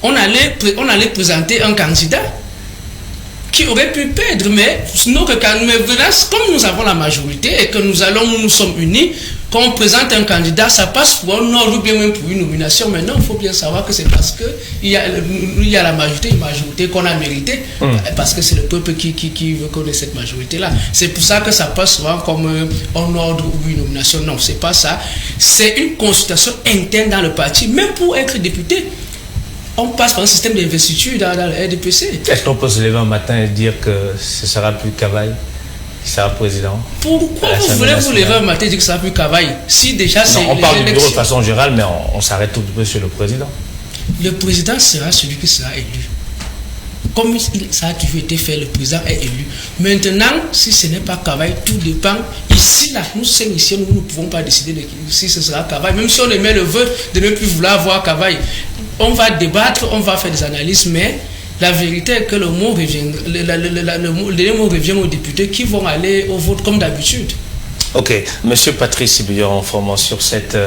Speaker 2: on allait présenter un candidat qui aurait pu perdre, mais comme nous avons la majorité et que nous sommes unis, quand on présente un candidat, ça passe pour un ordre ou bien même pour une nomination. Maintenant, il faut bien savoir que c'est parce qu'il y a la majorité, une majorité qu'on a méritée, parce que c'est le peuple qui veut qu'on ait cette majorité-là. C'est pour ça que ça passe souvent comme un ordre ou une nomination. Non, c'est pas ça. C'est une consultation interne dans le parti, même pour être député. On passe par un système d'investiture dans le RDPC.
Speaker 9: Est-ce qu'on peut se lever un matin et dire que ce sera plus cavale sera président.
Speaker 2: Pourquoi vous voulez vous lever un matin et dire que ça n'a plus Cavaille? Si déjà c'est.
Speaker 9: On parle du bureau de façon générale, mais on s'arrête tout de peu sur le président.
Speaker 2: Le président sera celui qui sera élu. Comme ça a toujours été fait, le président est élu. Maintenant, si ce n'est pas Cavaille, tout dépend. Ici, là, nous 5 ici, nous ne pouvons pas décider de si ce sera Cavaille. Même si on émet le vœu de ne plus vouloir voir Cavaille, on va débattre, on va faire des analyses, mais la vérité est que le mot revient, le dernier mot revient aux députés qui vont aller au vote comme d'habitude.
Speaker 9: Ok, Monsieur Patrice Bion, information sur cette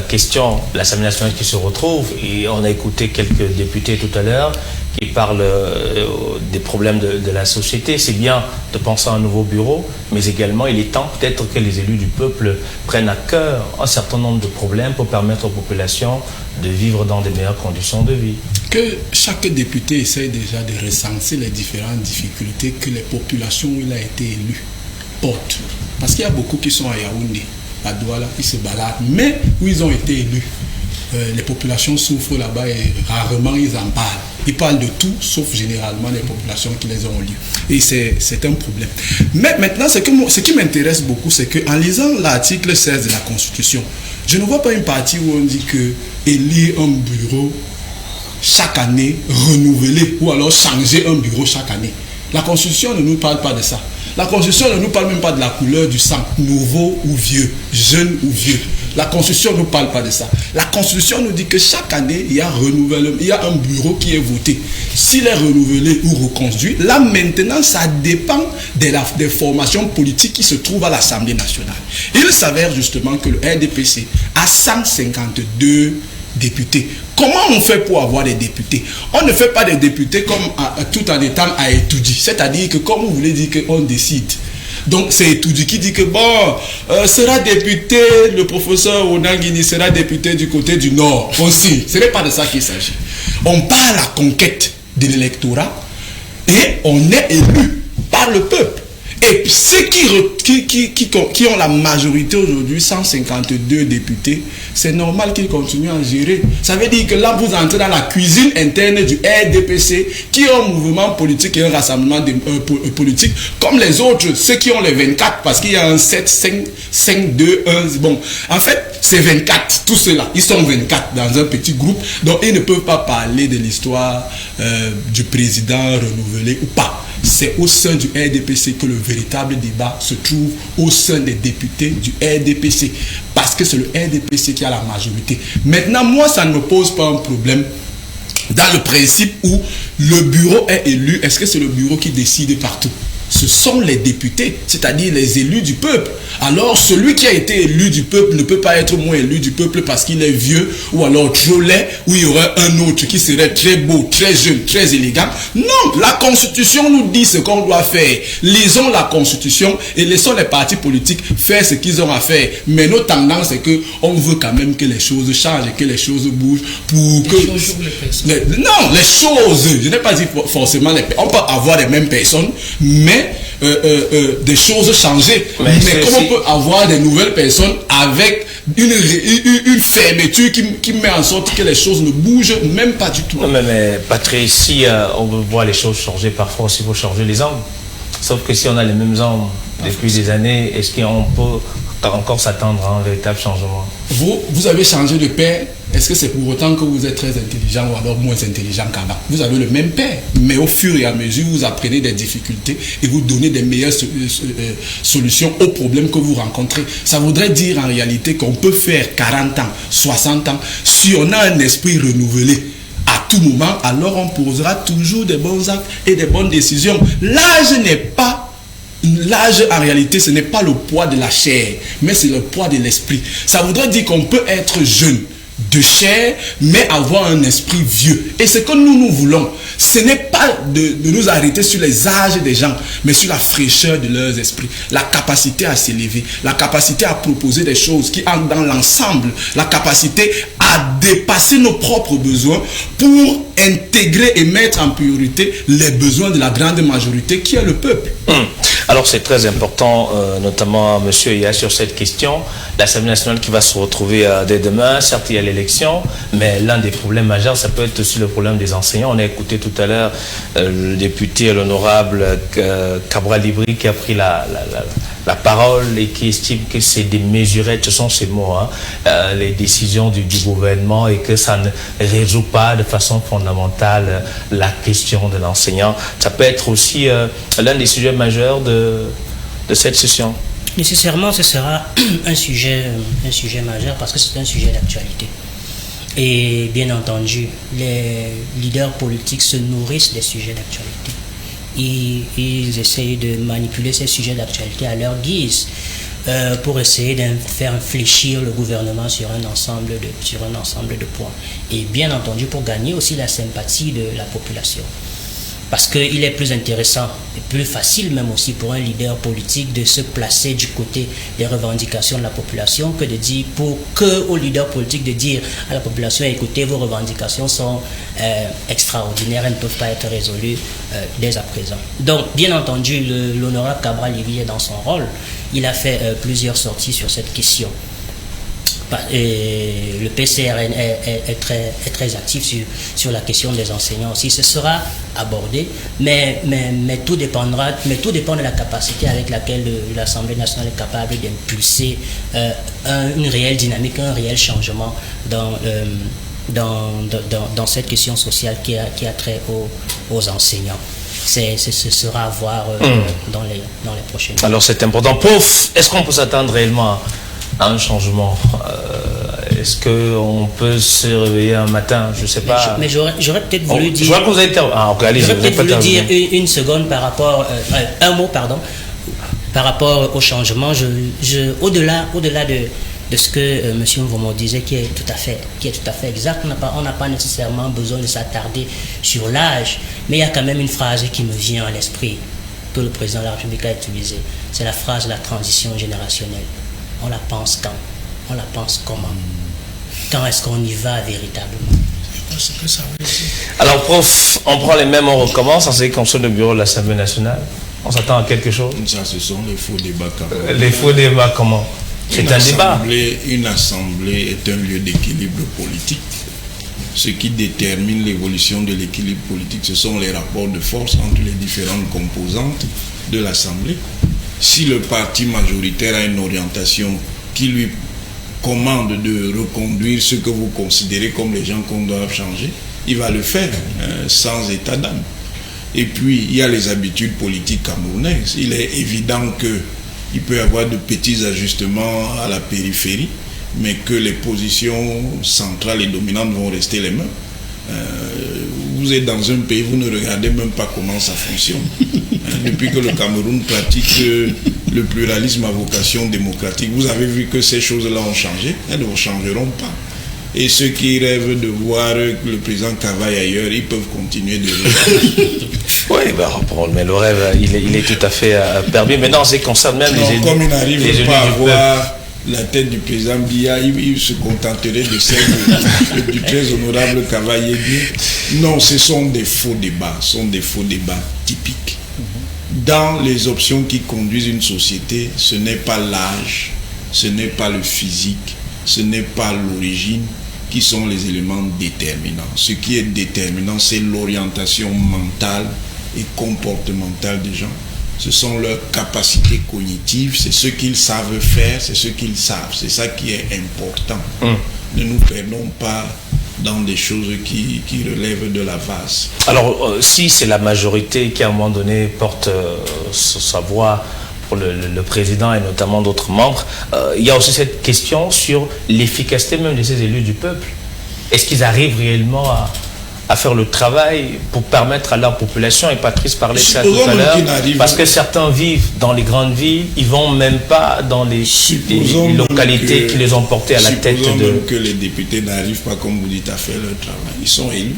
Speaker 9: question, l'Assemblée nationale qui se retrouve, et on a écouté quelques députés tout à l'heure qui parlent des problèmes de la société. C'est bien de penser à un nouveau bureau, mais également il est temps peut-être que les élus du peuple prennent à cœur un certain nombre de problèmes pour permettre aux populations de vivre dans des meilleures conditions de vie.
Speaker 11: Que chaque député essaye déjà de recenser les différentes difficultés que les populations où il a été élu portent. Parce qu'il y a beaucoup qui sont à Yaoundé, à Douala, qui se baladent, mais où ils ont été élus. Les populations souffrent là-bas et rarement ils en parlent. Ils parlent de tout, sauf généralement les populations qui les ont élues. Et c'est un problème. Mais maintenant, ce qui m'intéresse beaucoup, c'est qu'en lisant l'article 16 de la Constitution, je ne vois pas une partie où on dit que élire un bureau chaque année, renouveler, ou alors changer un bureau chaque année. La Constitution ne nous parle pas de ça. La Constitution ne nous parle même pas de la couleur du sang, nouveau ou vieux, jeune ou vieux. La Constitution ne nous parle pas de ça. La Constitution nous dit que chaque année, il y a un bureau qui est voté. S'il est renouvelé ou reconduit, là maintenant, ça dépend des formations politiques qui se trouvent à l'Assemblée nationale. Il s'avère justement que le RDPC a 152 députés. Comment on fait pour avoir des députés? On ne fait pas des députés comme tout en étant à étudier. C'est-à-dire que comme vous voulez dire qu'on décide. Donc c'est étudié qui dit que bon, sera député, le professeur Onangini sera député du côté du Nord aussi. Ce n'est pas de ça qu'il s'agit. On part à la conquête de l'électorat et on est élu par le peuple. Et ceux qui ont la majorité aujourd'hui, 152 députés, c'est normal qu'ils continuent à gérer. Ça veut dire que là, vous entrez dans la cuisine interne du RDPC, qui est un mouvement politique et un rassemblement politique, comme les autres, ceux qui ont les 24, parce qu'il y a un 7, 5, 2, 1, bon. En fait, c'est 24, tous ceux-là, ils sont 24 dans un petit groupe, donc ils ne peuvent pas parler de l'histoire du président renouvelé ou pas. C'est au sein du RDPC que le véritable débat se trouve, au sein des députés du RDPC. Parce que c'est le RDPC qui a la majorité. Maintenant, moi, ça ne me pose pas un problème dans le principe où le bureau est élu. Est-ce que c'est le bureau qui décide partout? Ce sont les députés, c'est-à-dire les élus du peuple. Alors, celui qui a été élu du peuple ne peut pas être moins élu du peuple parce qu'il est vieux ou alors trop laid, ou il y aurait un autre qui serait très beau, très jeune, très élégant. Non, la Constitution nous dit ce qu'on doit faire. Lisons la Constitution et laissons les partis politiques faire ce qu'ils ont à faire. Mais notre tendance, c'est qu'on veut quand même que les choses changent et que les choses bougent pour que... Non, les choses, je n'ai pas dit forcément, on peut avoir les mêmes personnes, mais des choses changées. Mais comment on peut avoir des nouvelles personnes avec une fermeture qui met en sorte que les choses ne bougent même pas du tout?
Speaker 9: Non, mais Patrice, si on veut voir les choses changer, parfois aussi il faut changer les hommes. Sauf que si on a les mêmes hommes depuis des années, est-ce qu'on peut encore s'attendre à un véritable changement?
Speaker 11: Vous avez changé de père. Est-ce que c'est pour autant que vous êtes très intelligent ou alors moins intelligent qu'avant? Vous avez le même père, mais au fur et à mesure, vous apprenez des difficultés et vous donnez des meilleures solutions aux problèmes que vous rencontrez. Ça voudrait dire en réalité qu'on peut faire 40 ans, 60 ans, si on a un esprit renouvelé. À tout moment, alors on posera toujours des bons actes et des bonnes décisions. L'âge n'est pas... L'âge, en réalité, ce n'est pas le poids de la chair, mais c'est le poids de l'esprit. Ça voudrait dire qu'on peut être jeune de chair, mais avoir un esprit vieux. Et ce que nous voulons, ce n'est pas de nous arrêter sur les âges des gens, mais sur la fraîcheur de leurs esprits, la capacité à s'élever, la capacité à proposer des choses qui entrent dans l'ensemble, la capacité à dépasser nos propres besoins pour intégrer et mettre en priorité les besoins de la grande majorité qui est le peuple.
Speaker 9: Alors c'est très important, notamment M. Iya, sur cette question. L'Assemblée nationale qui va se retrouver dès demain, certes il y a l'élection, mais l'un des problèmes majeurs, ça peut être aussi le problème des enseignants. On a écouté tout à l'heure le député, l'honorable Cabral Libri qui a pris la parole et qui estime que c'est des mesurettes, ce sont ces mots, les décisions du gouvernement et que ça ne résout pas de façon fondamentale la question de l'enseignant. Ça peut être aussi l'un des sujets majeurs de cette session.
Speaker 10: Nécessairement, ce sera un sujet majeur parce que c'est un sujet d'actualité. Et bien entendu, les leaders politiques se nourrissent des sujets d'actualité. Ils essayent de manipuler ces sujets d'actualité à leur guise pour essayer de faire fléchir le gouvernement sur un ensemble de points. Et bien entendu, pour gagner aussi la sympathie de la population. Parce qu'il est plus intéressant et plus facile même aussi pour un leader politique de se placer du côté des revendications de la population que de dire, au leader politique de dire à la population, écoutez, vos revendications sont extraordinaires, elles ne peuvent pas être résolues dès à présent. Donc, bien entendu, l'honorable Cabral Libri est dans son rôle. Il a fait plusieurs sorties sur cette question. Et le PCRN est très actif sur la question des enseignants aussi. Ce sera abordé, mais tout dépendra de la capacité avec laquelle l'Assemblée nationale est capable d'impulser une réelle dynamique, un réel changement dans cette question sociale qui a trait aux enseignants. Ce sera à voir dans les prochaines années.
Speaker 9: Alors c'est important. Prof, est-ce qu'on peut s'attendre réellement à un changement? Est-ce qu'on peut se réveiller un matin? Je ne sais pas.
Speaker 10: Mais j'aurais peut-être voulu dire...
Speaker 9: Je vois que vous avez été...
Speaker 10: J'aurais peut-être voulu dire une seconde par rapport... un mot, pardon. Par rapport au changement. Au-delà de ce que M. Mvomo disait, qui est tout à fait exact, on n'a pas nécessairement besoin de s'attarder sur l'âge. Mais il y a quand même une phrase qui me vient à l'esprit, que le président de la République a utilisée. C'est la phrase de la transition générationnelle. On la pense quand? On la pense comment? Quand est-ce qu'on y va véritablement?
Speaker 9: Alors, prof, on prend les mêmes, on recommence en ce qui concerne le bureau de l'Assemblée nationale. On s'attend à quelque chose?
Speaker 13: Ça, ce sont les faux débats.
Speaker 9: Les faux débats, comment? C'est un débat.
Speaker 13: Une assemblée est un lieu d'équilibre politique. Ce qui détermine l'évolution de l'équilibre politique, ce sont les rapports de force entre les différentes composantes de l'assemblée. Si le parti majoritaire a une orientation qui lui commande de reconduire ce que vous considérez comme les gens qu'on doit changer, il va le faire sans état d'âme. Et puis, il y a les habitudes politiques camerounaises. Il est évident qu'il peut y avoir de petits ajustements à la périphérie, mais que les positions centrales et dominantes vont rester les mêmes. Vous êtes dans un pays, vous ne regardez même pas comment ça fonctionne. Depuis que le Cameroun pratique le pluralisme à vocation démocratique, vous avez vu que ces choses-là ont changé, elles ne changeront pas. Et ceux qui rêvent de voir le président Cavaille ailleurs, ils peuvent continuer de rêver.
Speaker 9: Oui, mais le rêve, il est tout à fait perdu. Maintenant, c'est concerne même les élus.
Speaker 13: Comme il n'arrive pas à voir la tête du président Biya, il se contenterait de celle du très honorable Cavaille. Non, ce sont des faux débats, typiques. Dans les options qui conduisent une société, ce n'est pas l'âge, ce n'est pas le physique, ce n'est pas l'origine qui sont les éléments déterminants. Ce qui est déterminant, c'est l'orientation mentale et comportementale des gens. Ce sont leurs capacités cognitives, c'est ce qu'ils savent faire, c'est ce qu'ils savent. C'est ça qui est important. Ne nous perdons pas dans des choses qui relèvent de la vase.
Speaker 9: Alors, si c'est la majorité qui, à un moment donné, porte sa voix pour le président et notamment d'autres membres, il y a aussi cette question sur l'efficacité même de ces élus du peuple. Est-ce qu'ils arrivent réellement à faire le travail pour permettre à leur population, et Patrice parlait de ça tout à l'heure, parce que certains vivent dans les grandes villes, ils ne vont même pas dans les localités qui les ont portés à la tête de...
Speaker 13: Supposons même que les députés n'arrivent pas, comme vous dites, à faire leur travail. Ils sont élus.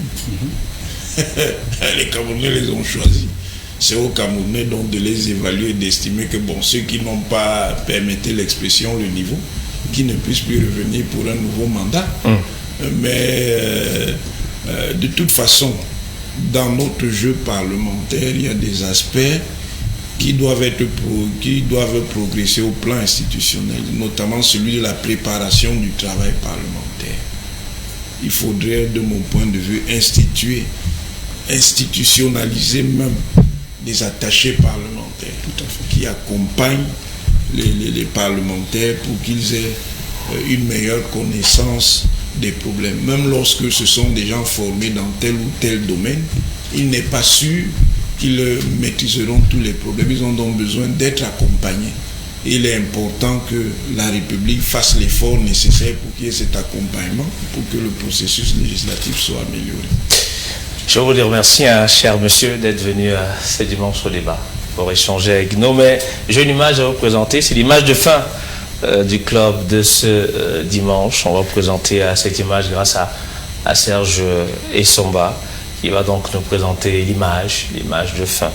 Speaker 13: Les Camerounais les ont choisis. C'est aux Camerounais donc de les évaluer et d'estimer que bon, ceux qui n'ont pas permis l'expression, le niveau, qui ne puissent plus revenir pour un nouveau mandat. Mais De toute façon, dans notre jeu parlementaire, il y a des aspects qui doivent progresser au plan institutionnel, notamment celui de la préparation du travail parlementaire. Il faudrait, de mon point de vue, institutionnaliser même des attachés parlementaires qui accompagnent les parlementaires pour qu'ils aient une meilleure connaissance des problèmes. Même lorsque ce sont des gens formés dans tel ou tel domaine, il n'est pas sûr qu'ils maîtriseront tous les problèmes. Ils ont donc besoin d'être accompagnés. Et il est important que la République fasse l'effort nécessaire pour qu'il y ait cet accompagnement, pour que le processus législatif soit amélioré.
Speaker 9: Je vous remercie, cher monsieur, d'être venu ce dimanche au débat pour échanger avec nous. Mais j'ai une image à vous présenter, c'est l'image de fin du club de ce dimanche. On va présenter cette image grâce à Serge Essomba, qui va donc nous présenter l'image de fin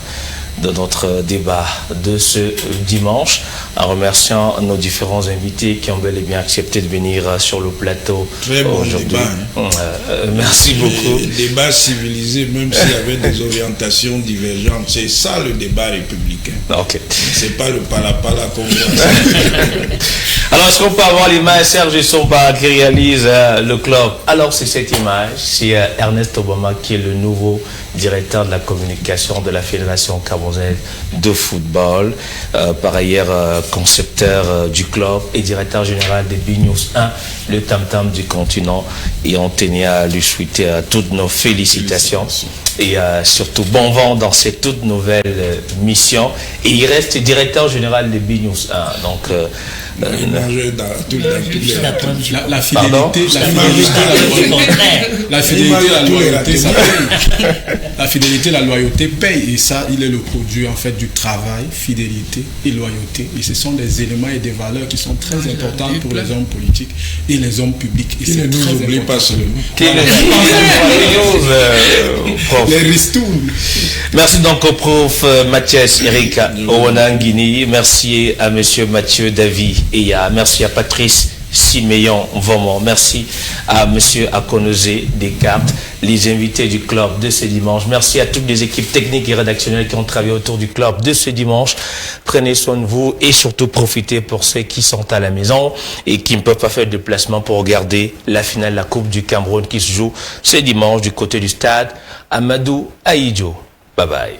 Speaker 9: de notre débat de ce dimanche, en remerciant nos différents invités qui ont bel et bien accepté de venir sur le plateau aujourd'hui. Merci beaucoup.
Speaker 13: Débat civilisé, même s'il y avait des orientations divergentes. C'est ça le débat républicain.
Speaker 9: Ok.
Speaker 13: C'est pas le palapala qu'on voit.
Speaker 9: Alors, est-ce qu'on peut avoir l'image Serge Essomba qui réalise le club? Alors, c'est cette image. C'est Ernest Obama qui est le nouveau directeur de la communication de la Fédération camerounaise de football, par ailleurs concepteur du club et directeur général des B-News 1, le tam-tam du continent, et on tenait à lui souhaiter toutes nos félicitations et surtout bon vent dans cette toute nouvelle mission. Et il reste directeur général des B-News 1, donc
Speaker 11: la fidélité, la fidélité, la loyauté paye, et ça, il est le produit en fait du travail, fidélité et loyauté, et ce sont des éléments et des valeurs qui sont très importantes pour les hommes politiques et les hommes publics. Et c'est très important.
Speaker 13: Pas seulement.
Speaker 11: Les ristournes.
Speaker 9: Merci donc au prof Mathias Eric Owanangini, merci à monsieur Mathieu Davy et merci à Patrice Siméon Vomon, merci à monsieur Akonozé Descartes, les invités du club de ce dimanche. Merci à toutes les équipes techniques et rédactionnelles qui ont travaillé autour du club de ce dimanche. Prenez soin de vous et surtout profitez pour ceux qui sont à la maison et qui ne peuvent pas faire de déplacement pour regarder la finale de la Coupe du Cameroun qui se joue ce dimanche du côté du stade Amadou Ahidjo. Bye bye.